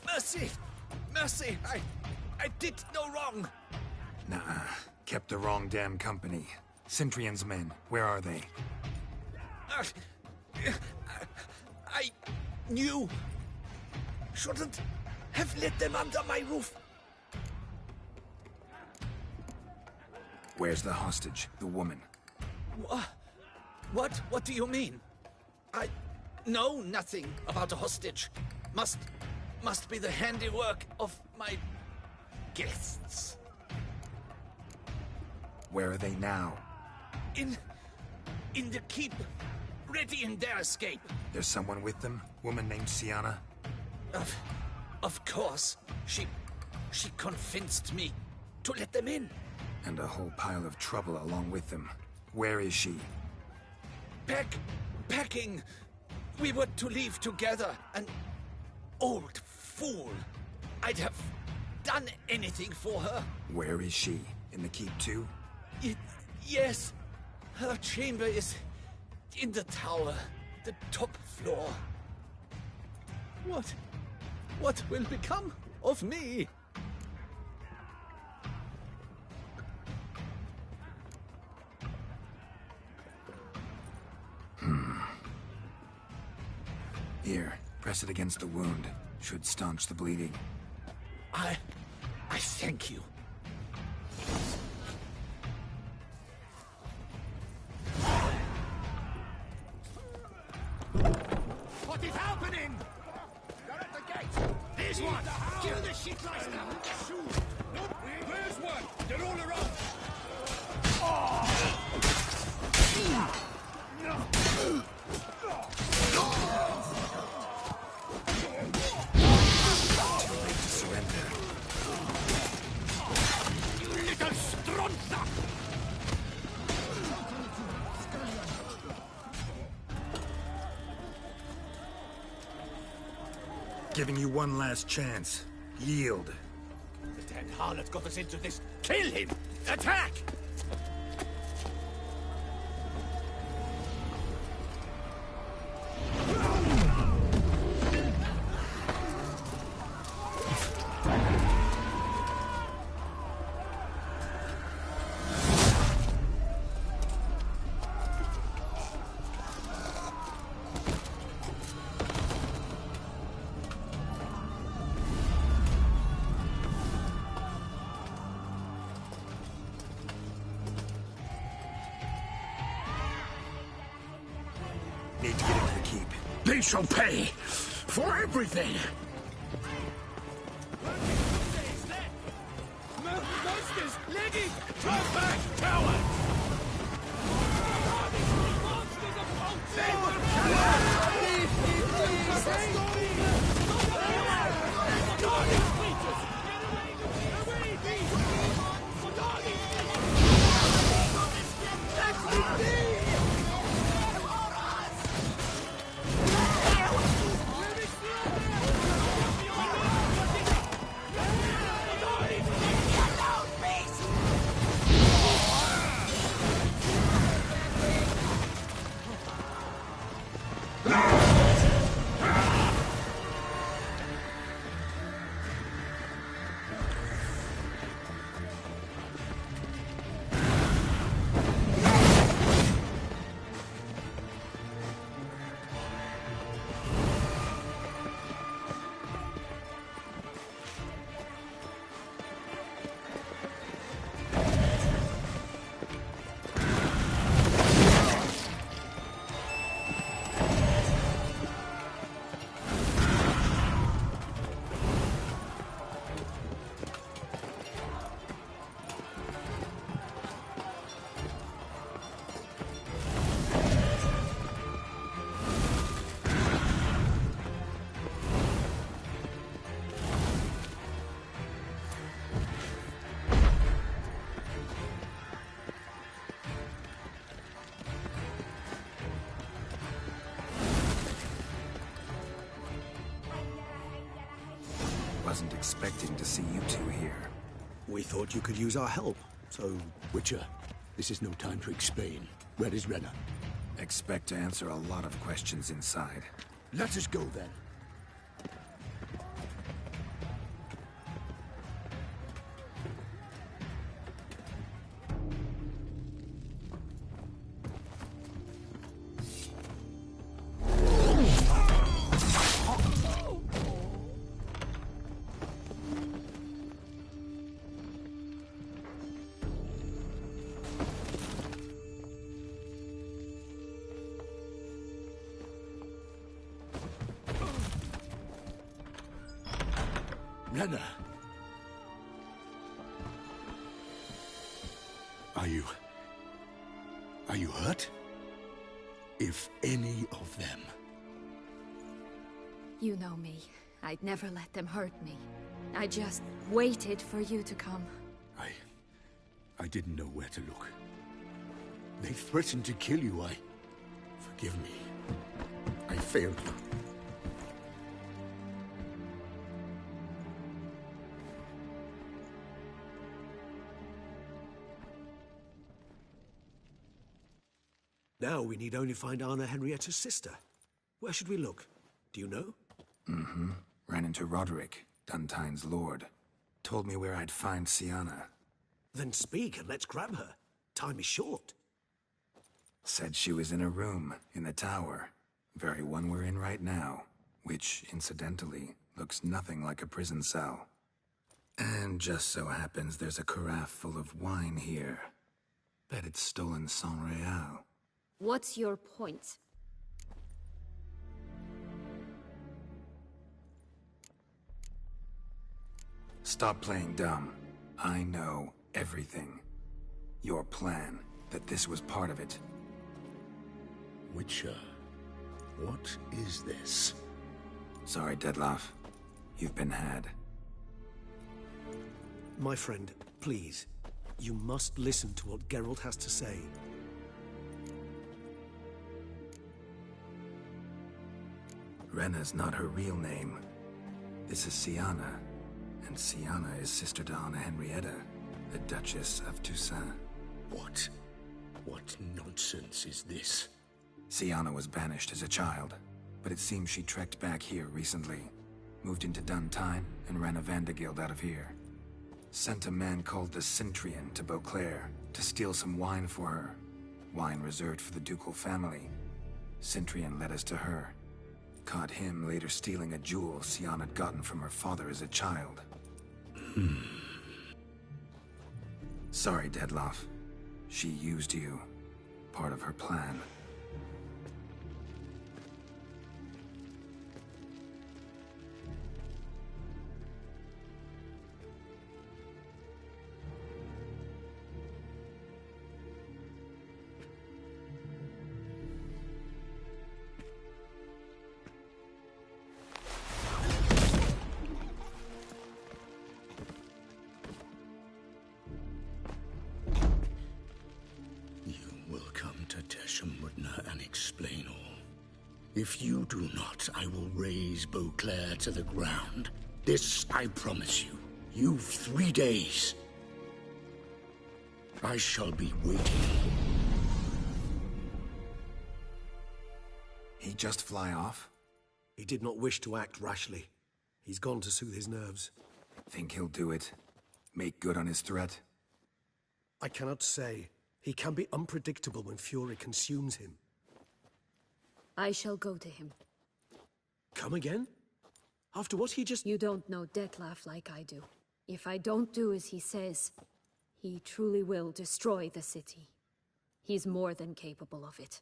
Mercy! Mercy! I did no wrong! Nah, kept the wrong damn company. Centrion's men, where are they? I knew. Shouldn't have let them under my roof. Where's the hostage, the woman? What do you mean? I know nothing about a hostage. Must be the handiwork of my guests. Where are they now? In the keep, ready in their escape. There's someone with them? Woman named Sienna? Of course. She convinced me to let them in. And a whole pile of trouble along with them. Where is she? Packing. We were to leave together. An old fool. I'd have done anything for her. Where is she? In the keep too? Yes. Her chamber is in the tower, the top floor. What will become of me? Here, press it against the wound. Should staunch the bleeding. I thank you. What is happening? They're at the gate. There's one. Kill the shit lice now. Shoot. Nope. Where's one? They're all around. Too late to surrender. You little stronza! Giving you one last chance. Yield. The damned harlot got us into this. Kill him! Attack! Need to get into the keep. They shall pay for everything! Monsters! Leggy! Drop back, coward! Monsters Wasn't expecting to see you two here. We thought you could use our help, so... Witcher, this is no time to explain. Where is Renna? Expect to answer a lot of questions inside. Let us go, then. Renna! Are you hurt? If any of them... You know me. I'd never let them hurt me. I just waited for you to come. I didn't know where to look. They threatened to kill you, Forgive me. I failed you. Now we need only find Anna Henrietta's sister. Where should we look? Do you know? Mm-hmm. Ran into Roderick, Duntine's lord. Told me where I'd find Siana. Then speak and let's grab her. Time is short. Said she was in a room in the tower. Very one we're in right now. Which, incidentally, looks nothing like a prison cell. And just so happens there's a carafe full of wine here. Bet it's stolen San Real. What's your point? Stop playing dumb. I know everything. Your plan, that this was part of it. Witcher, what is this? Sorry, Dettlaff. You've been had. My friend, please. You must listen to what Geralt has to say. Renna's not her real name. This is Siana. And Siana is sister to Anna Henrietta, the Duchess of Toussaint. What? What nonsense is this? Siana was banished as a child, but it seems she trekked back here recently. Moved into Duntine and ran a Vandergild out of here. Sent a man called the Centrian to Beauclair to steal some wine for her. Wine reserved for the ducal family. Centrian led us to her. Caught him later stealing a jewel Siana had gotten from her father as a child. Sorry, Dettlaff. She used you. Part of her plan. And explain all. If you do not, I will raise Beauclair to the ground. This I promise you. You've 3 days. I shall be waiting. He just fly off? He did not wish to act rashly. He's gone to soothe his nerves. Think he'll do it? Make good on his threat? I cannot say. He can be unpredictable when fury consumes him. I shall go to him. Come again? After what he just... You don't know Dettlaff like I do. If I don't do as he says, he truly will destroy the city. He's more than capable of it.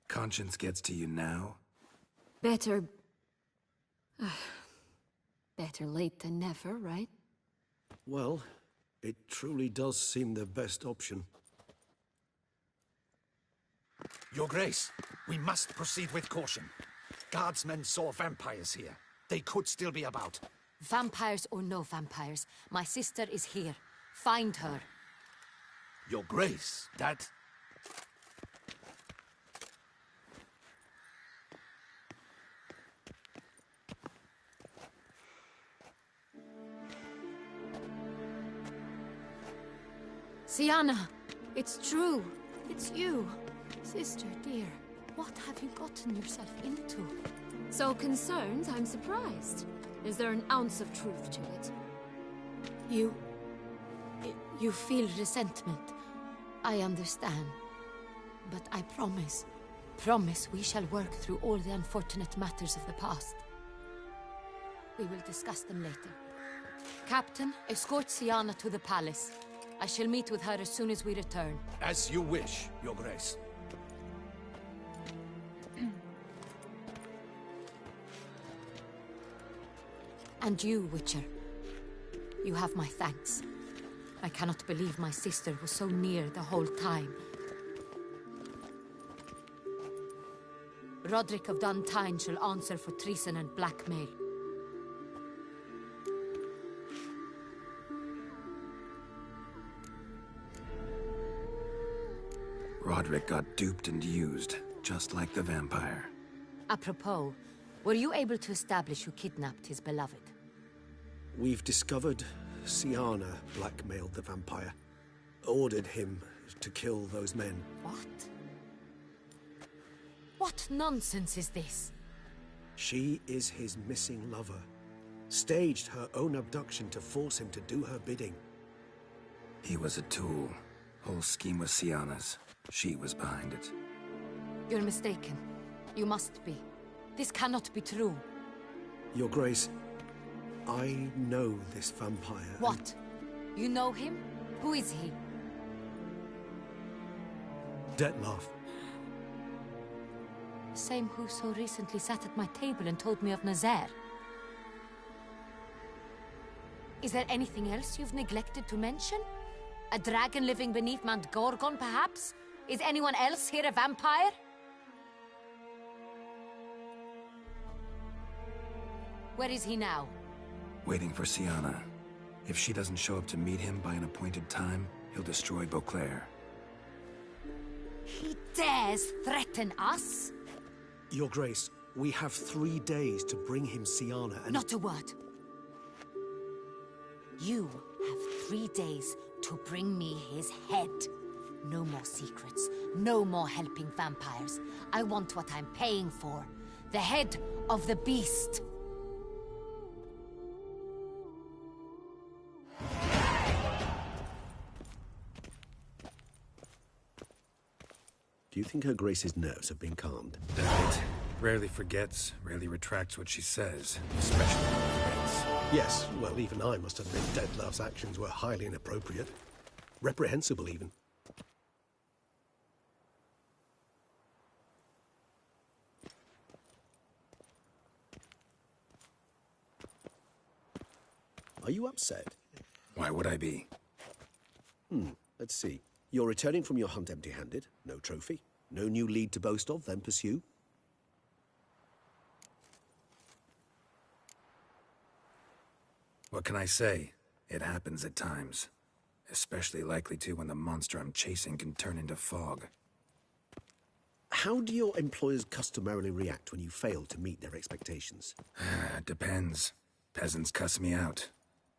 Conscience gets to you now? Better... better late than never, right? Well, it truly does seem the best option. Your Grace, we must proceed with caution. Guardsmen saw vampires here. They could still be about. Vampires or no vampires, my sister is here. Find her. Your Grace, that... Sienna, it's true. It's you. Sister, dear, what have you gotten yourself into? So concerned, I'm surprised. Is there an ounce of truth to it? You feel resentment. I understand. But I promise we shall work through all the unfortunate matters of the past. We will discuss them later. Captain, escort Sienna to the palace. I shall meet with her as soon as we return. As you wish, Your Grace. And you, Witcher. You have my thanks. I cannot believe my sister was so near the whole time. Roderick of Duntine shall answer for treason and blackmail. Roderick got duped and used, just like the vampire. Apropos, were you able to establish who kidnapped his beloved? We've discovered Sienna blackmailed the vampire. Ordered him to kill those men. What? What nonsense is this? She is his missing lover. Staged her own abduction to force him to do her bidding. He was a tool. Whole scheme was Sienna's. She was behind it. You're mistaken. You must be. This cannot be true. Your Grace, I know this vampire. What? You know him? Who is he? Dettlaff. The same who so recently sat at my table and told me of Nazaire. Is there anything else you've neglected to mention? A dragon living beneath Mount Gorgon, perhaps? Is anyone else here a vampire? Where is he now? Waiting for Sienna. If she doesn't show up to meet him by an appointed time, he'll destroy Beauclair. He dares threaten us? Your Grace, we have 3 days to bring him Sienna and... Not a word. You have 3 days to bring me his head. No more secrets. No more helping vampires. I want what I'm paying for. The head of the beast. Do you think Her Grace's nerves have been calmed? That rarely forgets, rarely retracts what she says, especially on threats. Yes, well, even I must admit Dettlaff's actions were highly inappropriate. Reprehensible, even. Are you upset? Why would I be? Let's see. You're returning from your hunt empty-handed. No trophy. No new lead to boast of, then pursue. What can I say? It happens at times. Especially likely to when the monster I'm chasing can turn into fog. How do your employers customarily react when you fail to meet their expectations? Depends. Peasants cuss me out.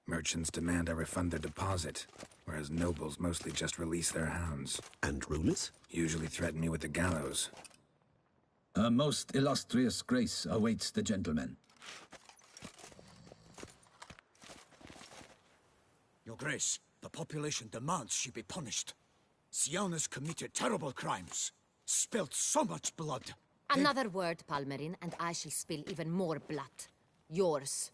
Merchants demand I refund their deposit, whereas nobles mostly just release their hounds. And rulers? Usually threaten me with the gallows. A most illustrious grace awaits the gentleman. Your Grace, the population demands she be punished. Sienna's committed terrible crimes. Spilt so much blood. Another word, Palmerin, and I shall spill even more blood. Yours.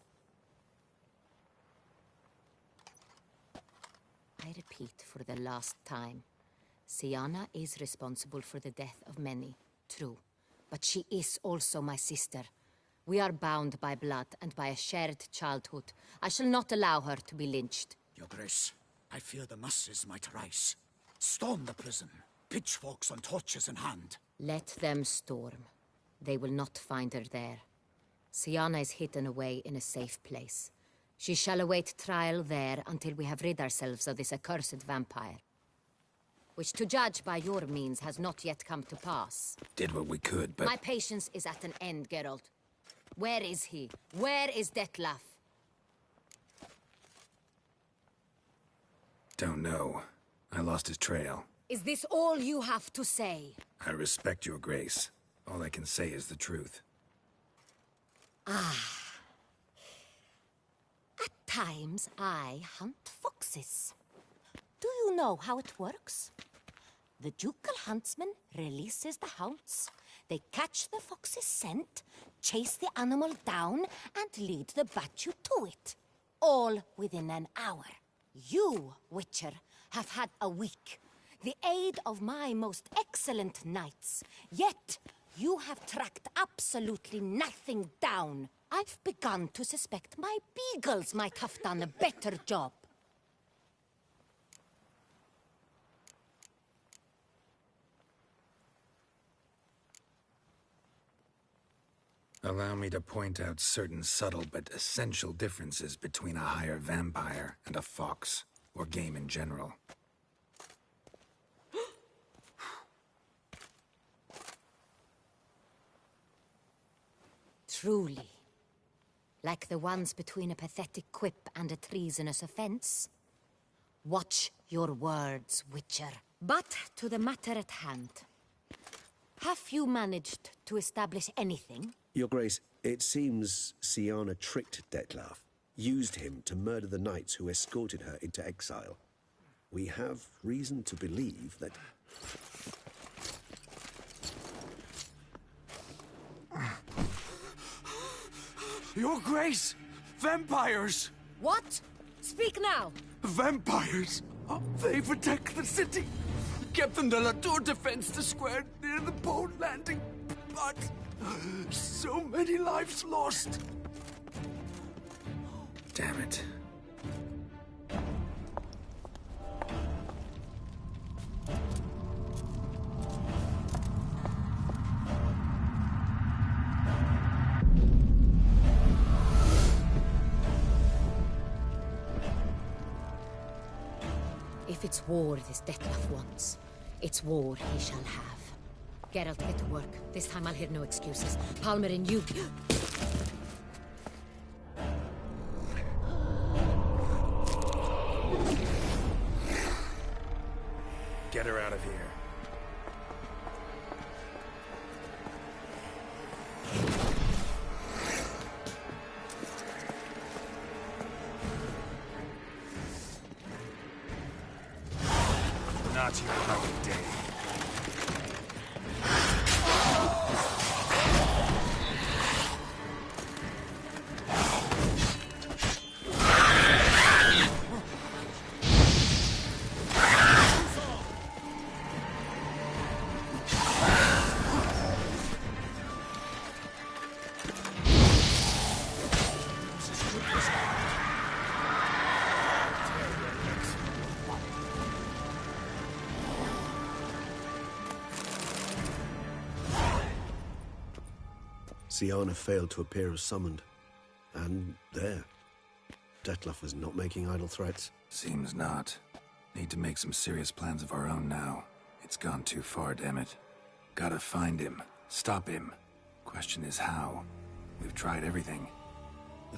I repeat for the last time. Sienna is responsible for the death of many, true. But she is also my sister. We are bound by blood and by a shared childhood. I shall not allow her to be lynched. Your Grace, I fear the masses might rise. Storm the prison, pitchforks and torches in hand. Let them storm. They will not find her there. Sienna is hidden away in a safe place. She shall await trial there until we have rid ourselves of this accursed vampire. Which, to judge by your means, has not yet come to pass. Did what we could, but... My patience is at an end, Geralt. Where is he? Where is Dettlaff? Don't know. I lost his trail. Is this all you have to say? I respect your grace. All I can say is the truth. Ah. At times, I hunt foxes. Do you know how it works? The ducal huntsman releases the hounds. They catch the fox's scent, chase the animal down, and lead the battue to it. All within an hour. You, Witcher, have had a week. The aid of my most excellent knights. Yet, you have tracked absolutely nothing down. I've begun to suspect my beagles might have done a better job. Allow me to point out certain subtle but essential differences between a higher vampire and a fox, or game in general. Truly. Like the ones between a pathetic quip and a treasonous offense. Watch your words, Witcher. But to the matter at hand. Have you managed to establish anything? Your Grace, it seems Siana tricked Detlef, used him to murder the knights who escorted her into exile. We have reason to believe that... Your Grace! Vampires! What? Speak now! Vampires! They protect the city! Captain de la Tour defends the square near the boat landing, but so many lives lost. Damn it. If it's war this Detlef wants, it's war he shall have. Geralt, get to work. This time I'll hear no excuses. Palmer and you... Get her out of here. Not your lucky day. Siana failed to appear as summoned. And there. Detlef was not making idle threats. Seems not. Need to make some serious plans of our own now. It's gone too far, damn it. Gotta find him. Stop him. Question is how. We've tried everything.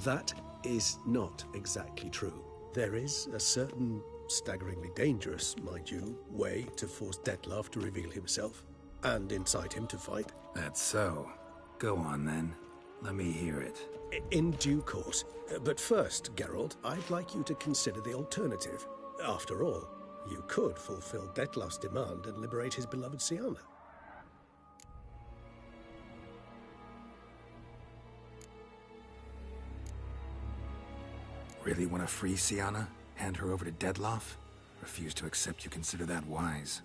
That is not exactly true. There is a certain, staggeringly dangerous, mind you, way to force Detlef to reveal himself, and incite him to fight. That's so. Go on, then. Let me hear it. In due course. But first, Geralt, I'd like you to consider the alternative. After all, you could fulfill Detlef's demand and liberate his beloved Siana. Really want to free Siana? Hand her over to Detlef? Refuse to accept you consider that wise.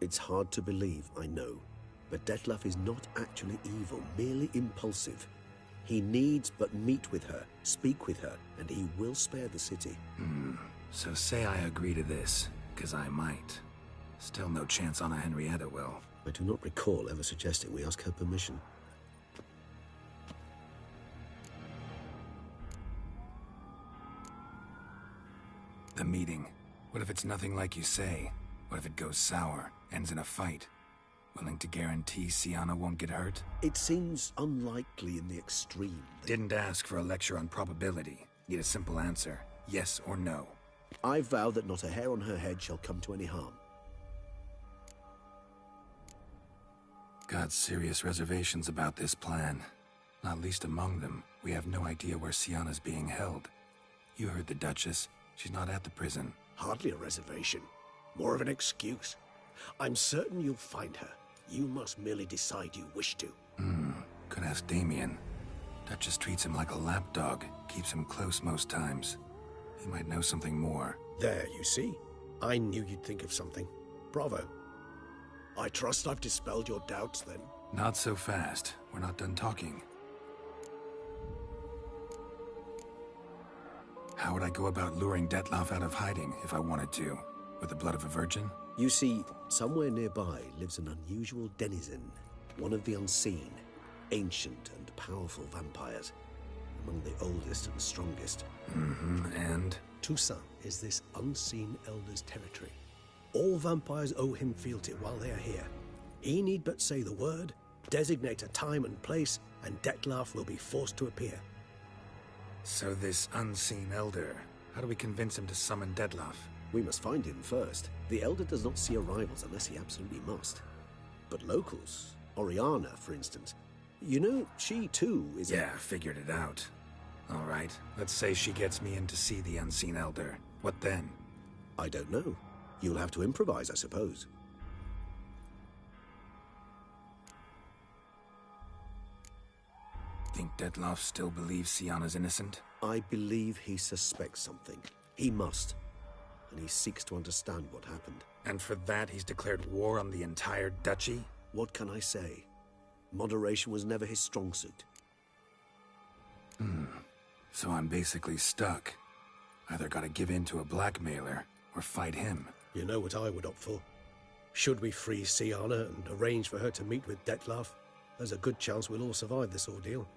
It's hard to believe, I know. But Detlef is not actually evil, merely impulsive. He needs but meet with her, speak with her, and he will spare the city. So say I agree to this, because I might. Still no chance Anna Henrietta will. I do not recall ever suggesting we ask her permission. The meeting. What if it's nothing like you say? What if it goes sour, ends in a fight? Willing to guarantee Siana won't get hurt? It seems unlikely in the extreme. Didn't ask for a lecture on probability. Need a simple answer. Yes or no. I vow that not a hair on her head shall come to any harm. Got serious reservations about this plan. Not least among them, we have no idea where Sienna's being held. You heard the Duchess. She's not at the prison. Hardly a reservation. More of an excuse. I'm certain you'll find her. You must merely decide you wish to. Could ask Damien. Duchess treats him like a lapdog. Keeps him close most times. He might know something more. There, you see? I knew you'd think of something. Bravo. I trust I've dispelled your doubts, then. Not so fast. We're not done talking. How would I go about luring Detloff out of hiding if I wanted to? With the blood of a virgin? You see, somewhere nearby lives an unusual denizen. One of the unseen, ancient and powerful vampires. Among the oldest and strongest. And? Toussaint is this unseen elder's territory. All vampires owe him fealty while they are here. He need but say the word, designate a time and place, and Detloff will be forced to appear. So this unseen elder, how do we convince him to summon Detloff? We must find him first. The elder does not see arrivals unless he absolutely must. But locals, Oriana, for instance, you know, she too is Yeah, figured it out. All right, let's say she gets me in to see the unseen elder. What then? I don't know. You'll have to improvise, I suppose. Think Detloff still believes Sienna's innocent? I believe he suspects something. He must. And he seeks to understand what happened. And for that, he's declared war on the entire duchy? What can I say? Moderation was never his strong suit. So I'm basically stuck. Either gotta give in to a blackmailer, or fight him. You know what I would opt for. Should we free Sienna and arrange for her to meet with Detloff, there's a good chance we'll all survive this ordeal.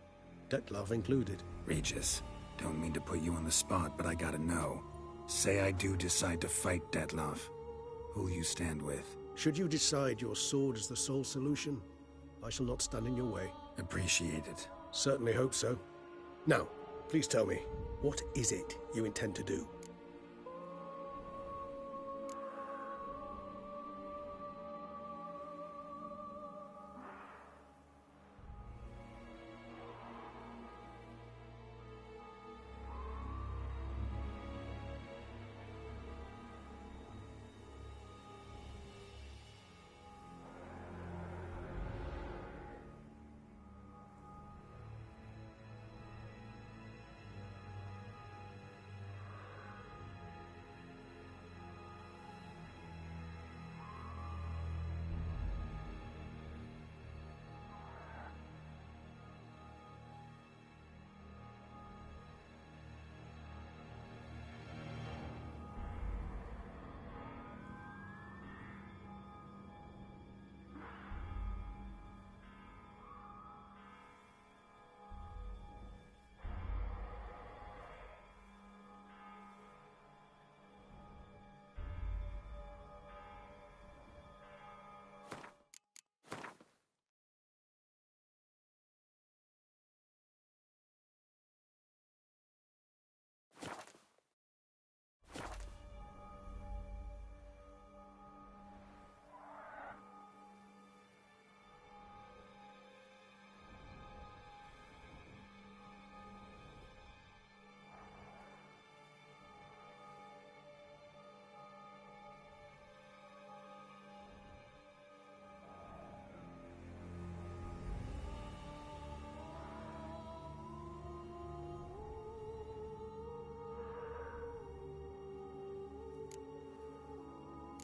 Detloff included. Regis, don't mean to put you on the spot, but I gotta know. Say I do decide to fight Detloff. Who'll you stand with? Should you decide your sword is the sole solution, I shall not stand in your way. Appreciate it. Certainly hope so. Now, please tell me, what is it you intend to do?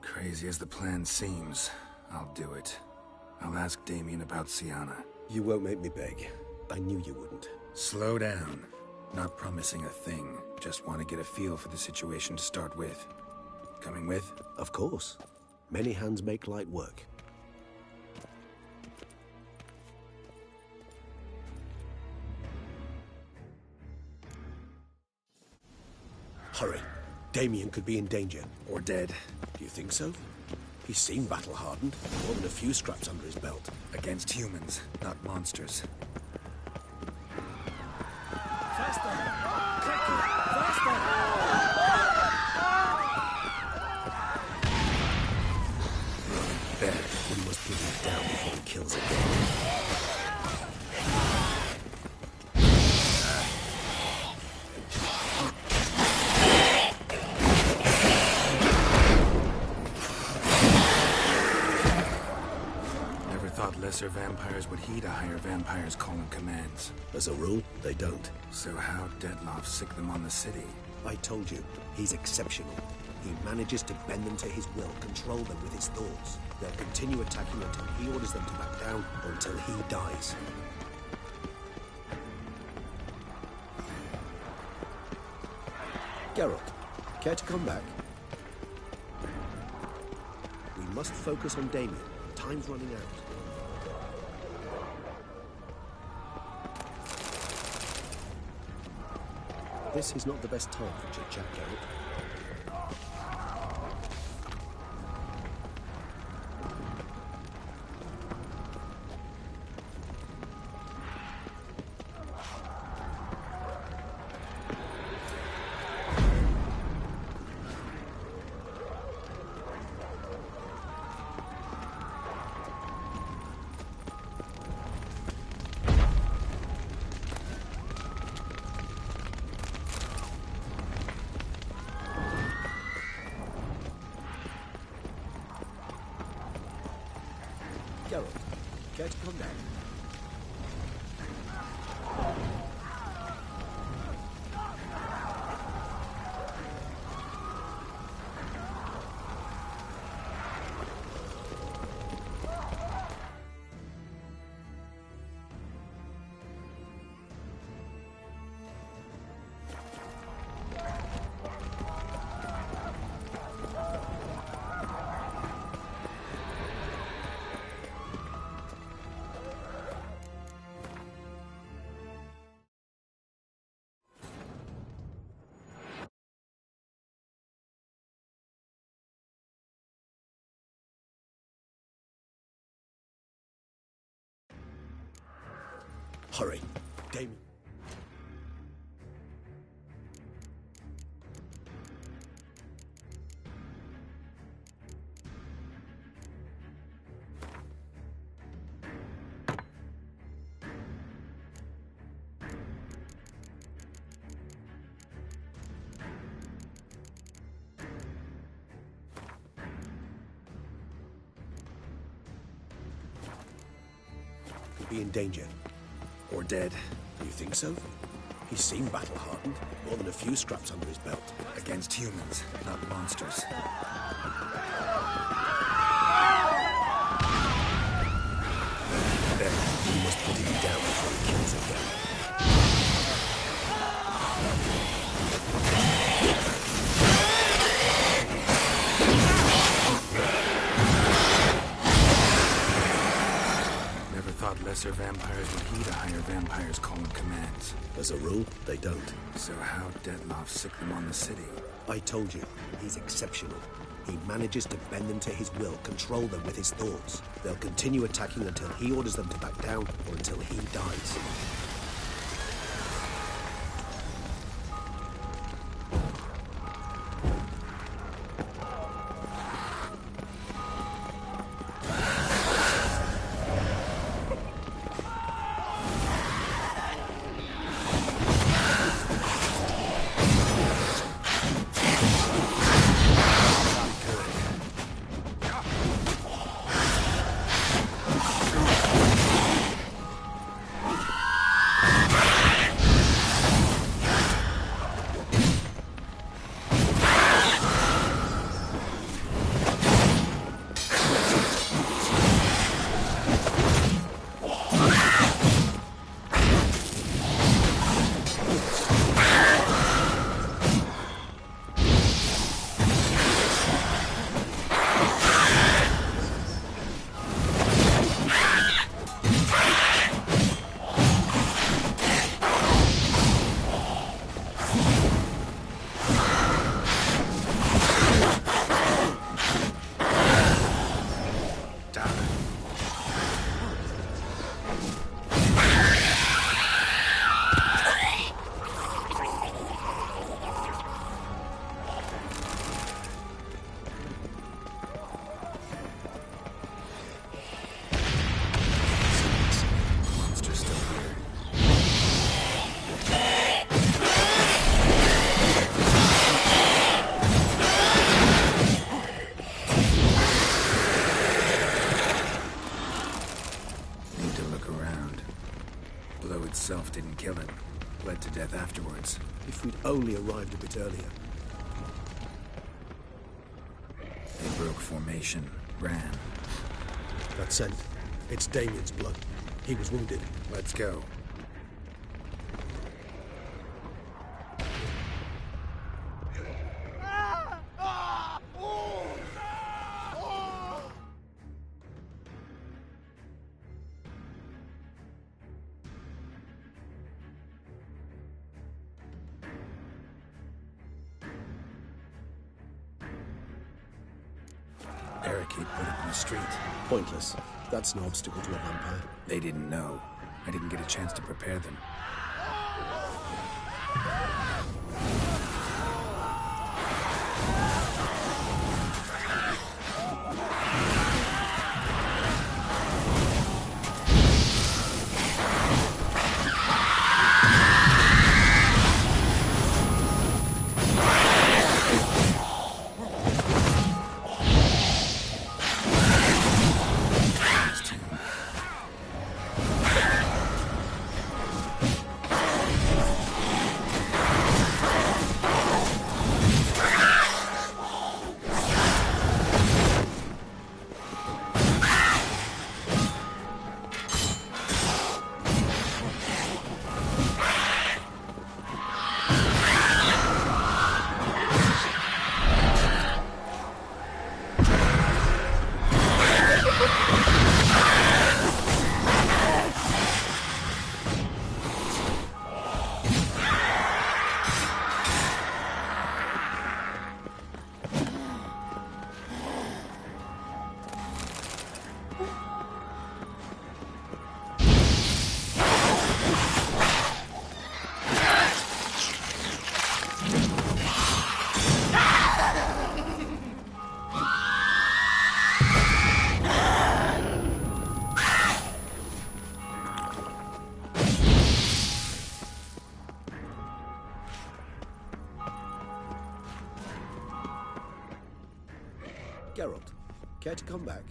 Crazy as the plan seems, I'll do it. I'll ask Damien about Sienna. You won't make me beg. I knew you wouldn't. Slow down. Not promising a thing. Just want to get a feel for the situation to start with. Coming with? Of course. Many hands make light work. Hurry. Damien could be in danger. Or dead. Do you think so? He seemed battle-hardened. More than a few scraps under his belt. Against humans, not monsters. Faster! Quicker! Faster! We must put him down before he kills again. Lesser vampires would heed a higher vampire's call and commands. As a rule, they don't. So how'd Dettlaff sick them on the city? I told you, he's exceptional. He manages to bend them to his will, control them with his thoughts. They'll continue attacking until he orders them to back down, or until he dies. Geralt, care to come back? We must focus on Damien. Time's running out. This is not the best time for chit-chat, Geralt. Geralt, care to come down? Hurry, Damien. Could be in danger. Or dead. You think so? He seemed battle-hardened. More than a few scraps under his belt. Against humans, not monsters. Then, we must put him down before he kills again. Lesser vampires would heed a higher vampire's call and commands. As a rule, they don't. So how'd Dettlaff sick them on the city? I told you, he's exceptional. He manages to bend them to his will, control them with his thoughts. They'll continue attacking until he orders them to back down, or until he dies. himself didn't kill him. Bled to death afterwards. If we'd only arrived a bit earlier. They broke formation, ran. That scent. It's Damien's blood. He was wounded. Let's go. Barricade put it in the street. Pointless. That's no obstacle to a vampire. They didn't know. I didn't get a chance to prepare them. Geralt, care to come back?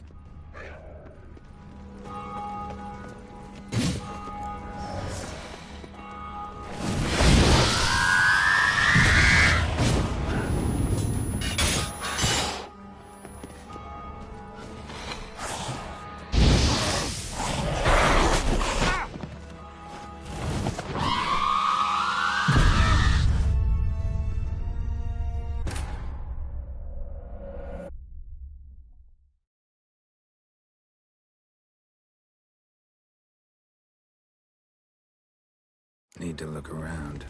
Need to look around.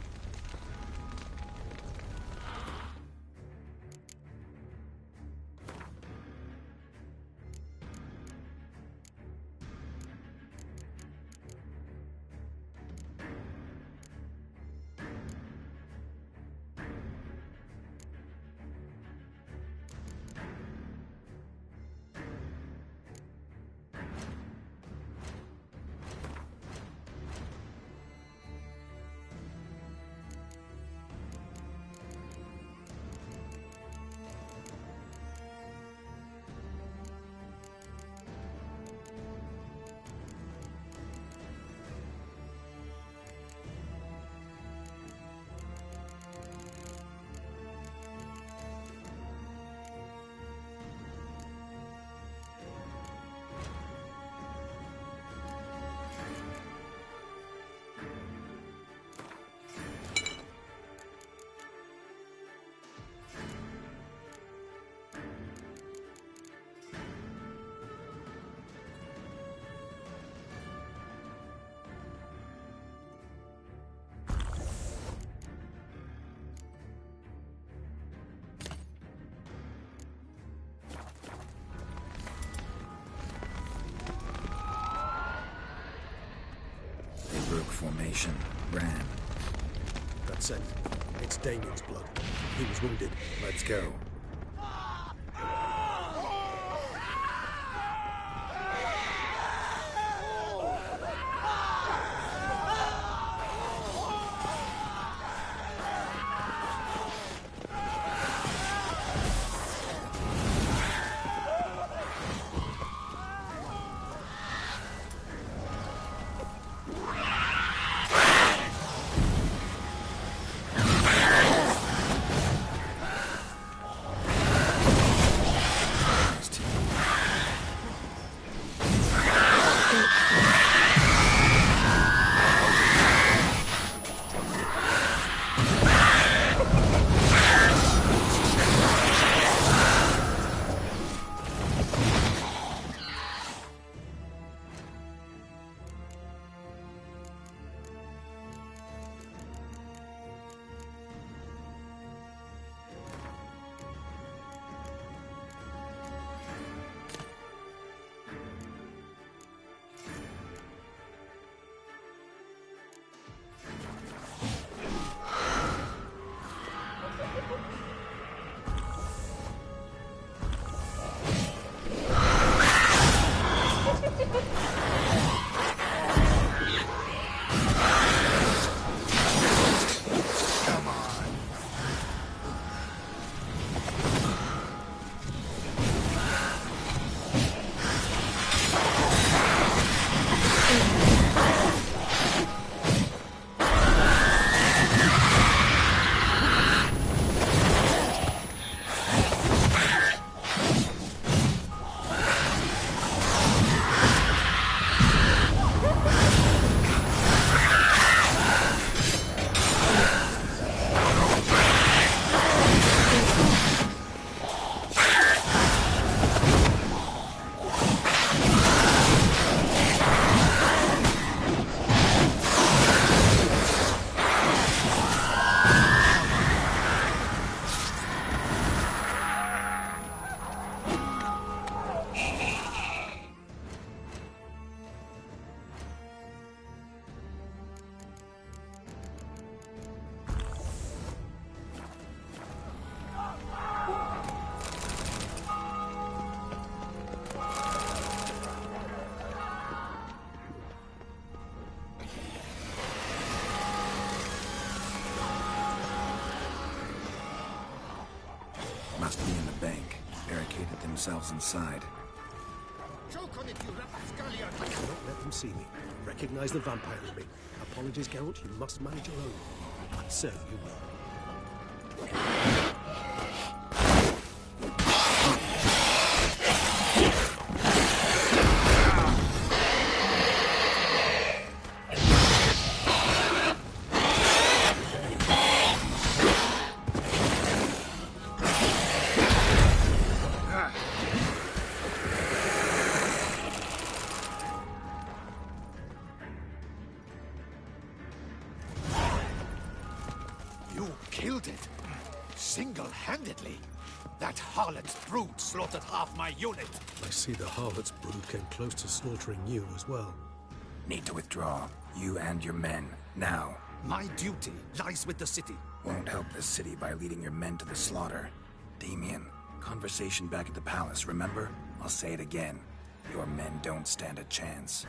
Formation. Ran. That's it. It's Damien's blood. He was wounded. Let's go. Must be in the bank. Barricaded themselves inside. Don't let them see me. Recognize the vampire in me. Apologies, Geralt. You must manage your own. So you will. You killed it. Single-handedly. That harlot's brood slaughtered half my unit. I see the harlot's brood came close to slaughtering you as well. Need to withdraw. You and your men. Now. My duty lies with the city. Won't help the city by leading your men to the slaughter. Damien, conversation back at the palace, remember? I'll say it again. Your men don't stand a chance.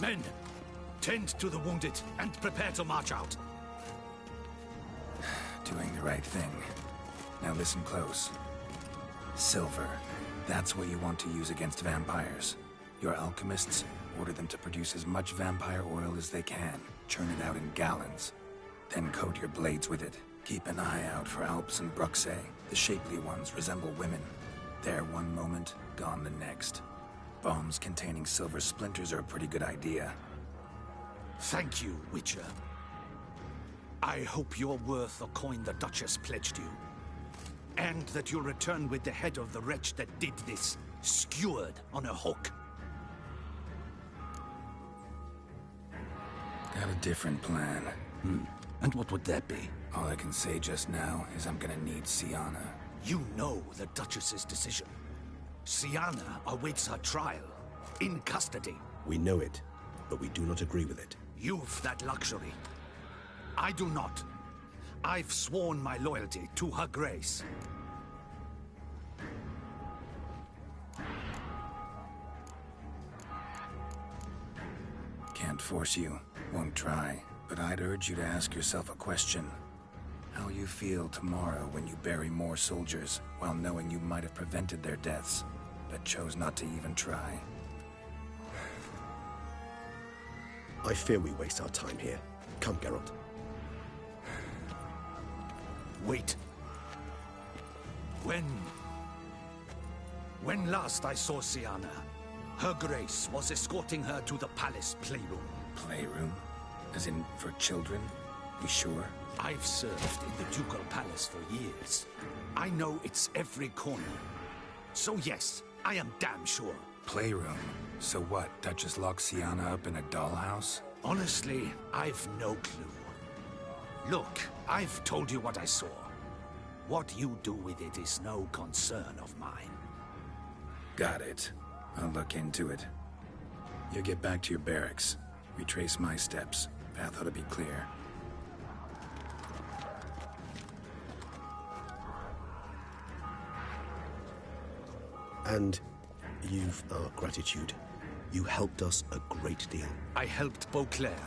Men, tend to the wounded and prepare to march out. Doing the right thing. Now listen close. Silver. That's what you want to use against vampires. Your alchemists, order them to produce as much vampire oil as they can. Churn it out in gallons. Then coat your blades with it. Keep an eye out for Alps and Bruxae. The shapely ones resemble women. There one moment, gone the next. Bombs containing silver splinters are a pretty good idea. Thank you, Witcher. I hope you're worth the coin the Duchess pledged you. And that you'll return with the head of the wretch that did this, skewered on a hook. Got a different plan. And what would that be? All I can say just now is I'm gonna need Sienna. You know the Duchess's decision. Sienna awaits her trial, in custody. We know it, but we do not agree with it. You've that luxury. I do not. I've sworn my loyalty to her grace. Can't force you, won't try, but I'd urge you to ask yourself a question. How you feel tomorrow when you bury more soldiers, while knowing you might have prevented their deaths, but chose not to even try. I fear we waste our time here. Come, Geralt. Wait. When last I saw Sienna, her grace was escorting her to the palace playroom. Playroom? As in, for children? You sure? I've served in the ducal palace for years. I know its every corner. So yes, I am damn sure. Playroom? So what, Duchess locks Sienna up in a dollhouse? Honestly, I've no clue. Look, I've told you what I saw. What you do with it is no concern of mine. Got it. I'll look into it. You get back to your barracks. Retrace my steps. Path ought to be clear. And you've our gratitude. You helped us a great deal. I helped Beauclair.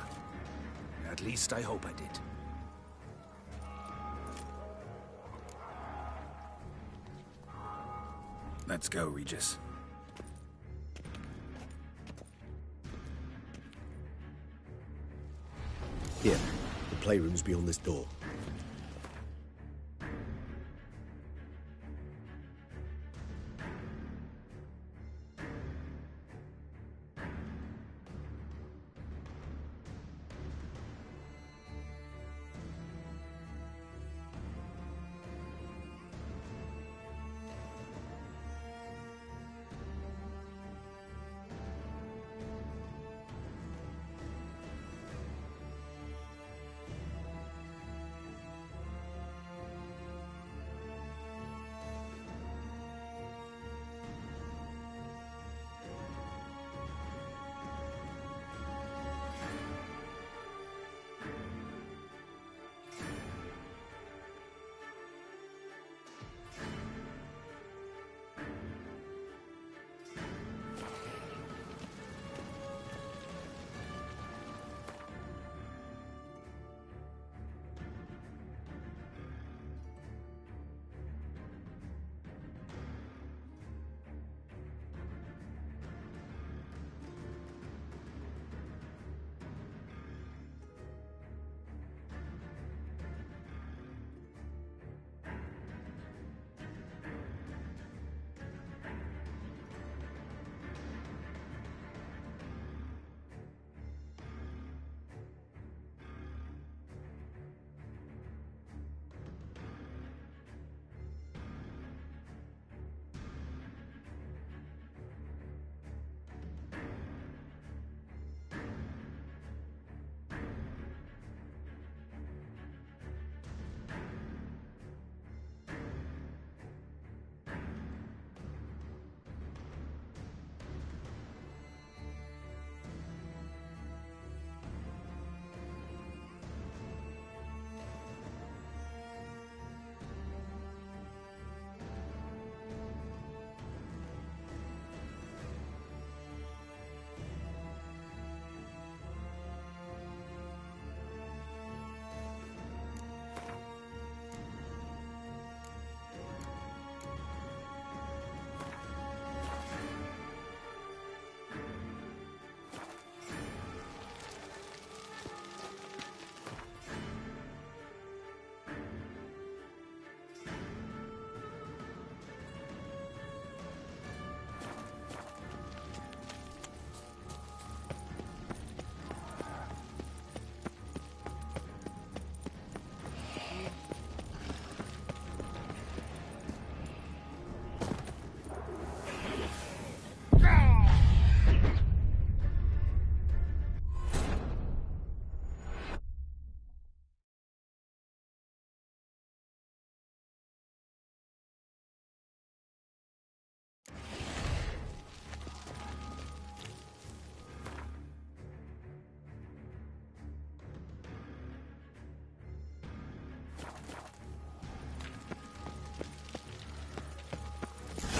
At least I hope I did. Let's go, Regis. Here, the playroom's beyond this door.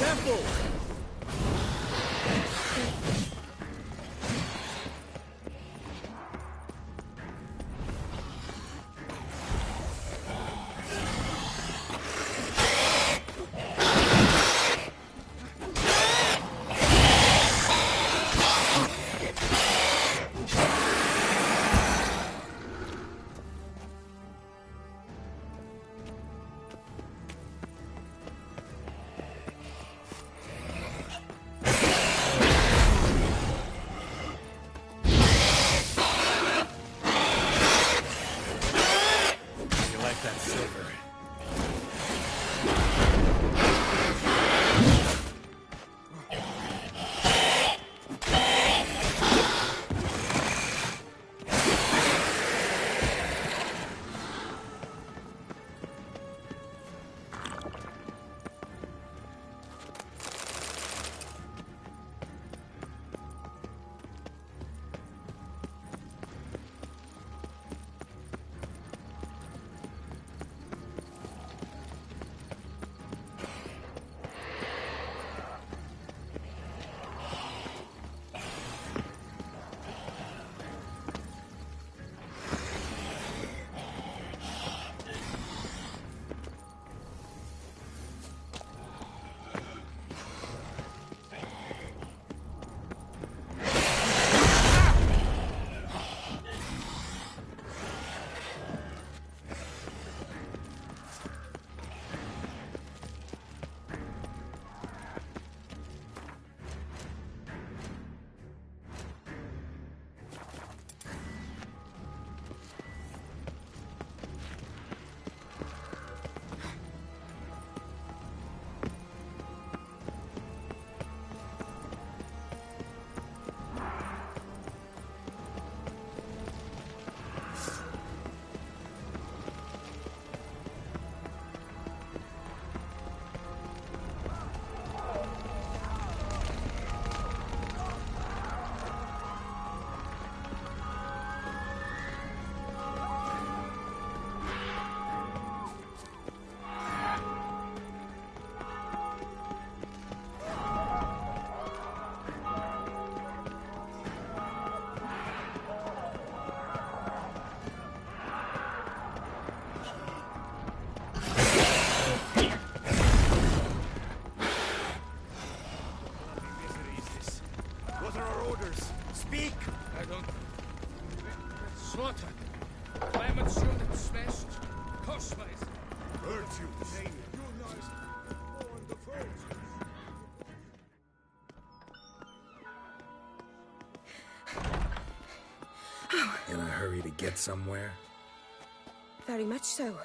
Careful! hurry to get somewhere? Very much so.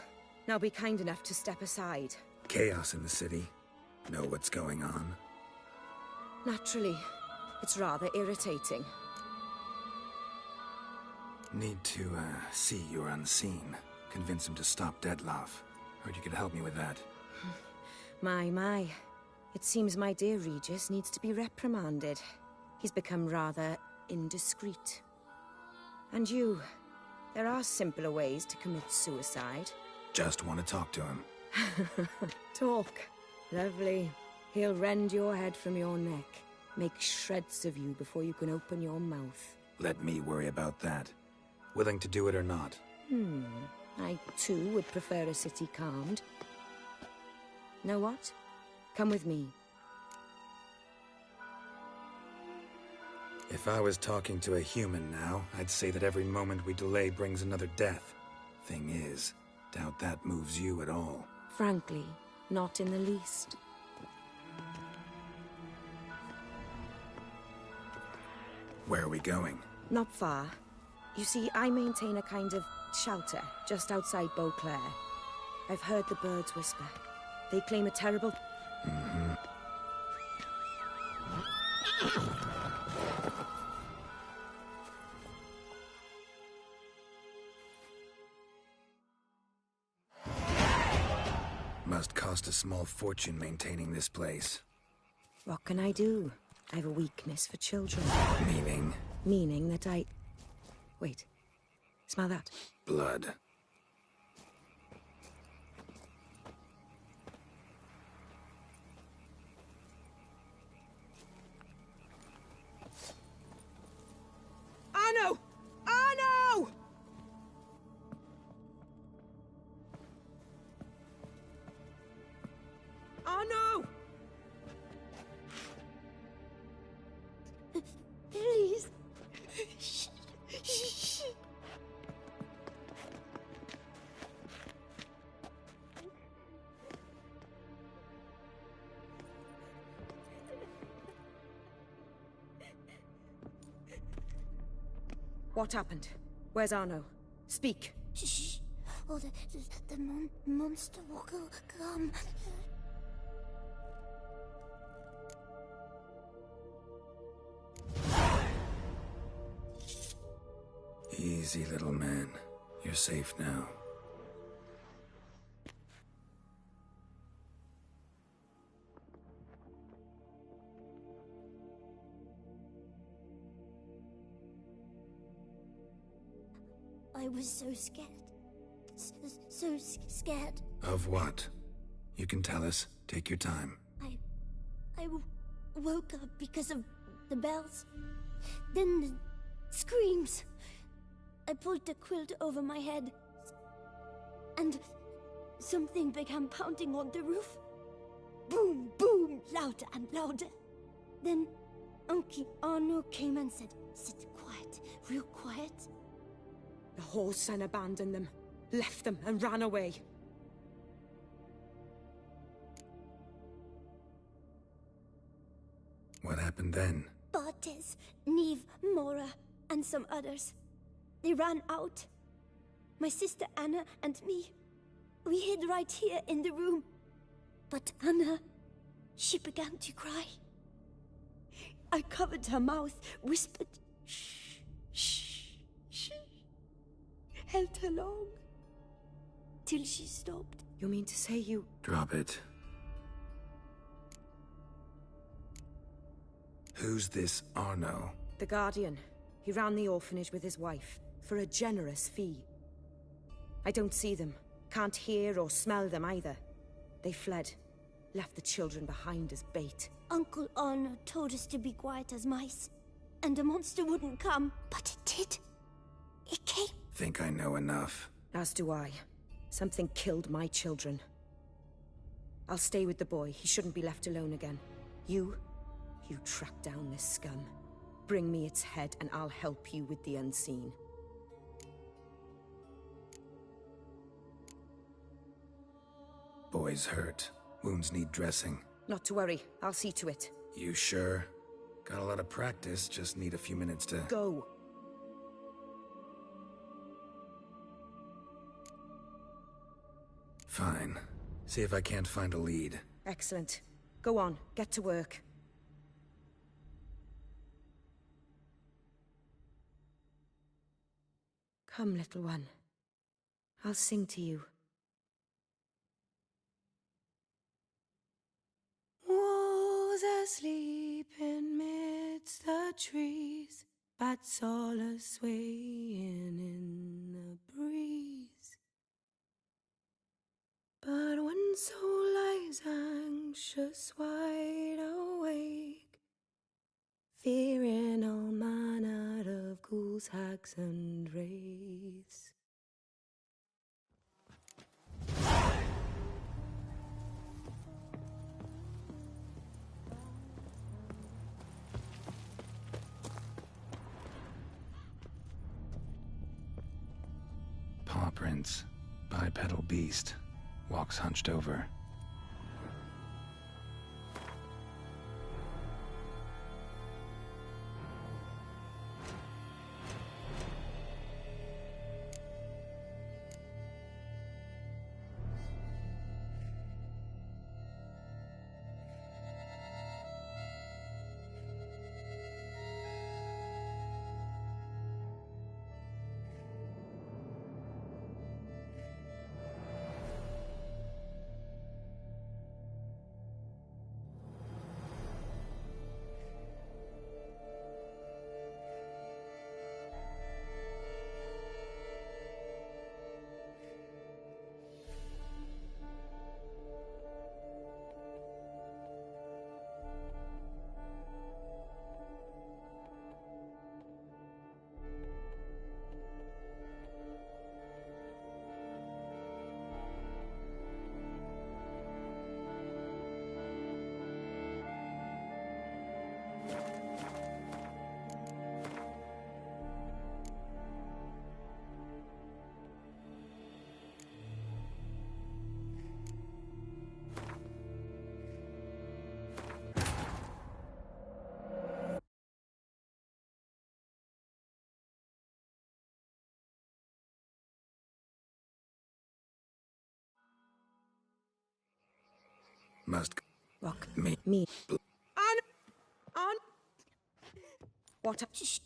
Now be kind enough to step aside. Chaos in the city. Know what's going on? Naturally. It's rather irritating. Need to, see you're unseen. Convince him to stop Dettlaff. Heard you could help me with that. My. It seems my dear Regis needs to be reprimanded. He's become rather indiscreet. And you, there are simpler ways to commit suicide. Just want to talk to him. Talk. Lovely. He'll rend your head from your neck. Make shreds of you before you can open your mouth. Let me worry about that. Willing to do it or not? I too would prefer a city calmed. Know what? Come with me. If I was talking to a human now, I'd say that every moment we delay brings another death. Thing is, doubt that moves you at all. Frankly, not in the least. Where are we going? Not far. You see, I maintain a kind of shelter just outside Beauclair. I've heard the birds whisper. They claim a terrible... Must cost a small fortune maintaining this place. What can I do? I have a weakness for children. Meaning? Meaning that I... Wait. Smell that? Blood. Arno! Arno! Arno! Please. What happened? Where's Arno? Speak. Shh. Oh, the monster will come. Easy, little man. You're safe now. I was so scared. So scared. Of what? You can tell us. Take your time. I woke up because of the bells. Then the screams. I pulled the quilt over my head. And something began pounding on the roof. Boom, boom, louder and louder. Then Uncle Arno came and said, "Sit quiet, real quiet." The whole son abandoned them, left them and ran away. What happened then? Bartes, Neve, Mora, and some others. They ran out. My sister Anna and me. We hid right here in the room. But Anna, she began to cry. I covered her mouth, whispered, "Shh, shh, shh." Held her long. Till she stopped. You mean to say you... Drop it. Who's this Arno? The Guardian. He ran the orphanage with his wife, for a generous fee. I don't see them. Can't hear or smell them either. They fled. Left the children behind as bait. Uncle Arno told us to be quiet as mice. And the monster wouldn't come. But it did. It came. Think I know enough. As do I. Something killed my children. I'll stay with the boy. He shouldn't be left alone again. You track down this scum. Bring me its head and I'll help you with the unseen. Boy's hurt. Wounds need dressing. Not to worry. I'll see to it. You sure? Got a lot of practice, just need a few minutes to... Go. Fine. See if I can't find a lead. Excellent. Go on, get to work. Come, little one. I'll sing to you. Was asleep in midst the trees, bats all a-swaying in the breeze. But one soul lies anxious, wide awake, fearing all manner of ghouls, hags, and wraiths. Paw prints. Bipedal beast. Walks hunched over. Must Rock me. On. What a... Shh.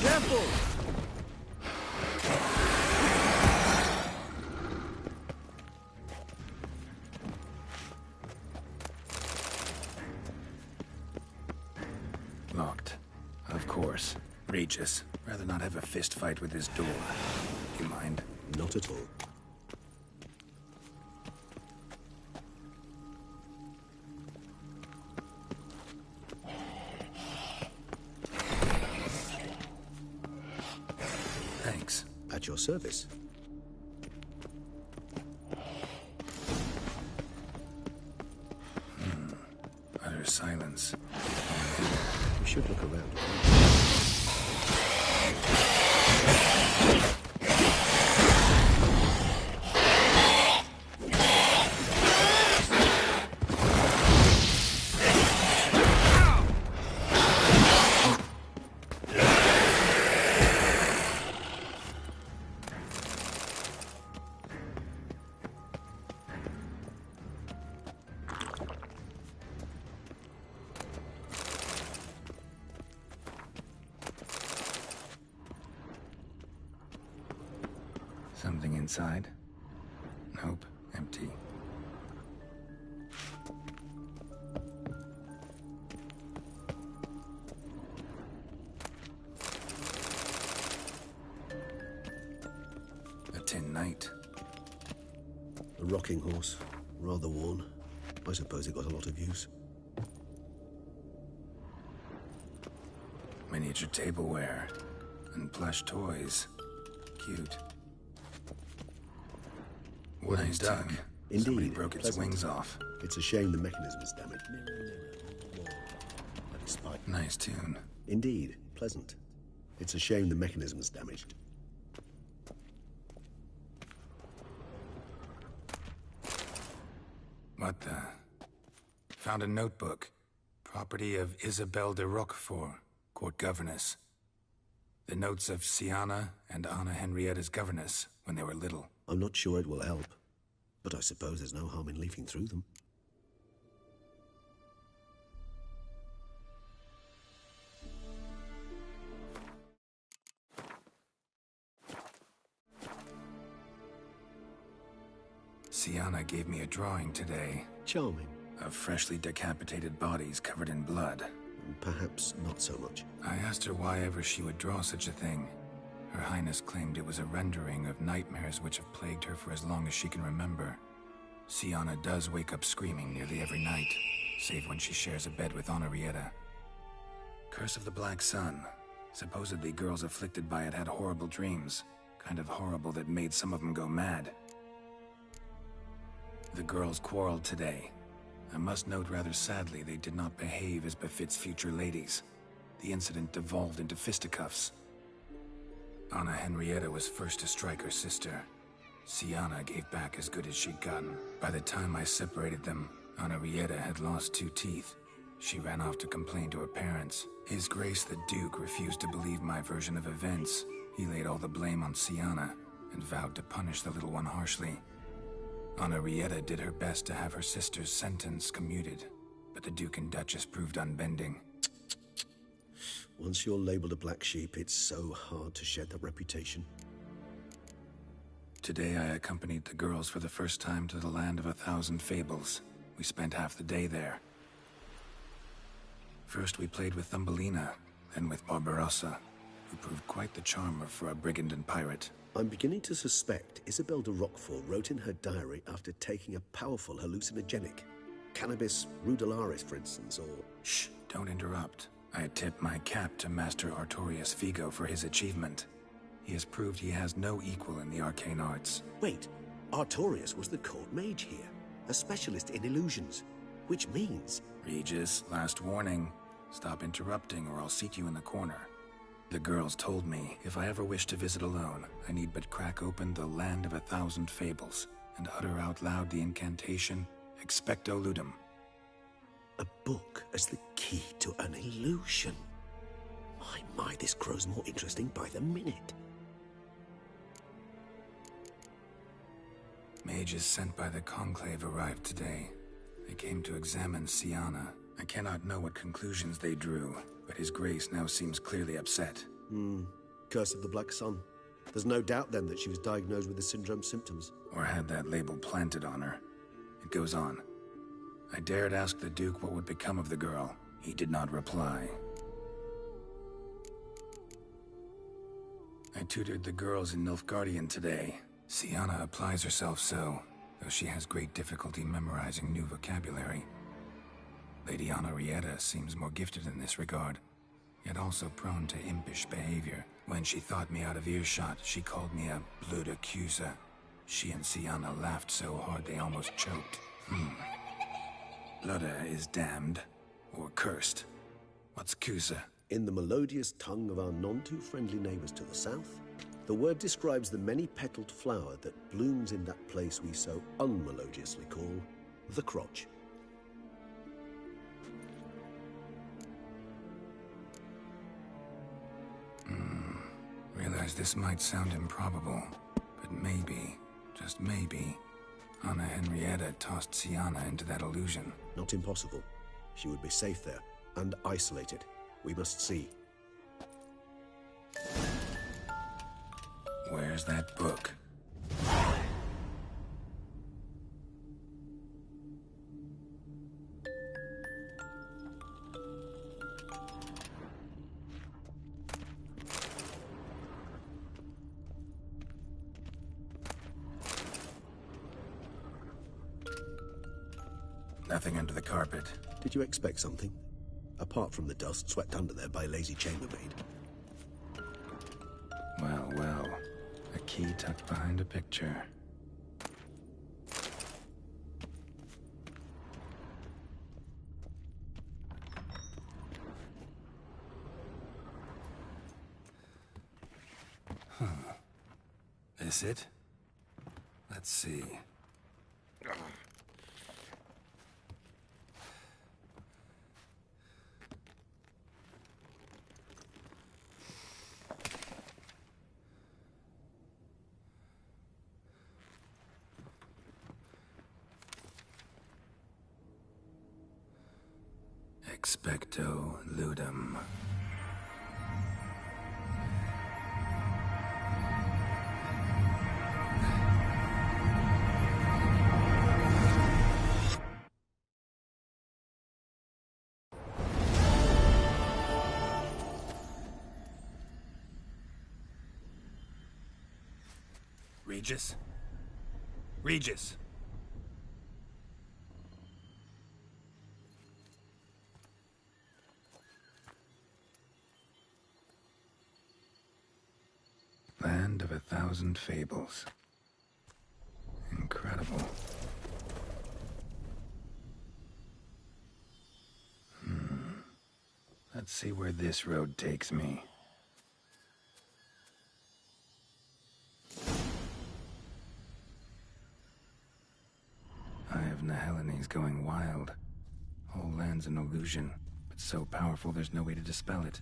Careful! Locked. Of course. Regis. Rather not have a fist fight with this door. You mind? Not at all. Thanks. At your service. Utter silence. We should look around. Something inside? Nope, empty. A tin knight. A rocking horse. Rather worn. I suppose it got a lot of use. Miniature tableware. And plush toys. Cute. Wooden Nice duck. tune. Indeed. Somebody broke its Pleasant. wings off. It's a shame the mechanism is damaged. But despite... Nice tune. Indeed. Pleasant. It's a shame the mechanism is damaged. What the? Found a notebook. Property of Isabelle de Roquefort, court governess. The notes of Siana and Anna Henrietta's governess when they were little. I'm not sure it will help, but I suppose there's no harm in leafing through them. Siana gave me a drawing today. Charming. Of freshly decapitated bodies covered in blood. Perhaps not so much. I asked her why ever she would draw such a thing. Her Highness claimed it was a rendering of nightmares which have plagued her for as long as she can remember. Siana does wake up screaming nearly every night, save when she shares a bed with Henrietta. Curse of the Black Sun. Supposedly girls afflicted by it had horrible dreams. Kind of horrible that made some of them go mad. The girls quarreled today. I must note rather sadly they did not behave as befits future ladies. The incident devolved into fisticuffs. Anna Henrietta was first to strike her sister. Siana gave back as good as she'd gotten. By the time I separated them, Henrietta had lost 2 teeth. She ran off to complain to her parents. His Grace the Duke refused to believe my version of events. He laid all the blame on Siana and vowed to punish the little one harshly. Henrietta did her best to have her sister's sentence commuted, but the Duke and Duchess proved unbending. Once you're labeled a black sheep, it's so hard to shed that reputation. Today I accompanied the girls for the first time to the land of 1,000 fables. We spent half the day there. First we played with Thumbelina, then with Barbarossa, who proved quite the charmer for a brigand and pirate. I'm beginning to suspect Isabelle de Roquefort wrote in her diary after taking a powerful hallucinogenic. Cannabis rudelaris, for instance, or... Shh, don't interrupt. I tip my cap to Master Artorius Vigo for his achievement. He has proved he has no equal in the arcane arts. Wait, Artorius was the court mage here, a specialist in illusions, which means... Regis, last warning. Stop interrupting or I'll seat you in the corner. The girls told me if I ever wish to visit alone, I need but crack open the land of 1,000 fables and utter out loud the incantation, Expecto Ludum. A book as the key to an illusion. My, this grows more interesting by the minute. Mages sent by the Conclave arrived today. They came to examine Siana. I cannot know what conclusions they drew, but His Grace now seems clearly upset. Curse of the Black Sun. There's no doubt then that she was diagnosed with the syndrome symptoms. Or had that label planted on her. It goes on. I dared ask the Duke what would become of the girl. He did not reply. I tutored the girls in Nilfgaardian today. Siana applies herself so, though she has great difficulty memorizing new vocabulary. Lady Henrietta seems more gifted in this regard, yet also prone to impish behavior. When she thought me out of earshot, she called me a blood accuser. She and Siana laughed so hard they almost choked. Blooda is damned, or cursed. What's Cusa? In the melodious tongue of our none-too-friendly neighbors to the south, the word describes the many-petaled flower that blooms in that place we so unmelodiously call the crotch. Realize this might sound improbable, but maybe, just maybe, Anna Henrietta tossed Siana into that illusion. Not impossible. She would be safe there, and isolated. We must see. Where's that book? Nothing under the carpet. Did you expect something? Apart from the dust swept under there by a lazy chambermaid. Well, well. A key tucked behind a picture. This it? Let's see. Expecto ludum. Regis? Regis! Land of 1,000 fables. Incredible. Let's see where this road takes me. Eye of Nahelene's going wild. Whole land's an illusion, but so powerful there's no way to dispel it.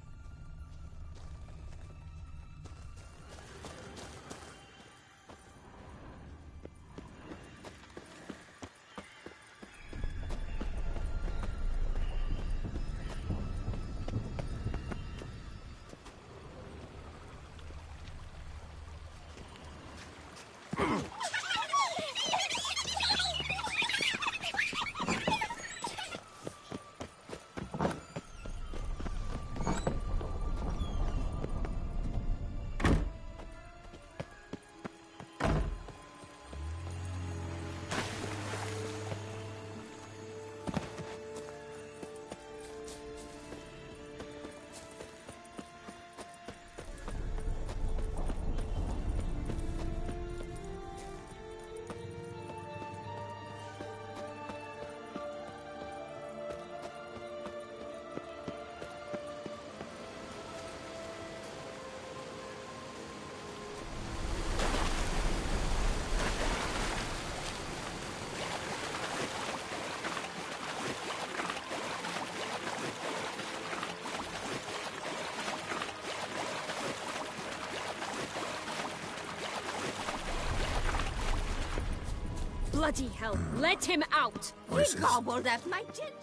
Bloody hell, let him out! Voices. He gobbled up my ginger.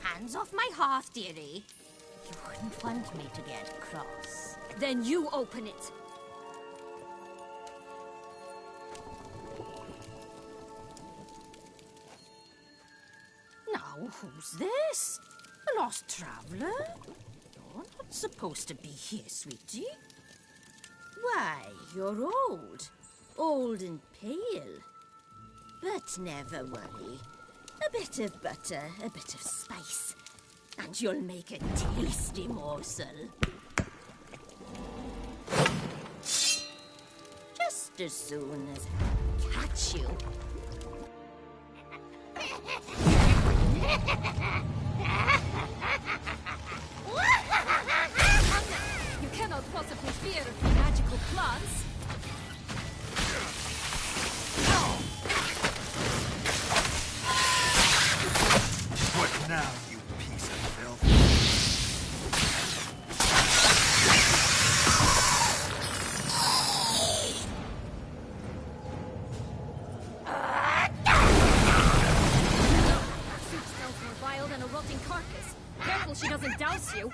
Hands off my hearth, dearie. You wouldn't want me to get cross. Then you open it. Now, who's this? A lost traveler? You're not supposed to be here, sweetie. Why, you're old. Old and pale. But never worry. A bit of butter, a bit of spice, and you'll make a tasty morsel. Just as soon as I catch you. You cannot possibly fear the magical plants. What now, you piece of filth? That soup smells more vile than a rotting carcass. Careful she doesn't douse you.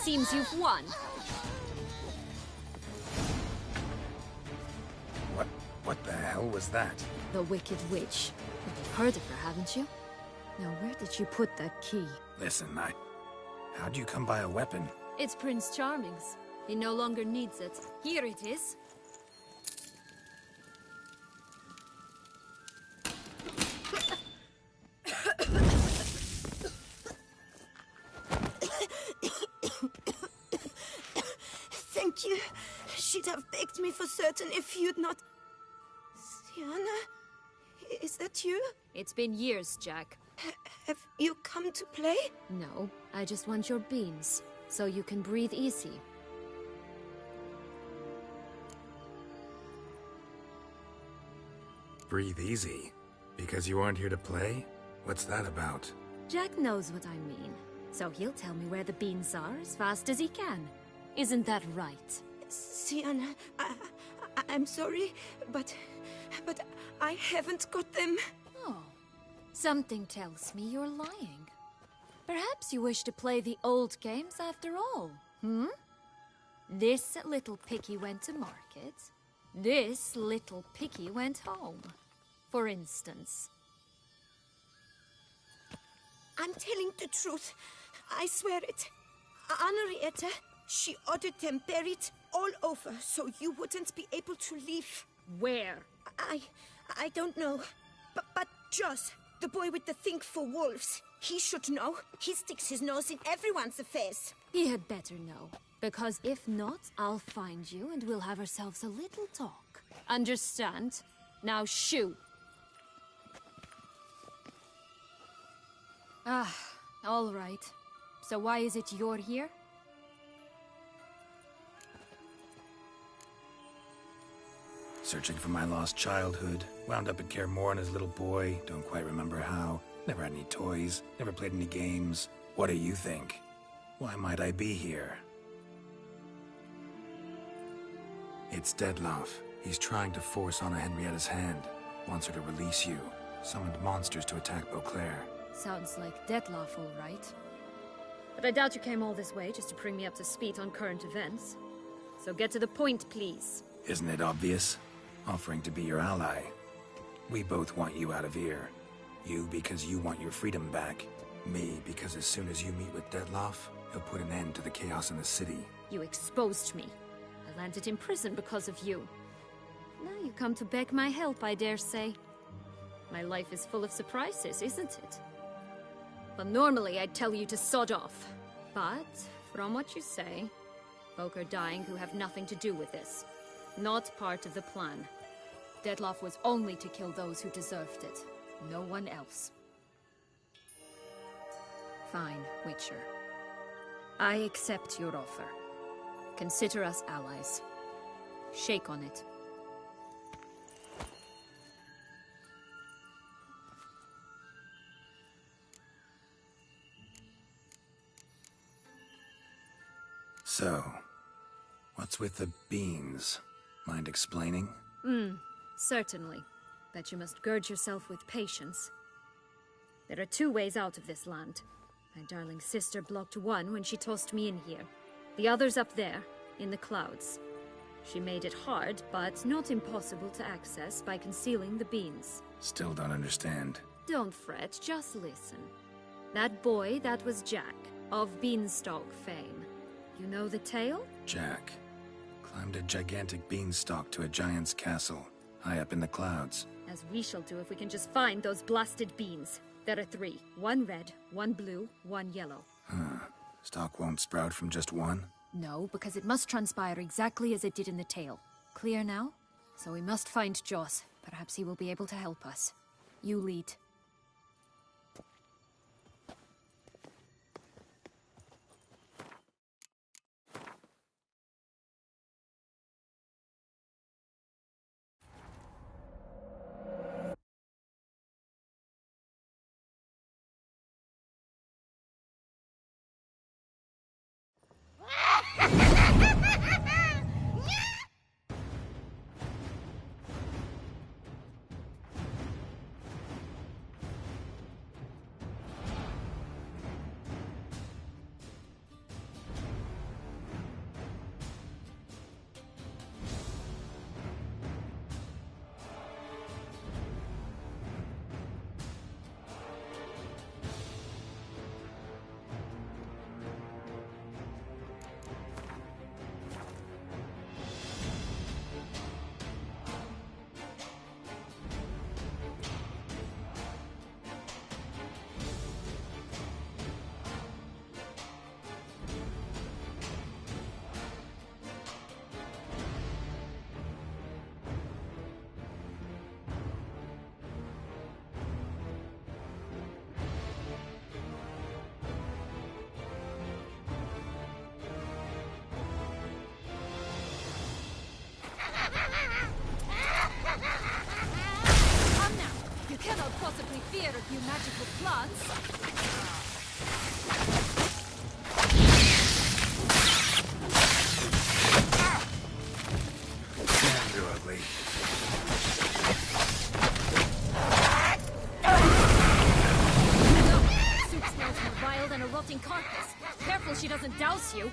Seems you've won. What the hell was that? The Wicked Witch. You've heard of her, haven't you? Now, where did you put that key? Listen, how'd you come by a weapon? It's Prince Charming's. He no longer needs it. Here it is. Thank you. She'd have begged me for certain if you'd not... Sienna? Is that you? It's been years, Jack. Have you come to play? No, I just want your beans, so you can breathe easy. Breathe easy? Because you aren't here to play? What's that about? Jack knows what I mean, so he'll tell me where the beans are as fast as he can. Isn't that right? Sienna, I'm sorry, but I haven't got them. Oh, something tells me you're lying. Perhaps you wish to play the old games after all, hmm? This little piggy went to market. This little piggy went home, for instance. I'm telling the truth. I swear it. Henrietta, she ordered them buried all over so you wouldn't be able to leave. Where? I don't know. But Joss, the boy with the thing for wolves, he should know. He sticks his nose in everyone's affairs. He had better know. Because if not, I'll find you and we'll have ourselves a little talk. Understand? Now shoo! Ah, all right. So why is it you're here? Searching for my lost childhood. Wound up at Kaer Morhen as a little boy. Don't quite remember how. Never had any toys. Never played any games. What do you think? Why might I be here? It's Dettlaff. He's trying to force Anna Henrietta's hand. Wants her to release you. Summoned monsters to attack Beauclair. Sounds like Dettlaff, all right. But I doubt you came all this way just to bring me up to speed on current events. So get to the point, please. Isn't it obvious? Offering to be your ally. We both want you out of here. You because you want your freedom back. Me because as soon as you meet with Dettlaff, he'll put an end to the chaos in the city. You exposed me. I landed in prison because of you. Now you come to beg my help, I dare say. My life is full of surprises, isn't it? But normally I'd tell you to sod off. But, from what you say, folk are dying who have nothing to do with this. Not part of the plan. Dettlaff was only to kill those who deserved it. No one else. Fine, Witcher. I accept your offer. Consider us allies. Shake on it. So, what's with the beans? Mind explaining? Certainly. But you must gird yourself with patience. There are two ways out of this land. My darling sister blocked one when she tossed me in here. The other's up there, in the clouds. She made it hard, but not impossible to access by concealing the beans. Still don't understand. Don't fret, just listen. That boy, that was Jack, of Beanstalk fame. You know the tale? Jack climbed a gigantic beanstalk to a giant's castle, high up in the clouds. As we shall do if we can just find those blasted beans. There are 3. 1 red, 1 blue, 1 yellow. Stalk won't sprout from just one? No, because it must transpire exactly as it did in the tale. Clear now? So we must find Joss. Perhaps he will be able to help us. You lead. Cannot possibly fear a few magical plants. Damn, you're ugly. Look, soup smells more vile than a rotting carcass. Careful she doesn't douse you.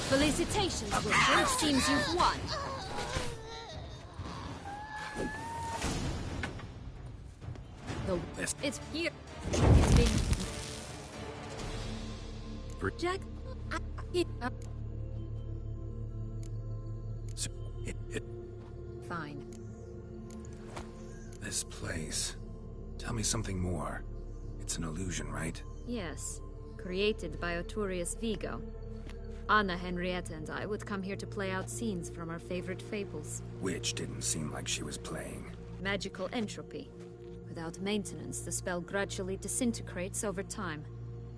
Felicitations, Witcher. It seems you've won. No, This. it's here. It's been... Jack... Fine. This place. Tell me something more. It's an illusion, right? Yes. Created by Arturius Vigo. Anna, Henrietta, and I would come here to play out scenes from our favorite fables. Which didn't seem like she was playing. Magical entropy. Without maintenance, the spell gradually disintegrates over time.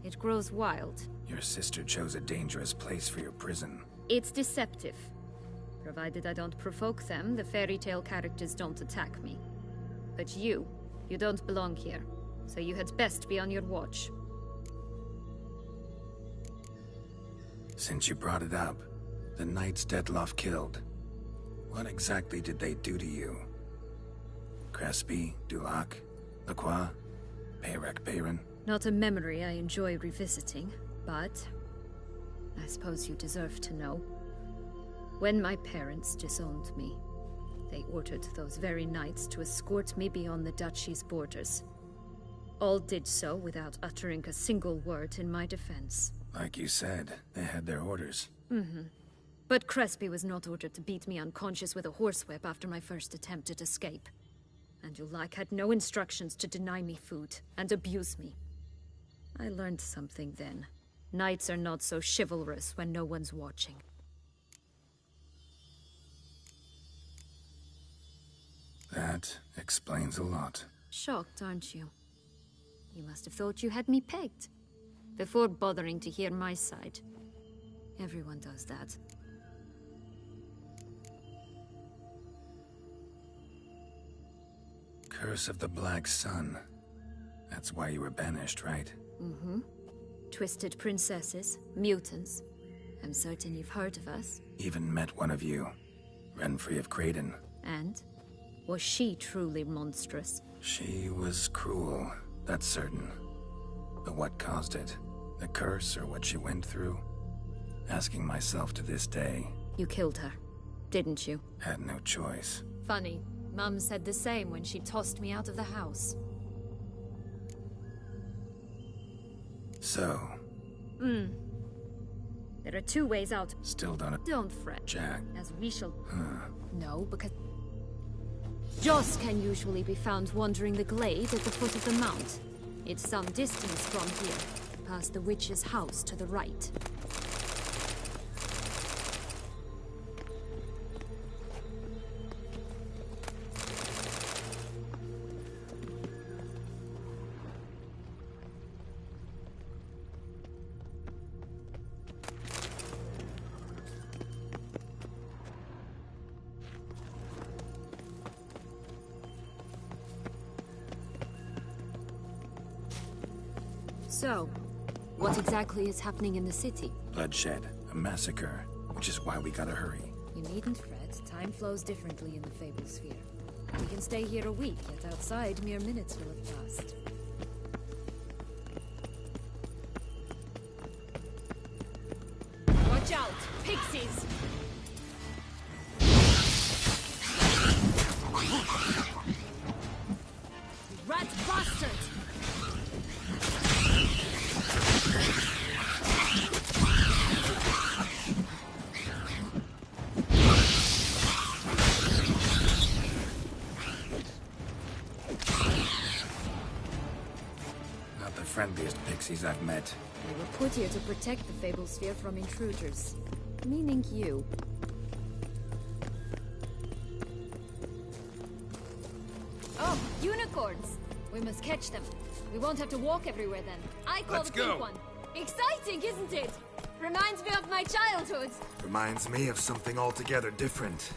It grows wild. Your sister chose a dangerous place for your prison. It's deceptive. Provided I don't provoke them, the fairy tale characters don't attack me. But you don't belong here. So you had best be on your watch. Since you brought it up, the knights Detloff killed. What exactly did they do to you? Crespi, Dulac, Lacroix, Peyrac Bayron? Not a memory I enjoy revisiting, but I suppose you deserve to know. When my parents disowned me, they ordered those very knights to escort me beyond the duchy's borders. All did so without uttering a single word in my defense. Like you said, they had their orders. Mm-hmm. But Crespi was not ordered to beat me unconscious with a horsewhip after my first attempt at escape. And Dulac had no instructions to deny me food and abuse me. I learned something then. Knights are not so chivalrous when no one's watching. That explains a lot. Shocked, aren't you? You must have thought you had me pegged. Before bothering to hear my side. Everyone does that. Curse of the Black Sun. That's why you were banished, right? Mm-hmm. Twisted princesses, mutants. I'm certain you've heard of us. Even met one of you. Renfrey of Craden. And? Was she truly monstrous? She was cruel, that's certain. But what caused it? The curse or what she went through? Asking myself to this day. You killed her, didn't you? Had no choice. Funny. Mum said the same when she tossed me out of the house. So? There are two ways out. Still Don't fret. Jack. As we shall... No, because... Joss can usually be found wandering the glade at the foot of the mount. It's some distance from here, past the witch's house to the right. So, what exactly is happening in the city? Bloodshed, a massacre, which is why we gotta hurry. You needn't fret. Time flows differently in the Fable Sphere. We can stay here a week, yet outside mere minutes will have passed. Watch out! Pixies! Rat bastard! Not the friendliest pixies I've met. They were put here to protect the Fable Sphere from intruders. Meaning you. Oh, unicorns! We must catch them. We won't have to walk everywhere then. I call Let's the pink go. one. Exciting, isn't it? Reminds me of my childhood. Reminds me of something altogether different.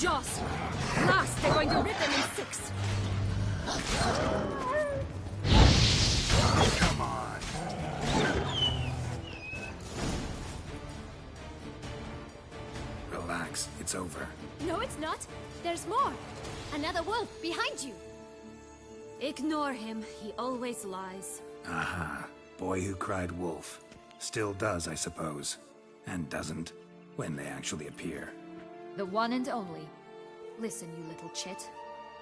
Joss! Last, they're going to rip him in 6. Come on. Relax, it's over. No, it's not. There's more. Another wolf behind you. Ignore him. He always lies. Aha. Boy who cried wolf. Still does, I suppose. And doesn't, when they actually appear. The one and only. Listen, you little chit.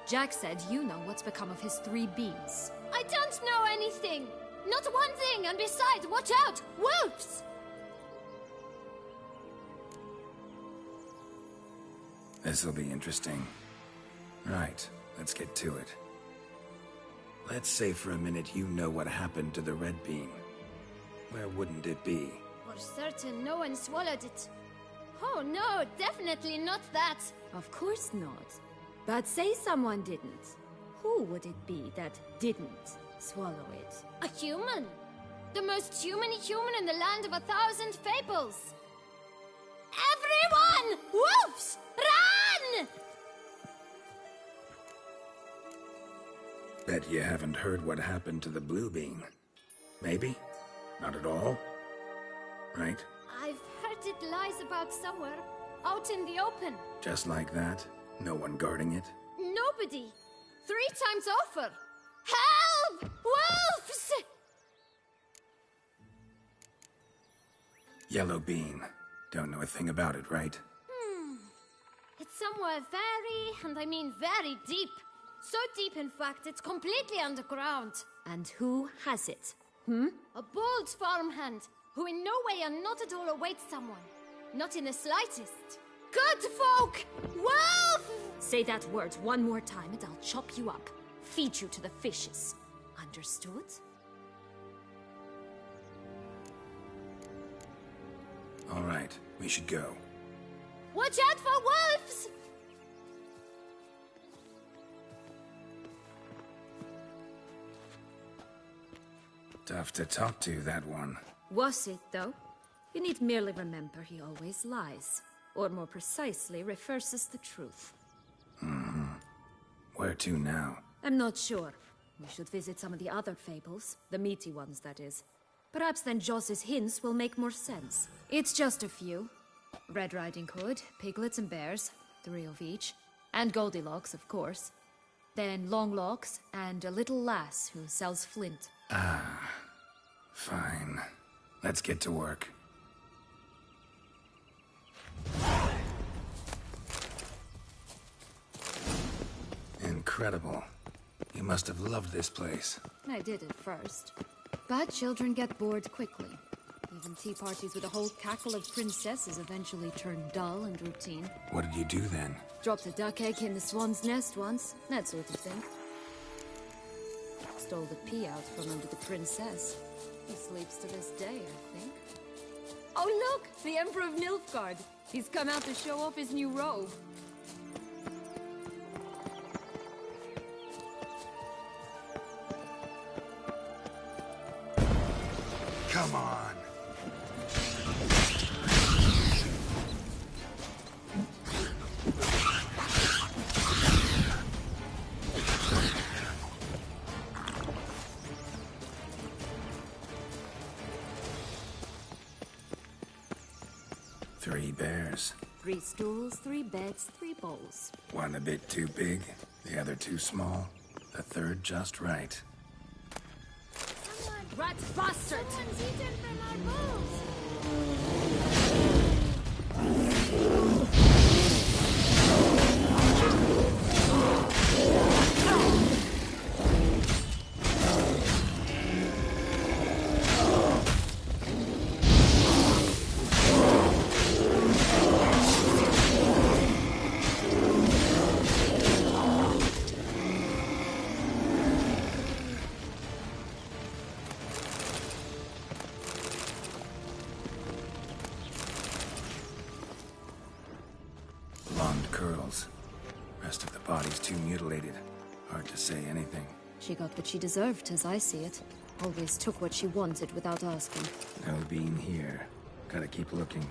Jack said you know what's become of his 3 beans. I don't know anything. Not one thing, and besides, watch out! Wolves! This'll be interesting. Right, let's get to it. Let's say for a minute you know what happened to the red bean. Where wouldn't it be? For certain, no one swallowed it. Oh no, definitely not that. Of course not. But say someone didn't. Who would it be that didn't swallow it? A human. The most human in the land of 1,000 fables. Everyone! Wolves! Run! Bet you haven't heard what happened to the blue bean. Maybe? Not at all? Right? I've heard it lies about somewhere, out in the open. Just like that? No one guarding it? Nobody. 3 times over. Help! Wolves! Yellow bean. Don't know a thing about it, right? It's somewhere very, and I mean very deep. So deep, in fact, it's completely underground. And who has it? A bold farmhand, who in no way and not at all awaits someone. Not in the slightest. Good folk! Wolf! Say that word one more time and I'll chop you up. Feed you to the fishes. Understood? All right, we should go. Watch out for wolves! Tough to talk to, that one. Was it, though? You need merely remember he always lies. Or more precisely, reverses the truth. Where to now? I'm not sure. We should visit some of the other fables. The meaty ones, that is. Perhaps then Joss's hints will make more sense. It's just a few. Red Riding Hood, piglets and bears, 3 of each. And Goldilocks, of course. Then Longlocks, and a little lass who sells flint. Ah, fine. Let's get to work. Incredible. You must have loved this place. I did at first. But children get bored quickly. Even tea parties with a whole cackle of princesses eventually turn dull and routine. What did you do then? Dropped a duck egg in the swan's nest once, that sort of thing. Stole the pea out from under the princess. He sleeps to this day, I think. Oh look! The Emperor of Nilfgaard! He's come out to show off his new robe. Come on! 3 bears. 3 stools, 3 beds, 3 bowls. One a bit too big, the other too small, the third just right. Rat bastard! Someone's eaten from our bowls! Blonde curls. Rest of the body's too mutilated. Hard to say anything. She got what she deserved, as I see it. Always took what she wanted without asking. No bean here. Gotta keep looking.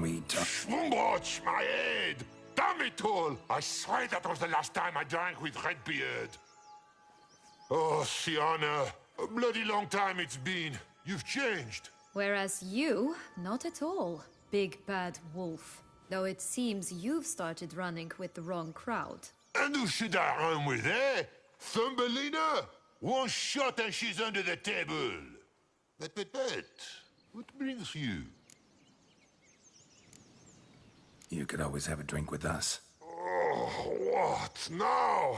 we talk? Watch my head! Damn it all! I swear that was the last time I drank with Redbeard. Oh, Sienna, a bloody long time it's been. You've changed. Whereas you, not at all, big bad wolf. Though it seems you've started running with the wrong crowd. And who should I run with, eh? Thumbelina? One shot and she's under the table. But, what brings you? You could always have a drink with us. Oh, what now?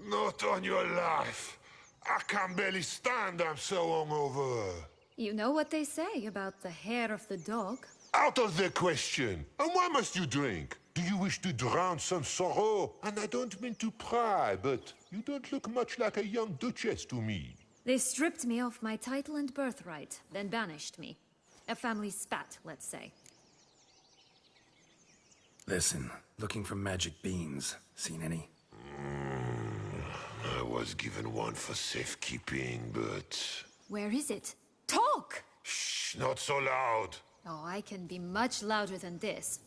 Not on your life. I can barely stand, I'm so hungover. You know what they say about the hair of the dog? Out of the question. And why must you drink? Do you wish to drown some sorrow? And I don't mean to pry, but you don't look much like a young duchess to me. They stripped me of my title and birthright, then banished me. A family spat, let's say. Listen, looking for magic beans. Seen any? I was given one for safekeeping, but... Where is it? Talk! Shh, not so loud. Oh, I can be much louder than this.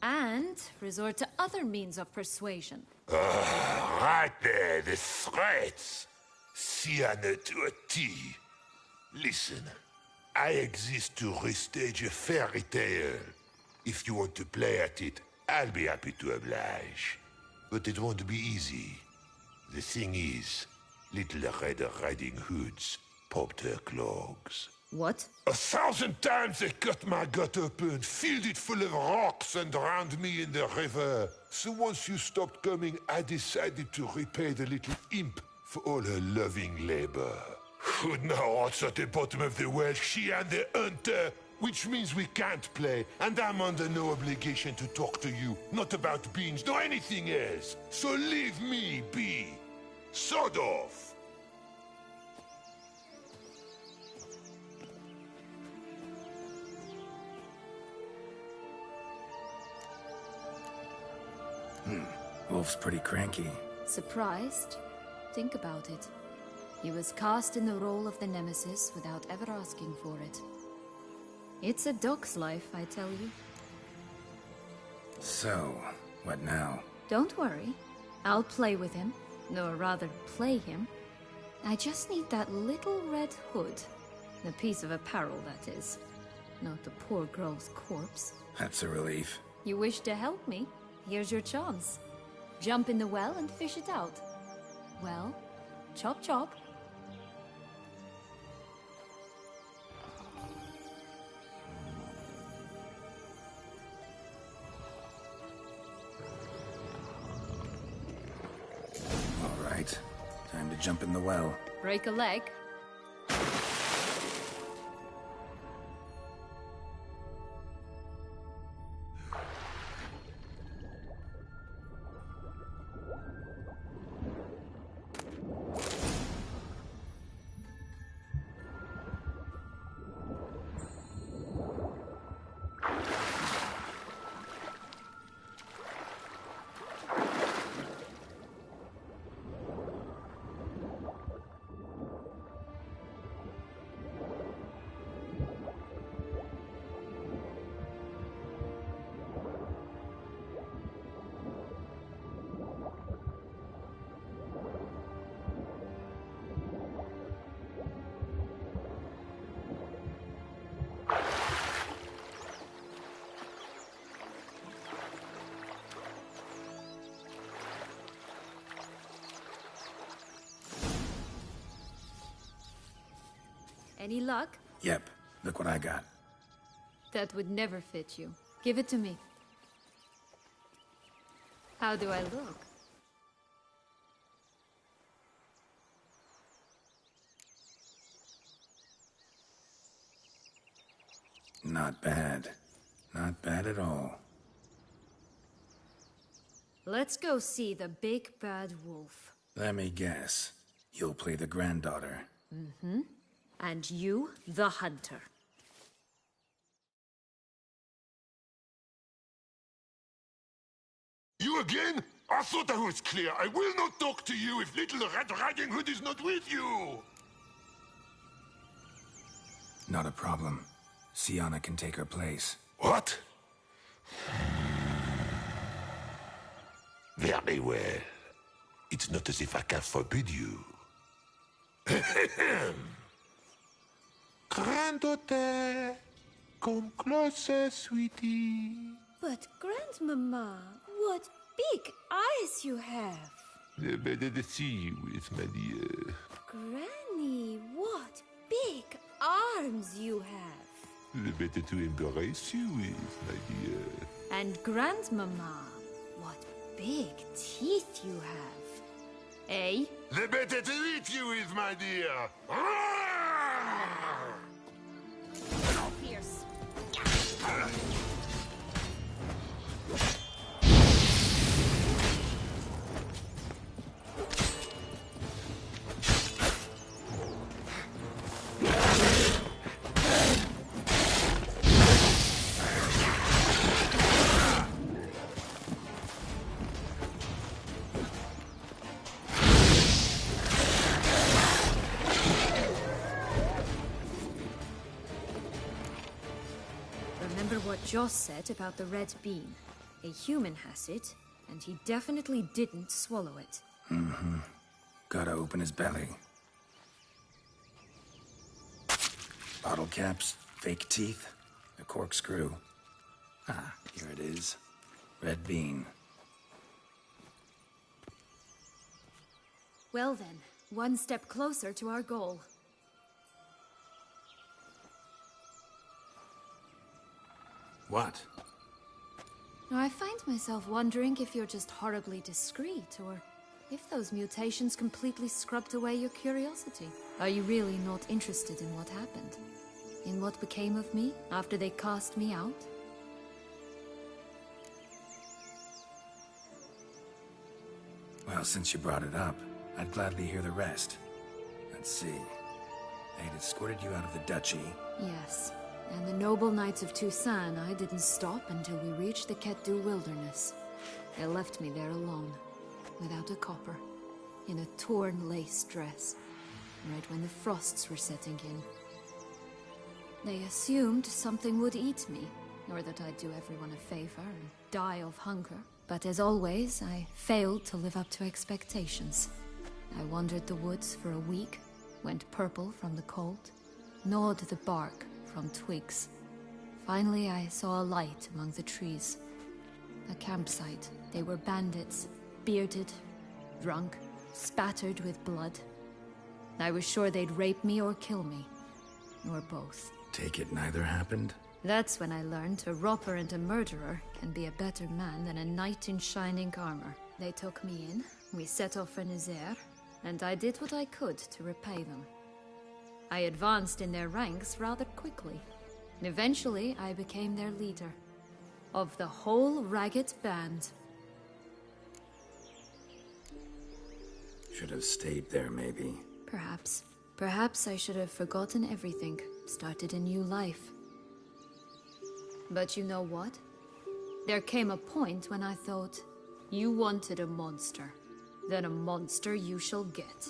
And resort to other means of persuasion. Right there, the threats. Sienna to a T. Listen, I exist to restage a fairy tale. If you want to play at it, I'll be happy to oblige. But it won't be easy. The thing is, little Red Riding Hoods popped her clogs. What? 1,000 times they cut my gut open, filled it full of rocks and drowned me in the river. So once you stopped coming, I decided to repay the little imp for all her loving labor. Who'd know what's at the bottom of the well? She and the hunter, which means we can't play, and I'm under no obligation to talk to you. Not about beans, nor anything else. So leave me be. Sod off. Wolf's pretty cranky. Surprised? Think about it. He was cast in the role of the Nemesis without ever asking for it. It's a dog's life, I tell you. So, what now? Don't worry. I'll play with him. Or rather, play him. I just need that little red hood. The piece of apparel, that is. Not the poor girl's corpse. That's a relief. You wish to help me? Here's your chance. Jump in the well and fish it out. Well, chop chop. All right. Time to jump in the well. Break a leg. Any luck? Yep. Look what I got. That would never fit you. Give it to me. How do I look? Not bad. Not bad at all. Let's go see the big bad wolf. Let me guess. You'll play the granddaughter. Mm-hmm. And you, the hunter. You again? I thought I was clear. I will not talk to you if little Red Riding Hood is not with you! Not a problem. Sienna can take her place. What? Very well. It's not as if I can forbid you. Granddaughter, come closer, sweetie. But, Grandmama, what big eyes you have. The better to see you with, my dear. Granny, what big arms you have. The better to embrace you with, my dear. And Grandmama, what big teeth you have. Eh? The better to eat you with, my dear. How fierce. What Joss said about the red bean. A human has it, and he definitely didn't swallow it. Mm-hmm. Gotta open his belly. Bottle caps, fake teeth, a corkscrew. Ah, here it is. Red bean. Well then, one step closer to our goal. What? I find myself wondering if you're just horribly discreet, or if those mutations completely scrubbed away your curiosity. Are you really not interested in what happened? In what became of me after they cast me out? Well, since you brought it up, I'd gladly hear the rest. Let's see. They'd escorted you out of the duchy. Yes. And the noble knights of Toussaint, I didn't stop until we reached the Ketdu wilderness. They left me there alone, without a copper, in a torn lace dress, right when the frosts were setting in. They assumed something would eat me, or that I'd do everyone a favor and die of hunger. But as always, I failed to live up to expectations. I wandered the woods for a week, went purple from the cold, gnawed the bark from twigs. Finally, I saw a light among the trees. A campsite. They were bandits, bearded, drunk, spattered with blood. I was sure they'd rape me or kill me, or both. Take it neither happened? That's when I learned a robber and a murderer can be a better man than a knight in shining armor. They took me in, we set off for Nazaire, and I did what I could to repay them. I advanced in their ranks rather quickly. And eventually, I became their leader. Of the whole ragged band. Should have stayed there, maybe. Perhaps. Perhaps I should have forgotten everything, started a new life. But you know what? There came a point when I thought, you wanted a monster. Then a monster you shall get.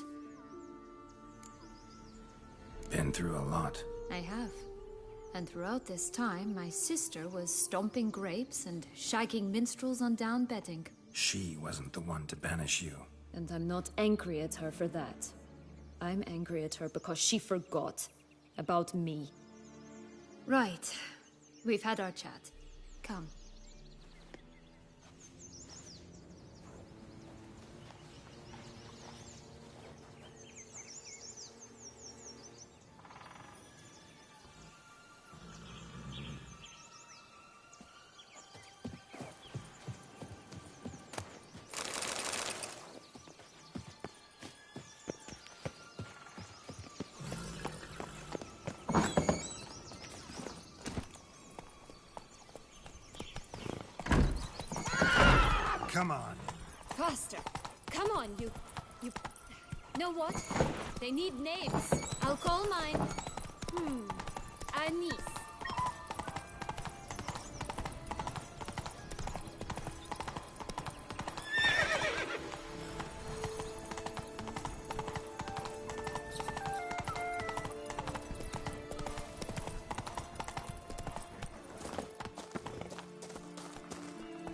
Been through a lot. I have. And throughout this time, my sister was stomping grapes and shagging minstrels on down bedding. She wasn't the one to banish you. And I'm not angry at her for that. I'm angry at her because she forgot about me. Right. We've had our chat. Come. Come on. Faster. Come on, you... Know what? They need names. I'll call mine... Anis.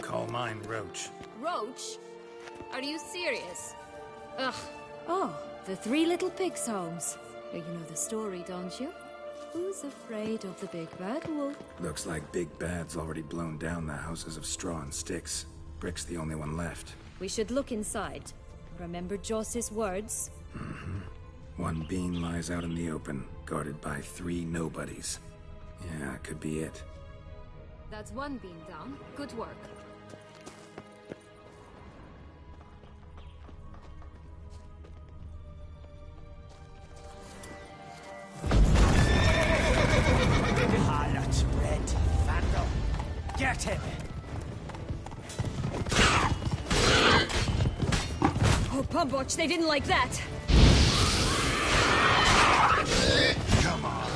Call mine Roach. Roach? Are you serious? Ugh. Oh, the Three Little Pigs' homes. You know the story, don't you? Who's afraid of the big bad wolf? Looks like Big Bad's already blown down the houses of straw and sticks. Brick's the only one left. We should look inside. Remember Joss's words? One bean lies out in the open, guarded by 3 nobodies. Yeah, could be it. That's one beam down. Good work. Harlot's red vandal. Get him! Oh, Pump Watch, they didn't like that! Come on.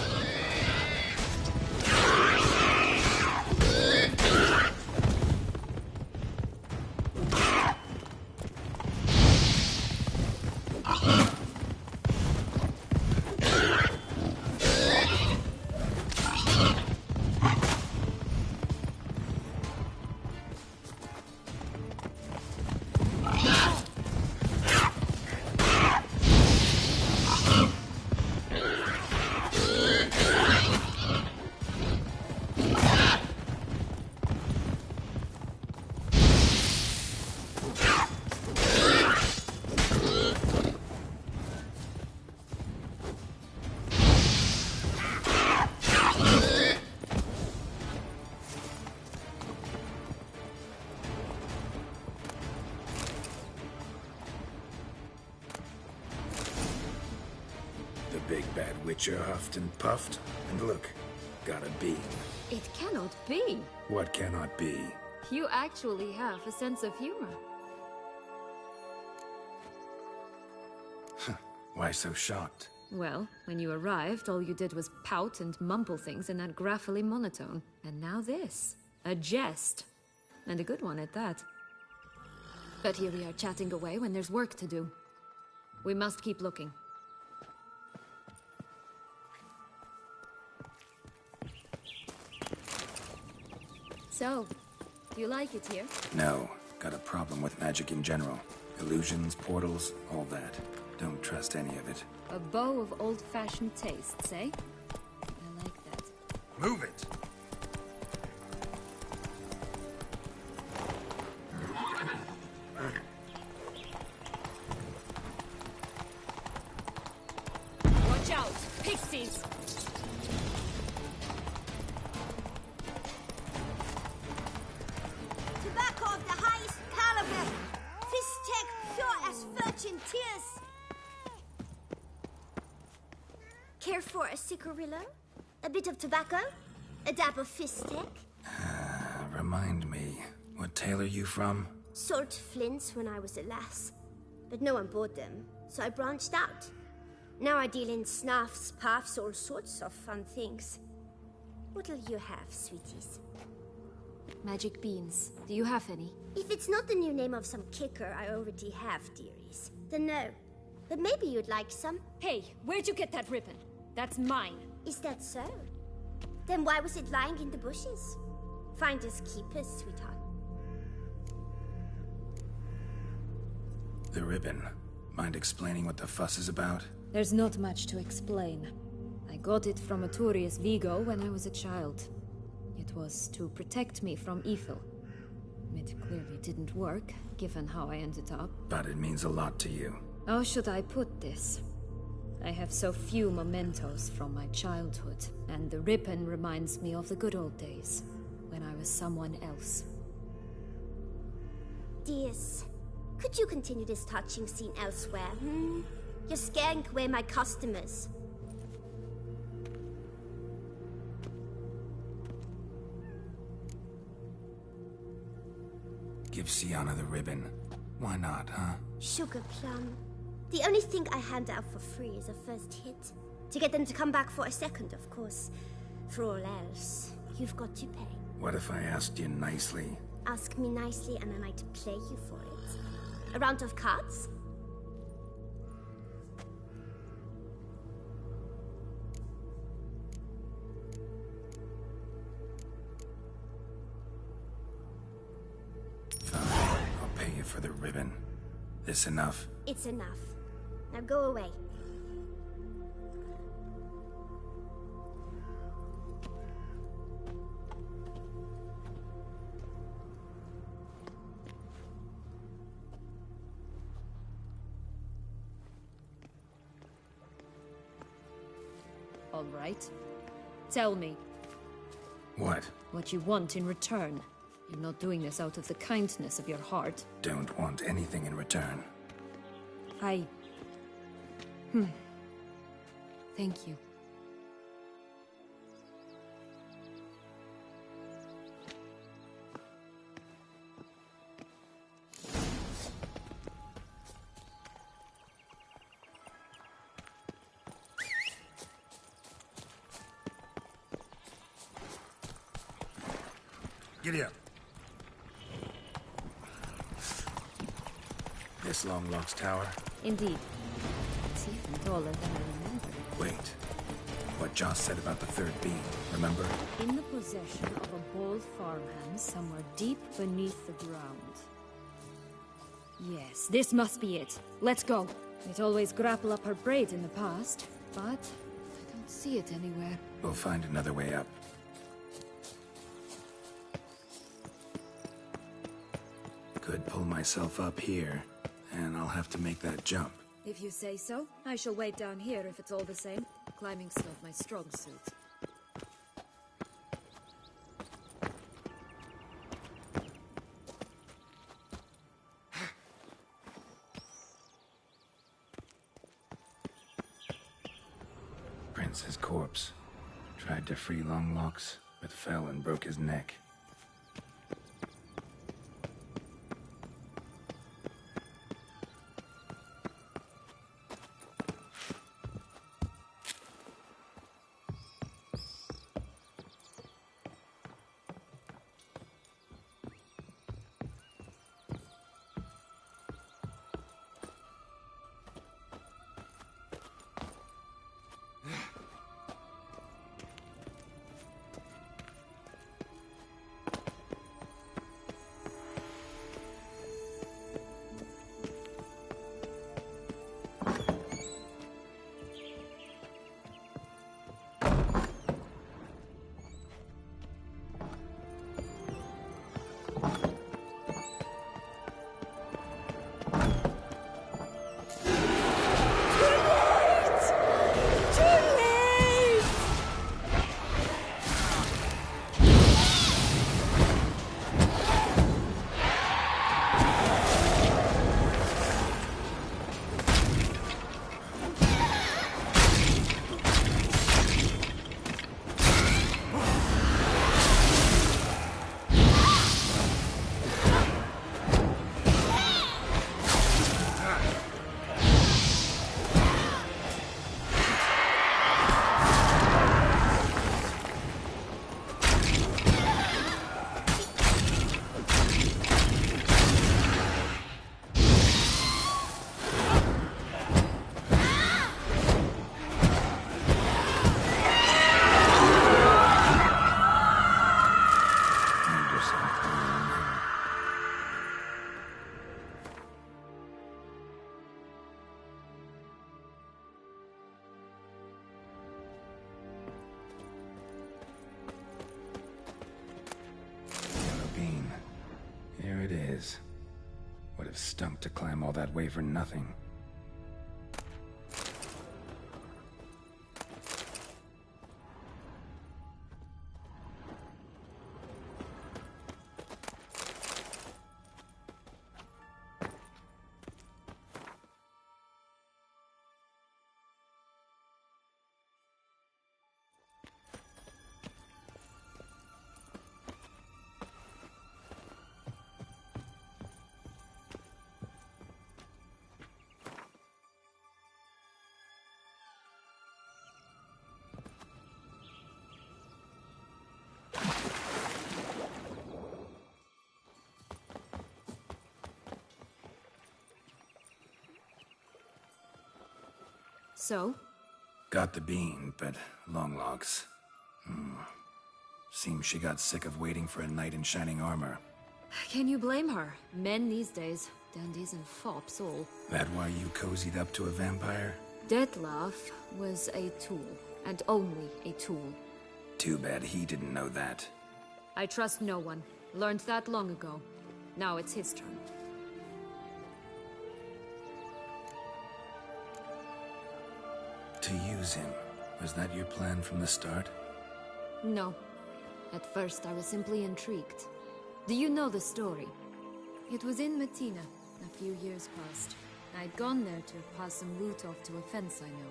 Big bad witcher huffed and puffed, and look, got a beam. It cannot be. What cannot be? You actually have a sense of humor. Why so shocked? Well, when you arrived, all you did was pout and mumble things in that graphically monotone. And now this. A jest. And a good one at that. But here we are chatting away when there's work to do. We must keep looking. So, do you like it here? No. Got a problem with magic in general. Illusions, portals, all that. Don't trust any of it. A bow of old-fashioned tastes, eh? I like that. Move it! Watch out! Pixies! Tobacco of the highest caliber! Fistech pure as virgin tears! Care for a cigarillo? A bit of tobacco? A dab of Fistech? Remind me, what tale are you from? Sold flints when I was a lass, but no one bought them, so I branched out. Now I deal in snuffs, puffs, all sorts of fun things. What'll you have, sweeties? Magic beans. Do you have any? If it's not the new name of some kicker I already have, dearies, then no. But maybe you'd like some. Hey, where'd you get that ribbon? That's mine. Is that so? Then why was it lying in the bushes? Finders keepers, sweetheart. The ribbon. Mind explaining what the fuss is about? There's not much to explain. I got it from Arturius Vigo when I was a child. It was to protect me from evil. It clearly didn't work, given how I ended up. But it means a lot to you. How should I put this? I have so few mementos from my childhood, and the ribbon reminds me of the good old days, when I was someone else. Dears, could you continue this touching scene elsewhere, You're scaring away my customers. Give Sienna the ribbon. Why not, huh? Sugar plum. The only thing I hand out for free is a first hit. To get them to come back for a second, of course. For all else, you've got to pay. What if I asked you nicely? Ask me nicely and I might play you for it. A round of cards? Fine. I'll pay you for the ribbon. This enough? It's enough. Now go away. All right. Tell me. What? What you want in return. You're not doing this out of the kindness of your heart. Don't want anything in return. Thank you. Giddy up. This Longlock's tower? Indeed. It's even taller than I remember. Wait. What Joss said about the third beam, remember? In the possession of a bold farmhand somewhere deep beneath the ground. Yes, this must be it. Let's go. It always grapple up her braid in the past, but I don't see it anywhere. We'll find another way up. Could pull myself up here, and I'll have to make that jump. If you say so, I shall wait down here if it's all the same. Climbing's not my strong suit. Prince's corpse. Tried to free Longlocks, but fell and broke his neck. Would have stunk to climb all that way for nothing. So? Got the bean, but Longlocks. Seems she got sick of waiting for a knight in shining armor. Can you blame her? Men these days. dandies and fops all. That why you cozied up to a vampire? Dettlaff was a tool, and only a tool. Too bad he didn't know that. I trust no one. Learned that long ago. Now it's his turn. To use him. Was that your plan from the start? No. At first I was simply intrigued. Do you know the story? It was in Matina, a few years past. I'd gone there to pass some loot off to a fence I know.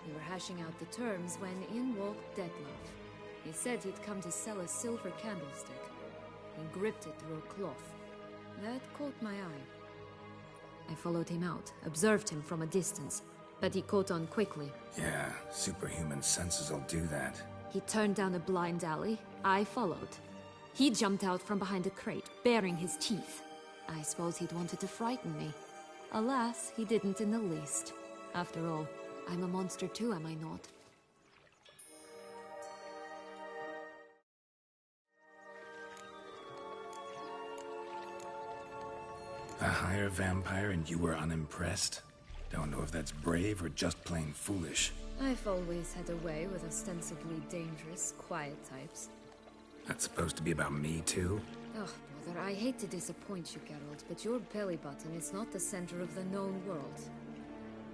We were hashing out the terms when in walked Dettlaff. He said he'd come to sell a silver candlestick. He gripped it through a cloth. That caught my eye. I followed him out, observed him from a distance, but he caught on quickly. Yeah, superhuman senses will do that. He turned down a blind alley. I followed. He jumped out from behind a crate, baring his teeth. I suppose he'd wanted to frighten me. Alas, he didn't in the least. After all, I'm a monster too, am I not? A higher vampire and you were unimpressed? Don't know if that's brave or just plain foolish. I've always had a way with ostensibly dangerous, quiet types. That's supposed to be about me too? Oh, brother, I hate to disappoint you, Geralt, but your belly button is not the center of the known world.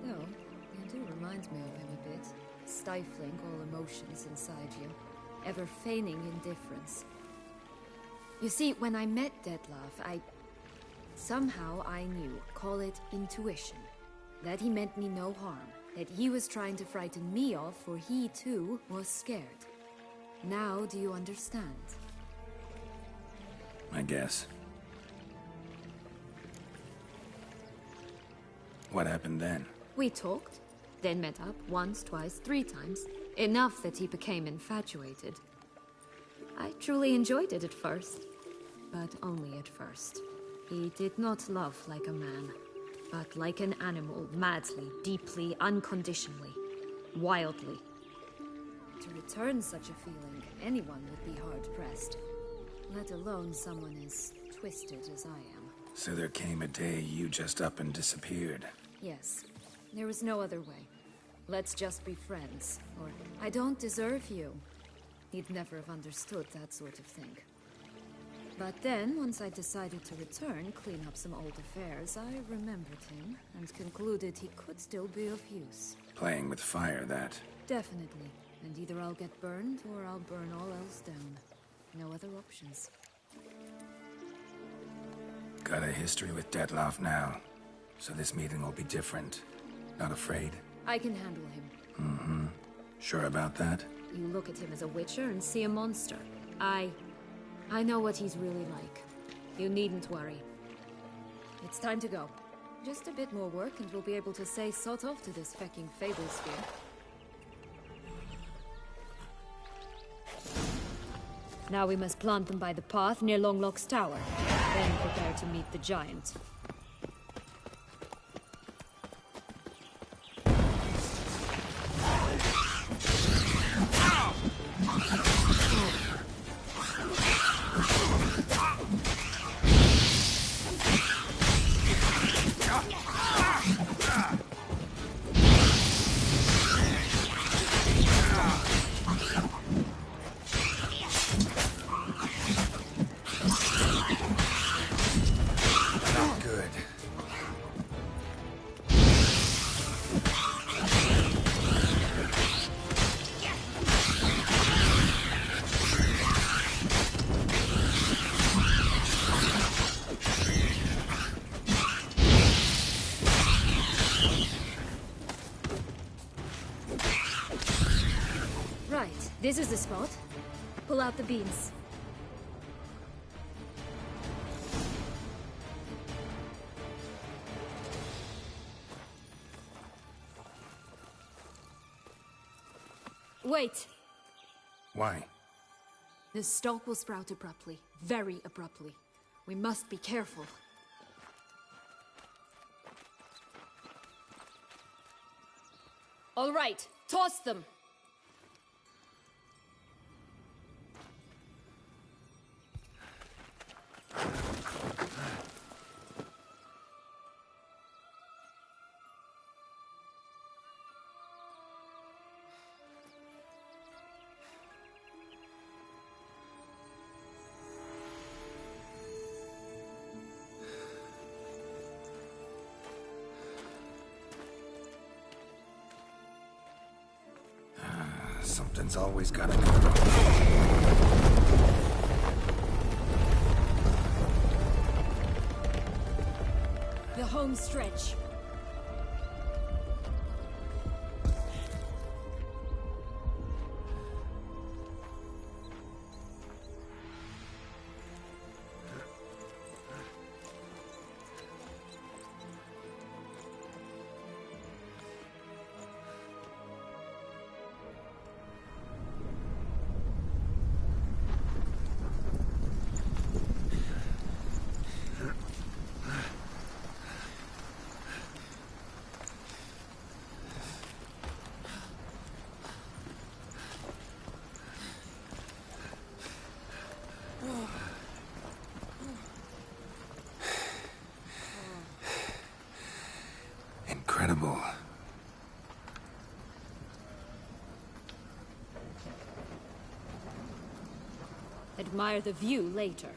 Though, you do remind me of him a bit. Stifling all emotions inside you. Ever feigning indifference. You see, when I met Dettlaff, somehow I knew, call it intuition, that he meant me no harm, that he was trying to frighten me off, for he too was scared. Now do you understand? I guess. What happened then? We talked, then met up once, twice, 3 times. Enough that he became infatuated. I truly enjoyed it at first, but only at first. He did not love like a man, but like an animal, madly, deeply, unconditionally, wildly. To return such a feeling, anyone would be hard-pressed, let alone someone as twisted as I am. So there came a day you just up and disappeared. Yes, there was no other way. Let's just be friends, or I don't deserve you. He'd never have understood that sort of thing. But then, once I decided to return, clean up some old affairs, I remembered him and concluded he could still be of use. Playing with fire, that. Definitely. And either I'll get burned, or I'll burn all else down. No other options. Got a history with Dettlaff now, so this meeting will be different. Not afraid? I can handle him. Mm-hmm. Sure about that? You look at him as a witcher and see a monster. I know what he's really like. You needn't worry. It's time to go. Just a bit more work and we'll be able to say sort off to this fecking fable sphere. Now we must plant them by the path near Longlock's tower. Then prepare to meet the giant. This is the spot. Pull out the beams. Wait! Why? The stalk will sprout abruptly. Very abruptly. We must be careful. All right, toss them! Something's always gotta go wrong. The home stretch. Incredible. Admire the view later.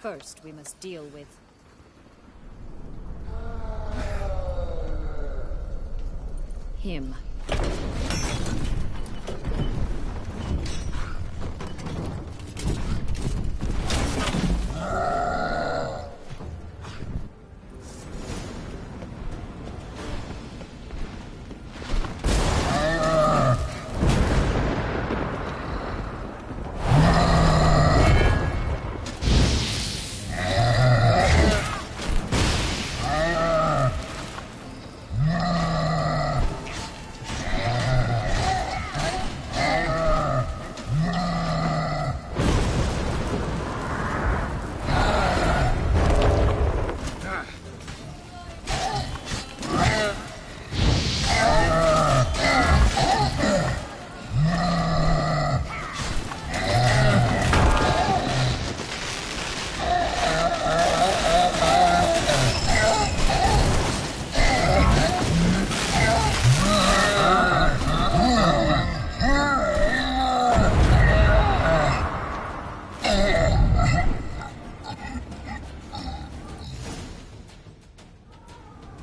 First, we must deal with... him.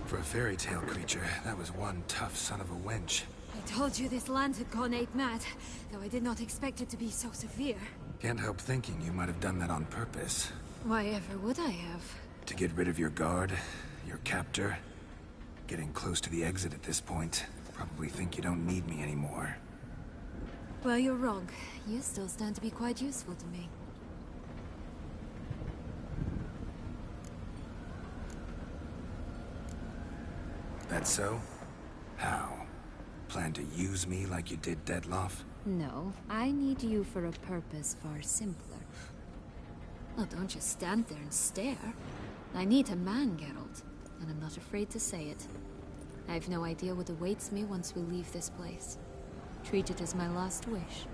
For a fairy tale creature, that was one tough son of a wench. I told you this land had gone ape mad, though I did not expect it to be so severe. Can't help thinking you might have done that on purpose. Why ever would I have? To get rid of your guard, your captor. Getting close to the exit at this point. Probably think you don't need me anymore. Well, you're wrong. You still stand to be quite useful to me. That so? How? Plan to use me like you did Detloff? No, I need you for a purpose far simpler. Well, don't just stand there and stare. I need a man, Geralt, and I'm not afraid to say it. I have no idea what awaits me once we leave this place. Treat it as my last wish.